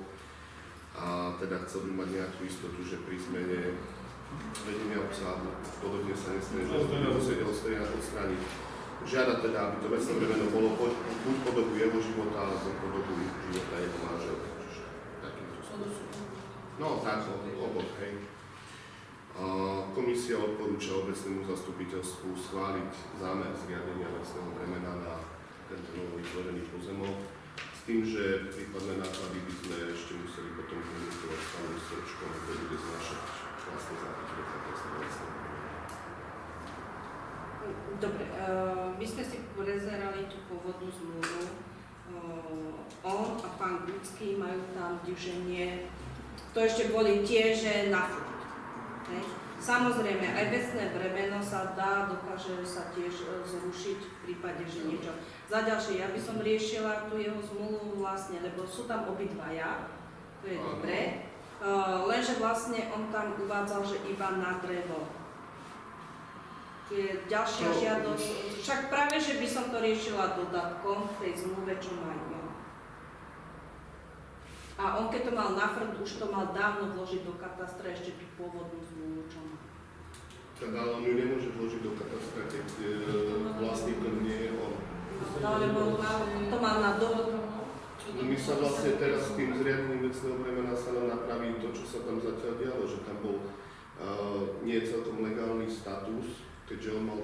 [SPEAKER 2] A teda chcel by mať nejakú istotu, že pri zmene vedenia obsahu podobne sa nestane, že to bude musieť odstrániť. Žiada teda, aby to vecné bremeno bolo buď po dobu jeho života, alebo po dobu života jeho manželky. Čiže takýmto spôsobom. No tak, oboch, hej. Komisia odporúča obecnému zastupiteľstvu schváliť zámer zriadenia vecného bremena na tento novo vytvorený pozemok. S tým, že prípadné náklady by sme ešte museli potom komunikovať s pánom Svrčkom, ako bude znášať vlastne základ vecného bremena.
[SPEAKER 1] Dobre, my sme si prezerali tú pôvodnú zmluvu. On a pán Gucký majú tam divženie. To ešte boli tie, že na furt. Hej. Samozrejme, aj vecné bremeno sa dokáže sa tiež zrušiť v prípade, že niečo. Za ďalšie, ja by som riešila tú jeho zmluvu vlastne, lebo sú tam obidvaja, to je dobré. Lenže vlastne on tam uvádzal, že iba na drevo. Tu je ďalšia žiadosť, však práve, že by som to riešila dodatkom v tej zmluve, čo majú. A on keď to mal na frd, už to mal dávno vložiť do katastra ešte tú pôvodnú zmluvu, čo má.
[SPEAKER 2] Teda on ju nemôže vložiť do katastra, keď vlastníkom nie je on.
[SPEAKER 1] No lebo to mal na dohodu.
[SPEAKER 2] My sa vlastne teraz s tým zriadením vecného bremena sa nám napraví to, čo sa tam zatiaľ dialo, že tam bol nie je celkom legálny status, keďže on mal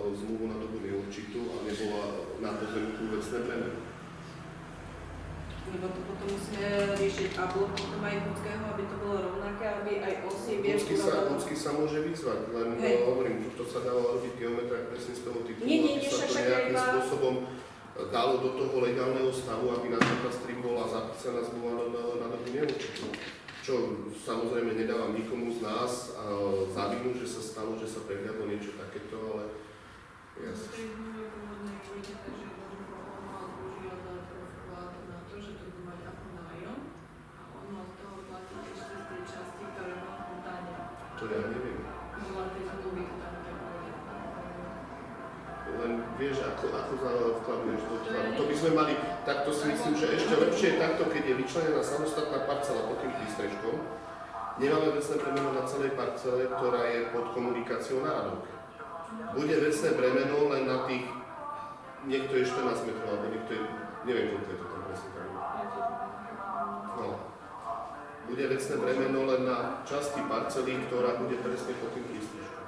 [SPEAKER 2] zmluvu na dobu neurčitú a nebola na pozemku vecné bremeno.
[SPEAKER 1] Lebo to potom musíme riešiť a bolo potom aj ľudského, aby to bolo rovnaké, aby aj on si
[SPEAKER 2] Ľudský sa môže vyzvať, len hovorím, to sa dalo robiť geometra presne z toho titulu, aby sa to nejakým spôsobom dalo do toho legálneho stavu, aby na katastri bola zapísaná zmluva na dobu neurčitú. Čo samozrejme nedávam nikomu z nás za vinu, že sa stalo, že sa prehľadlo niečo takéto, ale jasne. To ja neviem. Len vieš, ako vkladuješ do vkladu. To by sme mali, takto si myslím, že ešte lepšie je takto, keď je vyčlenená samostatná parcela pod tým prístrežkom. Nemáme vecné bremeno na celej parcele, ktorá je pod komunikáciou na radovke. Bude vecné bremeno len na tých, niekto je 14 metrov, alebo niekto je, neviem, koľko je to tam presne tak. No. Bude vecné bremeno len na časti parcely, ktorá bude presne pod tým prístrežkom.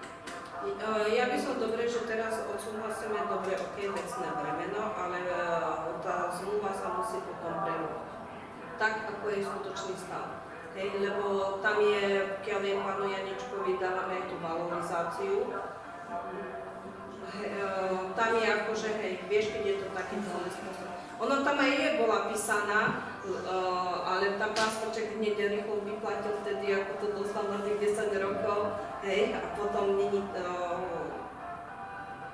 [SPEAKER 1] Ja by som dobre, že teraz odsúhlasíme dobre, ok, vecné bremeno, ale tá zmluva sa musí potom premovať. Tak, ako je skutočný stav. Hej, lebo tam je, pokiaľ viem, pánu Janičkovi dávame aj tú valorizáciu. Tam je akože, hej, vieš, keď je to takýto spôsob. Ono tam aj bola písaná, ale tam pán Smrček hneď rýchlo vyplatil vtedy, ako to dostal na tých 10 rokov, hej, a potom není.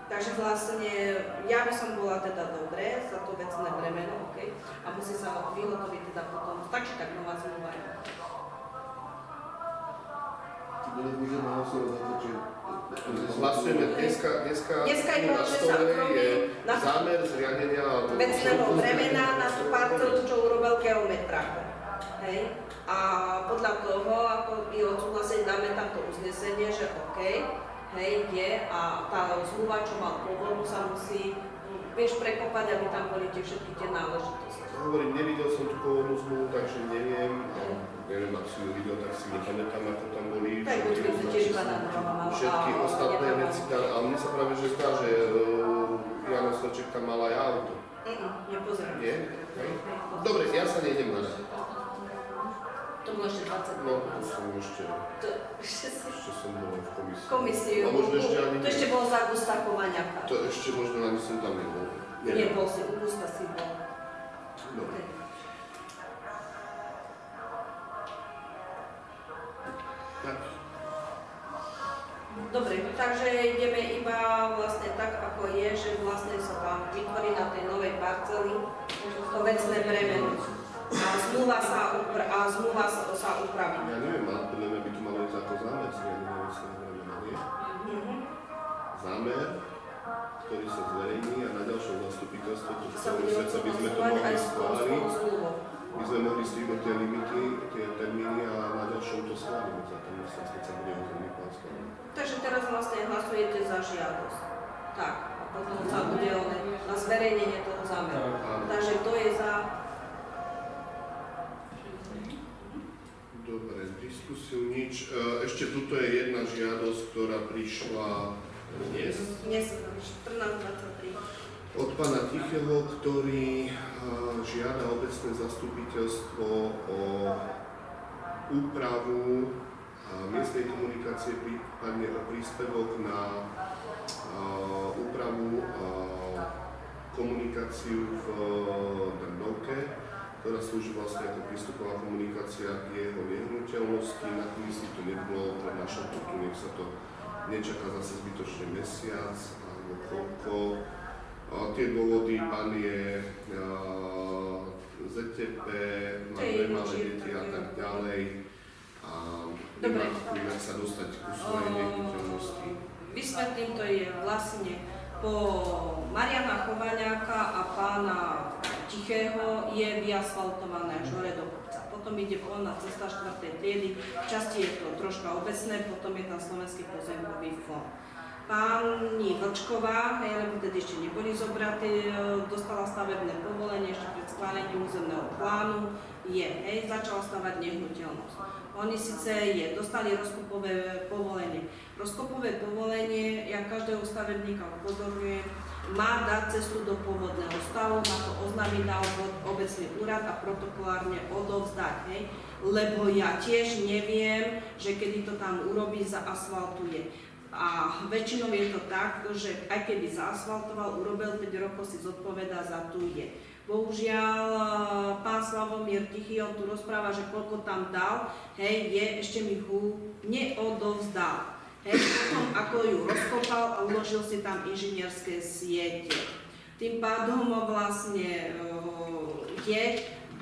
[SPEAKER 1] Takže vlastne, ja by som bola teda dobré za to vecné bremeno, ok, a musí sa vyhotoviť teda potom, takže tak nová zmluva.
[SPEAKER 7] Môžeme hlasovať za to, že...
[SPEAKER 2] Hlasujeme dneska na stole je zámer zriadenia
[SPEAKER 1] vecného bremena na tú parcelu, čo urobil geometra. Hej? A podľa toho, ako by odsúhlasili, dáme tam to uznesenie, že OK, hej, je, a tá zmluva, čo má pôvodu, sa musí, vieš, prekopať, aby tam boli všetky tie náležitosti.
[SPEAKER 2] Hovorím, nevidel som tú pôvodnú zmluvu, takže neviem, ak si ju videl, tak si nepamätám, ako tam boli všetky ostatné veci, ale mne sa práve že zdá, že Jano Strček tam mal aj auto.
[SPEAKER 1] Nepozerám.
[SPEAKER 2] Nie? Dobre, ja sa nejdem na to.
[SPEAKER 1] To bolo ešte 20.
[SPEAKER 2] No, to som ešte som bol v komisii.
[SPEAKER 1] Komisiu.
[SPEAKER 2] A možno ešte ani...
[SPEAKER 1] To ešte bolo za Gusta Kovaňaka.
[SPEAKER 2] To ešte možno ani som tam nebol.
[SPEAKER 1] Nebol si, u Gusta si bol.
[SPEAKER 2] Dobre. Tak.
[SPEAKER 1] Dobre, takže ideme iba vlastne tak, ako je, že vlastne sa tam vytvorí na tej novej parceli to vecné bremeno. A zmluva sa upraví.
[SPEAKER 2] Ja neviem, ale podľa mňa by to malo ísť ako zámer zriadenia vecného bremena, nie? Zámer, ktorý sa zverejní a na ďalšom zastupiteľstve, to celého sveta by sme to mohli schváliť. My sme mohli strihnúť tie limity, tie termíny a na ďalšom to schválime za ten mesiac, keď sa bude územný plán schváliť.
[SPEAKER 1] Takže teraz vlastne hlasujete za žiadosť. Tak, a potom sa bude na zverejnenie toho zámeru. Takže kto je za?
[SPEAKER 2] Dobre, diskusiu nič. Ešte tuto je jedna žiadosť, ktorá prišla dnes.
[SPEAKER 1] Dnes 14:23.
[SPEAKER 2] Od pána Tichého, ktorý žiada obecné zastupiteľstvo o úpravu miestnej komunikácie, prípadne o príspevok na úpravu komunikáciu v Drnovke, ktorá slúži vlastne ako prístupová komunikácia k jeho nehnuteľnosti. Na komisii to nebolo, prednášam to tu, nech sa to nečaká zase zbytočne mesiac alebo koľko. Tie dôvody, pán je ZTP, má dve malé deti a tak ďalej.
[SPEAKER 1] Dobre.
[SPEAKER 2] Nemá sa dostať ku svojej nehnuteľnosti.
[SPEAKER 1] Vysvetlím, to je vlastne po Mariana Chovaňáka a pána Tichého je vyasfaltované až hore do kopca. Potom ide polná cesta 4. triedy, v časti je to troška obecné, potom je tam Slovenský pozemkový fond. Pani Vlčková, lebo tedy ešte neboli zobratí, dostala stavebné povolenie ešte pred schválením územného plánu, začala stavať nehnuteľnosť. Oni síce dostali rozkopové povolenie. Rozkopové povolenie, ja každého stavebníka upozorňujem, má dať cestu do pôvodného stavu, má to oznámiť na obecný úrad a protokolárne odovzdať, lebo ja tiež neviem, že kedy to tam urobí, zaasfaltuje. A väčšinou je to tak, že aj keby zaasfaltoval, urobil 5 rokov, si zodpovedá za tu je. Bohužiaľ, pán Slavomír Tichý, on tu rozpráva, že koľko tam dal, ešte mi ho neodovzdal. Potom ako ju rozkopal a uložil si tam inžinierské siete. Tým pádom vlastne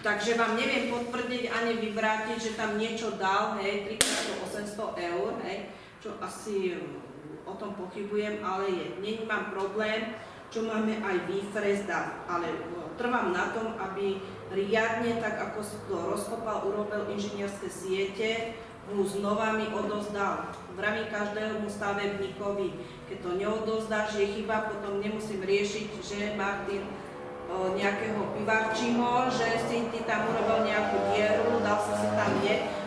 [SPEAKER 1] takže vám neviem potvrdiť ani vyvrátiť, že tam niečo dal, 300-800 eur, čo asi o tom pochybujem, ale nemám problém, čo máme aj výfrez dať, ale trvám na tom, aby riadne, tak ako si to rozkopal, urobil inžinierské siete, mu znova mi odovzdal. Vravím každému stavebníkovi, keď to neodovzdáš, je chyba, potom nemusím riešiť, že Martin nejakého pivarčího, že si ty tam urobil nejakú dieru, dal sa si tam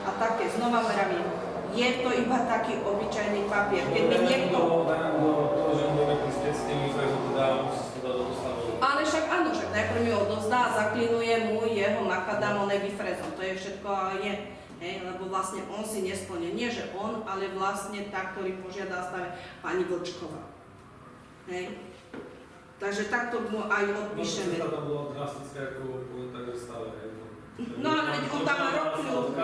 [SPEAKER 1] a také. Znova vravím, je to iba taký obyčajný papier. Keď mi niekto... Ale však áno, však najprv mi odovzdá a zaklinuje mu jeho makadam výfrezom. To je všetko lebo vlastne on si nesplnil. Nie, že on, ale vlastne tá, ktorý požiadal stave pani Vlčková. Takže takto mu aj odpíšeme.
[SPEAKER 4] No, to bolo drastické, ako tak stále.
[SPEAKER 1] No, ale on tam rokujú.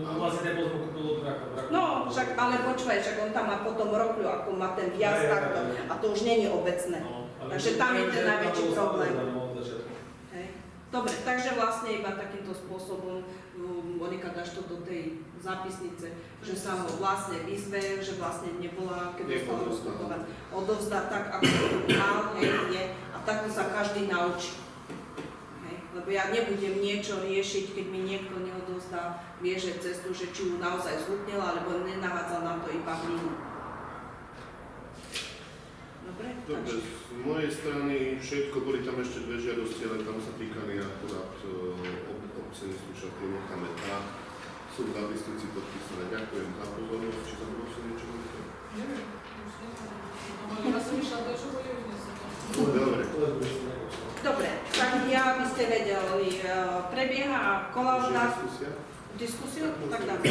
[SPEAKER 4] Vlastne nepozmú kúpil od braka.
[SPEAKER 1] No, však, ale počúvaj, však on tam má potom rokľu, ako má ten viac takto. A to už nie je obecné. Takže tam je ten najväčší problém. Dobre, takže vlastne iba takýmto spôsobom Monika dáš to do tej zápisnice, že sa ho vlastne vyzve, že vlastne nebola, keď dostal rozkupovať, odovzdať tak, ako to mal, a takto sa každý naučí. Lebo ja nebudem niečo riešiť, keď mi niekto neodovzdá, vie, že cestu, že či ju naozaj zhutnila, alebo nenahádzal nám to iba hlinu. Dobre?
[SPEAKER 2] Z mojej strany všetko, boli tam ešte 2 žiadosti, ale tam sa týkali akurát obce Neslušatky, necháme tak. Sú v zápisnici podpísané. Ďakujem za pozornosť. Či tam bolo sa niečo?
[SPEAKER 5] Neviem, už neviem. Ja som išla do čo bude uznesené.
[SPEAKER 2] Dobre.
[SPEAKER 1] Dobre, tak ja by ste vedeli, prebieha kolauda... Diskusia? Tak dáme.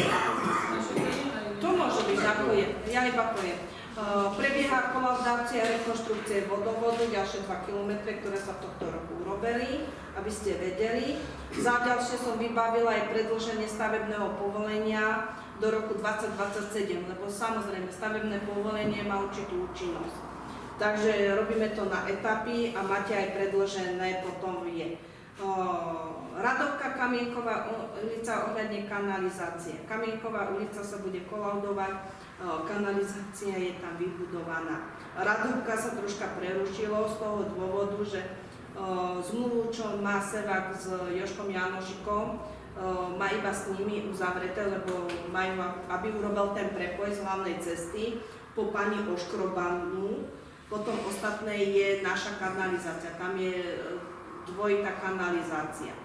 [SPEAKER 1] To môže byť, ďakujem. Ja iba poviem. Prebieha kolaudácia rekonštrukcie vodovodu, ďalšie 2 km, ktoré sa tohto roku urobili, aby ste vedeli. Za ďalšie som vybavila aj predĺženie stavebného povolenia do roku 2027, lebo samozrejme stavebné povolenie má určitú účinnosť. Takže robíme to na etapy a máte aj predĺžené, potom je. Radovka, Kamienková ulica ohľadne kanalizácie. Kamienková ulica sa bude kolaudovať, kanalizácia je tam vybudovaná. Radovka sa troška prerušilo z toho dôvodu, že zmluvu, čo má Sevák s Jožkom Janošikom, má iba s nimi uzavreté, lebo majú, aby urobil ten prepoj z hlavnej cesty po pani Oškrobanu. Potom ostatné je naša kanalizácia, tam je dvojitá kanalizácia.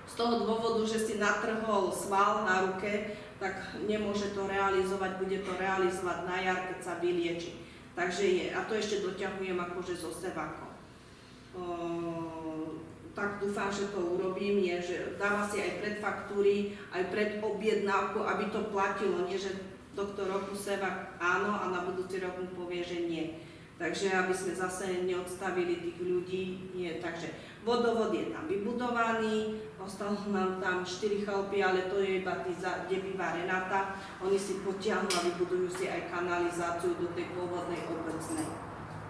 [SPEAKER 1] Z toho dôvodu, že si natrhol sval na ruke, tak nemôže to realizovať, bude to realizovať na jar, keď sa vylieči. Takže a to ešte doťahujem akože so Sevákom. Tak dúfam, že to urobím, že dáva si aj predfaktúry, aj predobjednávku, aby to platilo, nie že tohto roku Sevák áno a na budúci rok mu povie, že nie. Takže aby sme zase neodstavili tých ľudí, nie. Takže vodovod je tam vybudovaný, ostalo nám tam 4 chalupy, ale to je iba tí, kde býva Renata. Oni si potiahnu a vybudujú si aj kanalizáciu do tej pôvodnej obecnej.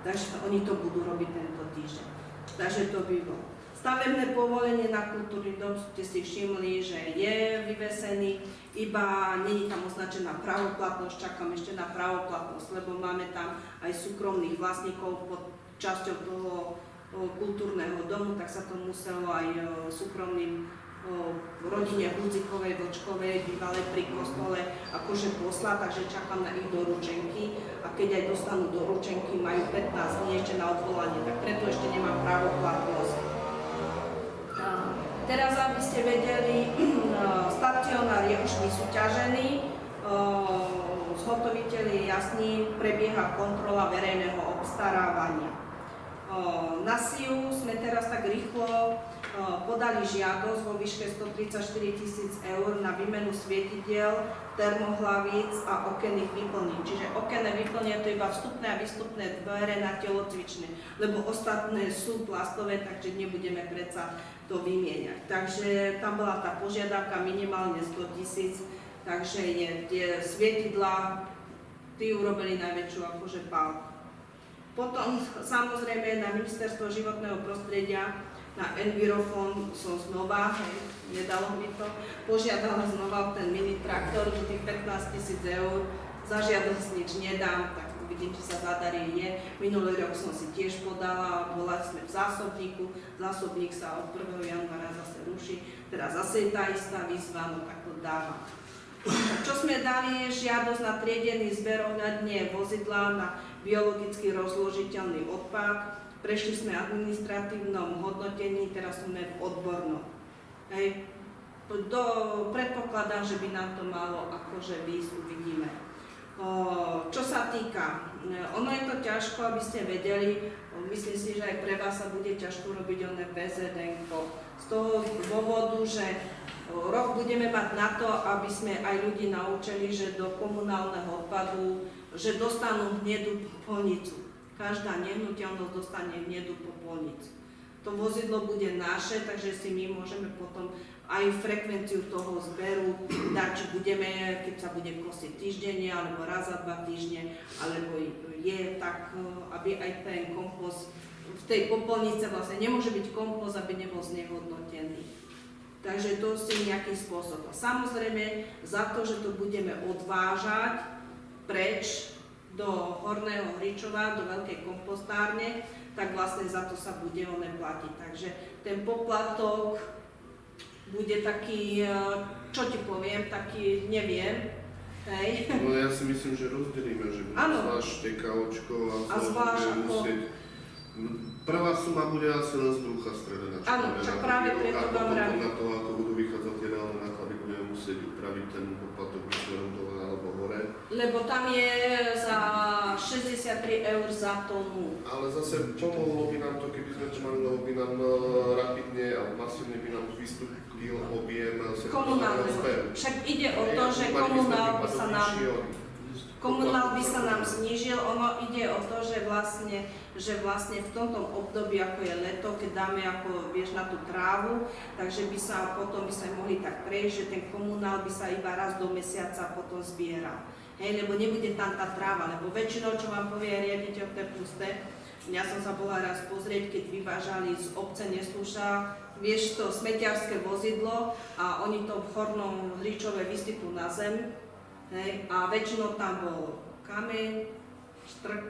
[SPEAKER 1] Takže oni to budú robiť tento týždeň. Takže to by bolo. Stavebné povolenie na kultúrny dom ste si všimli, že je vyvesený, iba nie je tam označená pravoplatnosť, čakám ešte na pravoplatnosť, lebo máme tam aj súkromných vlastníkov pod časťou toho kultúrneho domu, tak sa to muselo aj súkromným v rodine Hudzikovej, Vlčkovej, bývalej pri kostole, akože poslať, takže čakám na ich doručenky a keď aj dostanú doručenky, majú 15 dní ešte na odvolanie, tak preto ešte nemám právoplatnosť. Teraz, aby ste vedeli, stacionár je už vysúťažený, zhotoviteľ je jasný, prebieha kontrola verejného obstarávania. Na SIU sme teraz tak rýchlo podali žiadosť vo výške 134 000 eur na výmenu svietidiel, termohlavíc a okenných výplní. Čiže okenné výplnie to iba vstupné a výstupné dvere na telocvične, lebo ostatné sú plastové, takže nebudeme predsa to vymieňať. Takže tam bola tá požiadavka minimálne 100 000, takže tie svietidlá, tí urobili najväčšiu akože pálku. Potom samozrejme na Ministerstvo životného prostredia, na Envirofond som znova, nedalo mi to, požiadala znova ten mini traktor, že tých 15 000 eur, za žiadosť nič nedám, tak uvidím, či sa zadarí, nie. Minulý rok som si tiež podala, bola sme v zásobníku, zásobník sa od 1. januára zase ruší, teraz zase je tá istá výzva, no tak to dávam. Čo sme dali, je žiadosť na triedený zber ohľadne vozidla na biologicky rozložiteľný odpad. Prešli sme administratívnom hodnotení, teraz sme v odbornom. Hej. Predpokladám, že by nám to malo akože výjsť, uvidíme. Čo sa týka, ono je to ťažko, aby ste vedeli, myslím si, že aj pre vás sa bude ťažko robiť oné VZN-ko. Z toho dôvodu, že rok budeme mať na to, aby sme aj ľudí naučili, že do komunálneho odpadu, že dostanú hnedú popolnicu. Každá nehnuteľnosť dostane hnedú popolnicu. To vozidlo bude naše, takže si my môžeme potom aj frekvenciu toho zberu dať, či budeme, keď sa bude kosiť týždenne, alebo raz za 2 týždne, alebo je tak, aby aj ten kompost v tej popolnice vlastne nemôže byť kompost, aby nebol znehodnotený. Takže to si nejakým spôsobom. Samozrejme, za to, že to budeme odvážať preč do Horného Hričova, do veľkej kompostárne, tak vlastne za to sa bude platiť. Takže ten poplatok bude taký, čo ti poviem, taký neviem. Hej.
[SPEAKER 2] No ja si myslím, že rozdelíme, že bude zvlášť TKOčko a zvlášť bude musieť. Prvá suma bude asi len z brucha stredená.
[SPEAKER 1] Áno, čo práve preto vám rád.
[SPEAKER 2] Na to, ako budú vychádzať tie reálne náklady, budeme musieť upraviť ten poplatok smerom dole alebo hore.
[SPEAKER 1] Lebo tam je za 63 eur za tonu.
[SPEAKER 2] Ale zase pomohlo by nám to, keby sme to mali, lebo by nám rapidne a masívne by nám vystúpil objem komunálneho zberu.
[SPEAKER 1] Však ide o to, že komunál by sa nám znížil, ono ide o to, že vlastne v tomto období, ako je leto, keď dáme ako, vieš, na tú trávu, takže by sa potom mohli tak prejsť, že ten komunál by sa iba raz do mesiaca potom zbieral. Hej, lebo nebude tam tá tráva, lebo väčšinou, čo vám povie riaditeľ T+T, ja som sa bola raz pozrieť, keď vyvážali z obce Neslúša, vieš, to smetiarské vozidlo a oni to v Hornom Hričove vysypú na zem, hej, a väčšinou tam bol kameň, štrk,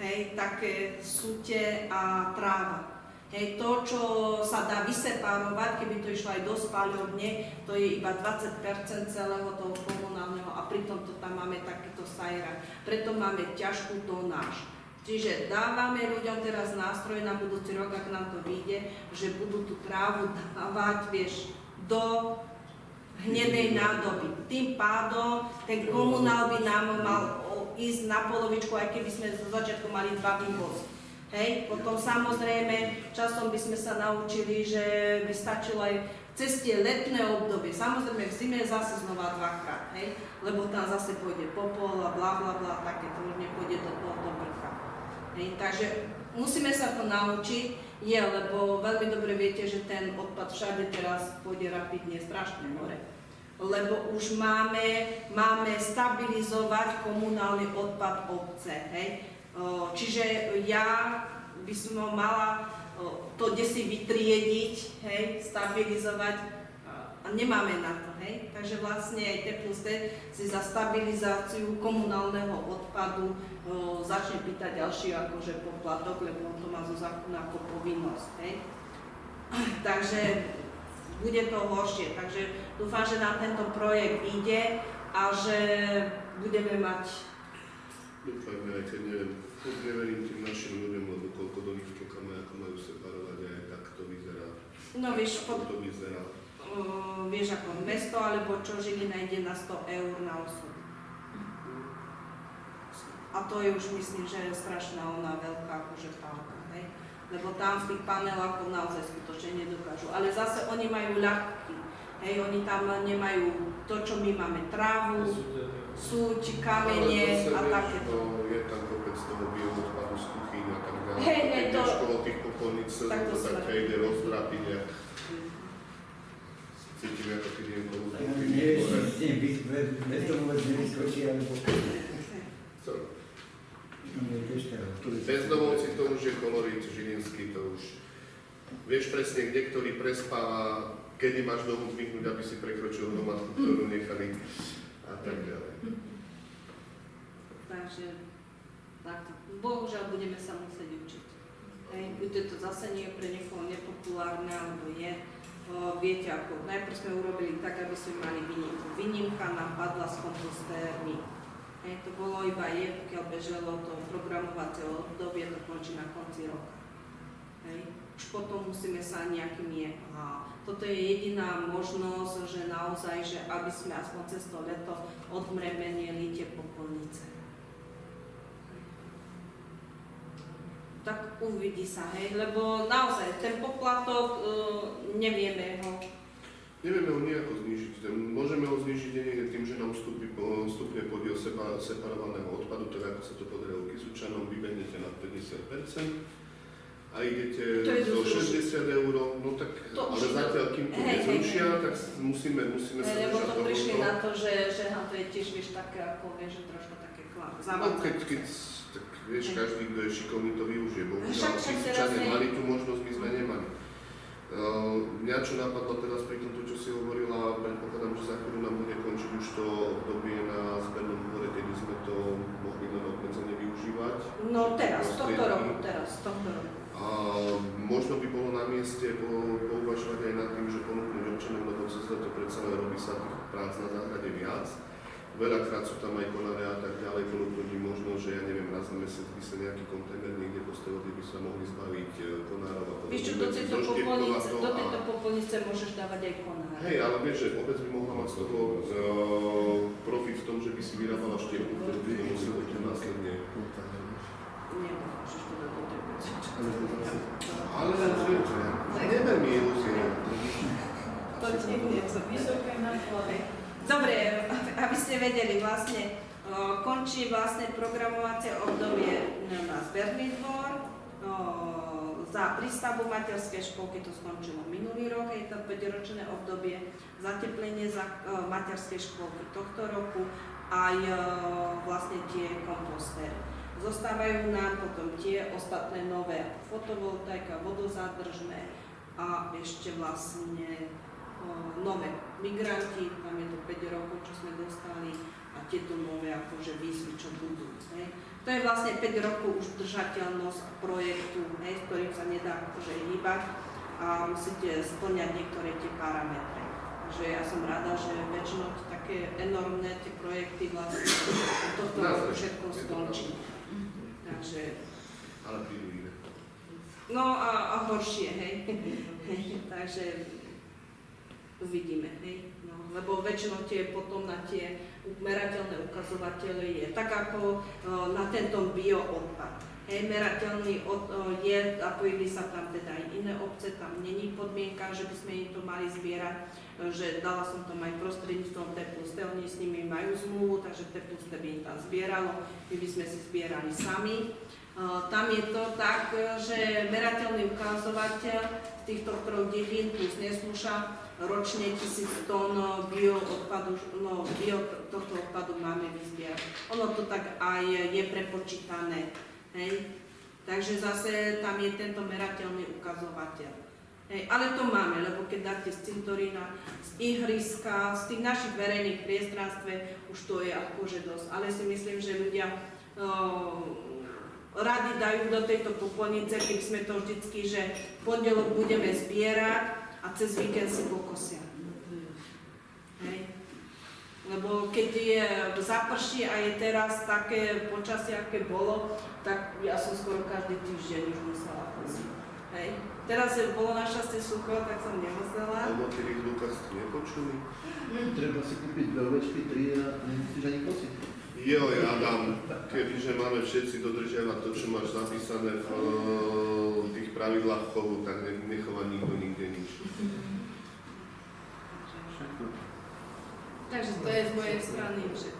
[SPEAKER 1] hej, také súte a tráva. Hej, to, čo sa dá vyseparovať, keby to išlo aj do spaľovne, to je iba 20% celého toho komunálneho a pritom to tam máme takýto sajrak. Preto máme ťažkú tonáž. Čiže dávame ľuďom teraz nástroj na budúci rok, ak nám to vyjde, že budú tú trávu dávať, vieš, do hnedej nádoby. Tým pádom ten komunál by nám mal ísť na polovičku, aj keby sme zo začiatku mali 2 vývozy. Hej, potom samozrejme časom by sme sa naučili, že by stačilo aj cez tie letné obdobie. Samozrejme v zime zase znova 2-krát, hej, lebo tam zase pôjde popol a bla bla bla, také to už nepôjde do tohoto vrcha. Hej, takže musíme sa to naučiť, lebo veľmi dobre viete, že ten odpad všade teraz pôjde rapidne strašne hore. Lebo už máme stabilizovať komunálny odpad obce, hej. Čiže ja by som mala to desi vytriediť, hej, stabilizovať a nemáme na to, hej. Takže vlastne aj T+T si za stabilizáciu komunálneho odpadu začne pýtať ďalší akože poplatok, lebo on to má zo zákona ako povinnosť, hej. Takže bude to horšie. Takže dúfam, že nám tento projekt vyjde a že budeme mať.
[SPEAKER 2] Dúfajme, aj keď neverím tým našim ľuďom, lebo koľko do nich čakáme, ako majú separovať, aj tak to vyzerá.
[SPEAKER 1] No vieš,
[SPEAKER 2] to vyzerá.
[SPEAKER 1] Vieš ako mesto alebo čo Žilina ide na 100 eur na osobu. A to je už myslím, že je strašná ona veľká akože pálka, hej? Lebo tam v tých panelákoch naozaj skutočne nedokážu. Ale zase oni majú ľahký, hej? Oni tam nemajú to, čo my máme, trávu, súť, kamene a takéto.
[SPEAKER 2] Je tam kopec toho bioodpadu z kuchyň a tak ďalej.
[SPEAKER 1] Hej, to...
[SPEAKER 2] Okolo tých popolníc sa to také ide rozdrapiť, cítim, ako keď idem do kuchyny.
[SPEAKER 8] Nevieš, s tým bez toho vôbec nevyskočí, alebo...
[SPEAKER 2] Co?
[SPEAKER 8] No,
[SPEAKER 2] Bezdomovci, to už je kolorit žilinský, to už vieš presne, kde ktorý prespáva, kedy máš domu zmihnúť, aby si prekročil hromadku, ktorú nechali a tak ďalej.
[SPEAKER 1] Takže takto. Bohužiaľ budeme sa musieť učiť. Hej, bude to zase nie pre niekoho nepopulárne, alebo je. Viete ako, najprv sme urobili tak, aby sme mali výnimku. Výnimka nám padla s kompostérmi. To bolo iba pokiaľ beželo to programovacie obdobie, to končí na konci roka. Už potom musíme sa nejakým a toto je jediná možnosť, že naozaj, že aby sme aspoň cez to leto odmremenili tie popolnice. Tak uvidí sa, hej, lebo naozaj ten poplatok nevieme ho.
[SPEAKER 2] Nevieme ho nejako znižiť. Môžeme ho znižiť niekde tým, že nám vstupne podiel separovaného odpadu, tak ako sa to podarilo Kysučanom, vybehnete na 50% a idete do 60 eur, no tak, ale zatiaľ, kým to nezrušia, tak musíme sa držať
[SPEAKER 1] lebo to
[SPEAKER 2] tohoto.
[SPEAKER 1] prišli na to, že to je tiež, vieš, také ako, vieš, že trošku také
[SPEAKER 2] keď tak vieš, každý, kto je šikovný, to využije. Bohužiaľ, Kysučania mali tú možnosť, my sme nemali. Mňa čo napadlo teraz pri tomto, čo si hovorila, predpokladám, že za chvíľu nám bude končiť už to obdobie na zbernom dvore, kedy sme to mohli len obmedzene využívať.
[SPEAKER 1] No teraz, tohto roku.
[SPEAKER 2] A možno by bolo na mieste pouvažovať aj nad tým, že ponúknuť občanom, lebo cez leto predsa robí sa tých prác na záhrade viac. Veľakrát sú tam aj konáre a tak ďalej, ponúknuť im možno, že ja neviem, raz na mesiac by sa nejaký kontajner niekde postavil, kde by sa mohli zbaviť konárov a podobne.
[SPEAKER 1] Vieš čo, do tejto popolnice môžeš dávať aj konáre.
[SPEAKER 2] Hej, ale vieš, že obec by mohla mať z toho profit v tom, že by si vyrábala štiepku, ktorú by mohli potom následne.
[SPEAKER 1] Nemôžeš to dať do tej veci.
[SPEAKER 2] Ale neber mi ilúzie.
[SPEAKER 5] To je niečo vysoké náklady.
[SPEAKER 1] Dobre, aby ste vedeli, vlastne končí vlastne programovacie obdobie na zberný dvor. Za prístavbu materskej školky to skončilo minulý rok, je to 5-ročné obdobie, zateplenie za materskej školky tohto roku aj vlastne tie kompostéry. Zostávajú nám potom tie ostatné nové fotovoltaika, vodozádržné a ešte vlastne nové migranti, tam je to 5 rokov, čo sme dostali a tieto nové akože výzvy, čo budú. Hej. To je vlastne 5 rokov už držateľnosť projektu, hej, s ktorým sa nedá akože hýbať a musíte splňať niektoré tie parametre. Takže ja som rada, že väčšinou také enormné tie projekty vlastne toto roku všetko skončí. Takže...
[SPEAKER 2] Ale prídu iné.
[SPEAKER 1] No a horšie, hej. Takže uvidíme, hej. No, lebo väčšinou tie potom na tie merateľné ukazovatele je tak ako na tento bioodpad. Hej, merateľný je, zapojili sa tam teda aj iné obce, tam není podmienka, že by sme im to mali zbierať, že dala som tam aj prostredníctvom T+T, oni s nimi majú zmluvu, takže T+T by im tam zbieralo, my by sme si zbierali sami. Tam je to tak, že merateľný ukazovateľ z týchto 3 dedín plus neslúša ročne 1000 tón bioodpadu, tohto odpadu máme vyzbierať. Ono to tak aj je prepočítané, hej. Takže zase tam je tento merateľný ukazovateľ. Hej, ale to máme, lebo keď dáte z cintorína, z ihriska, z tých našich verejných priestranstve, už to je akože dosť. Ale si myslím, že ľudia radi dajú do tejto popolnice, keby sme to vždycky, že v pondelok budeme zbierať a cez víkend si pokosia. Hej. Lebo keď je zaprší a je teraz také počasie, aké bolo, tak ja som skoro každý týždeň už musela kosiť. Hej. Teraz bolo našťastie sucho, tak som nemusela.
[SPEAKER 2] O motýlých lúkach ste nepočuli?
[SPEAKER 7] Treba si kúpiť dve ovečky, 3 a nemusíš ani kosiť.
[SPEAKER 2] Joj, Adam, kebyže máme všetci dodržiavať to, čo máš zapísané v tých pravidlách chovu, tak nechová nikto nikde nič.
[SPEAKER 1] Takže to je z mojej strany všetko.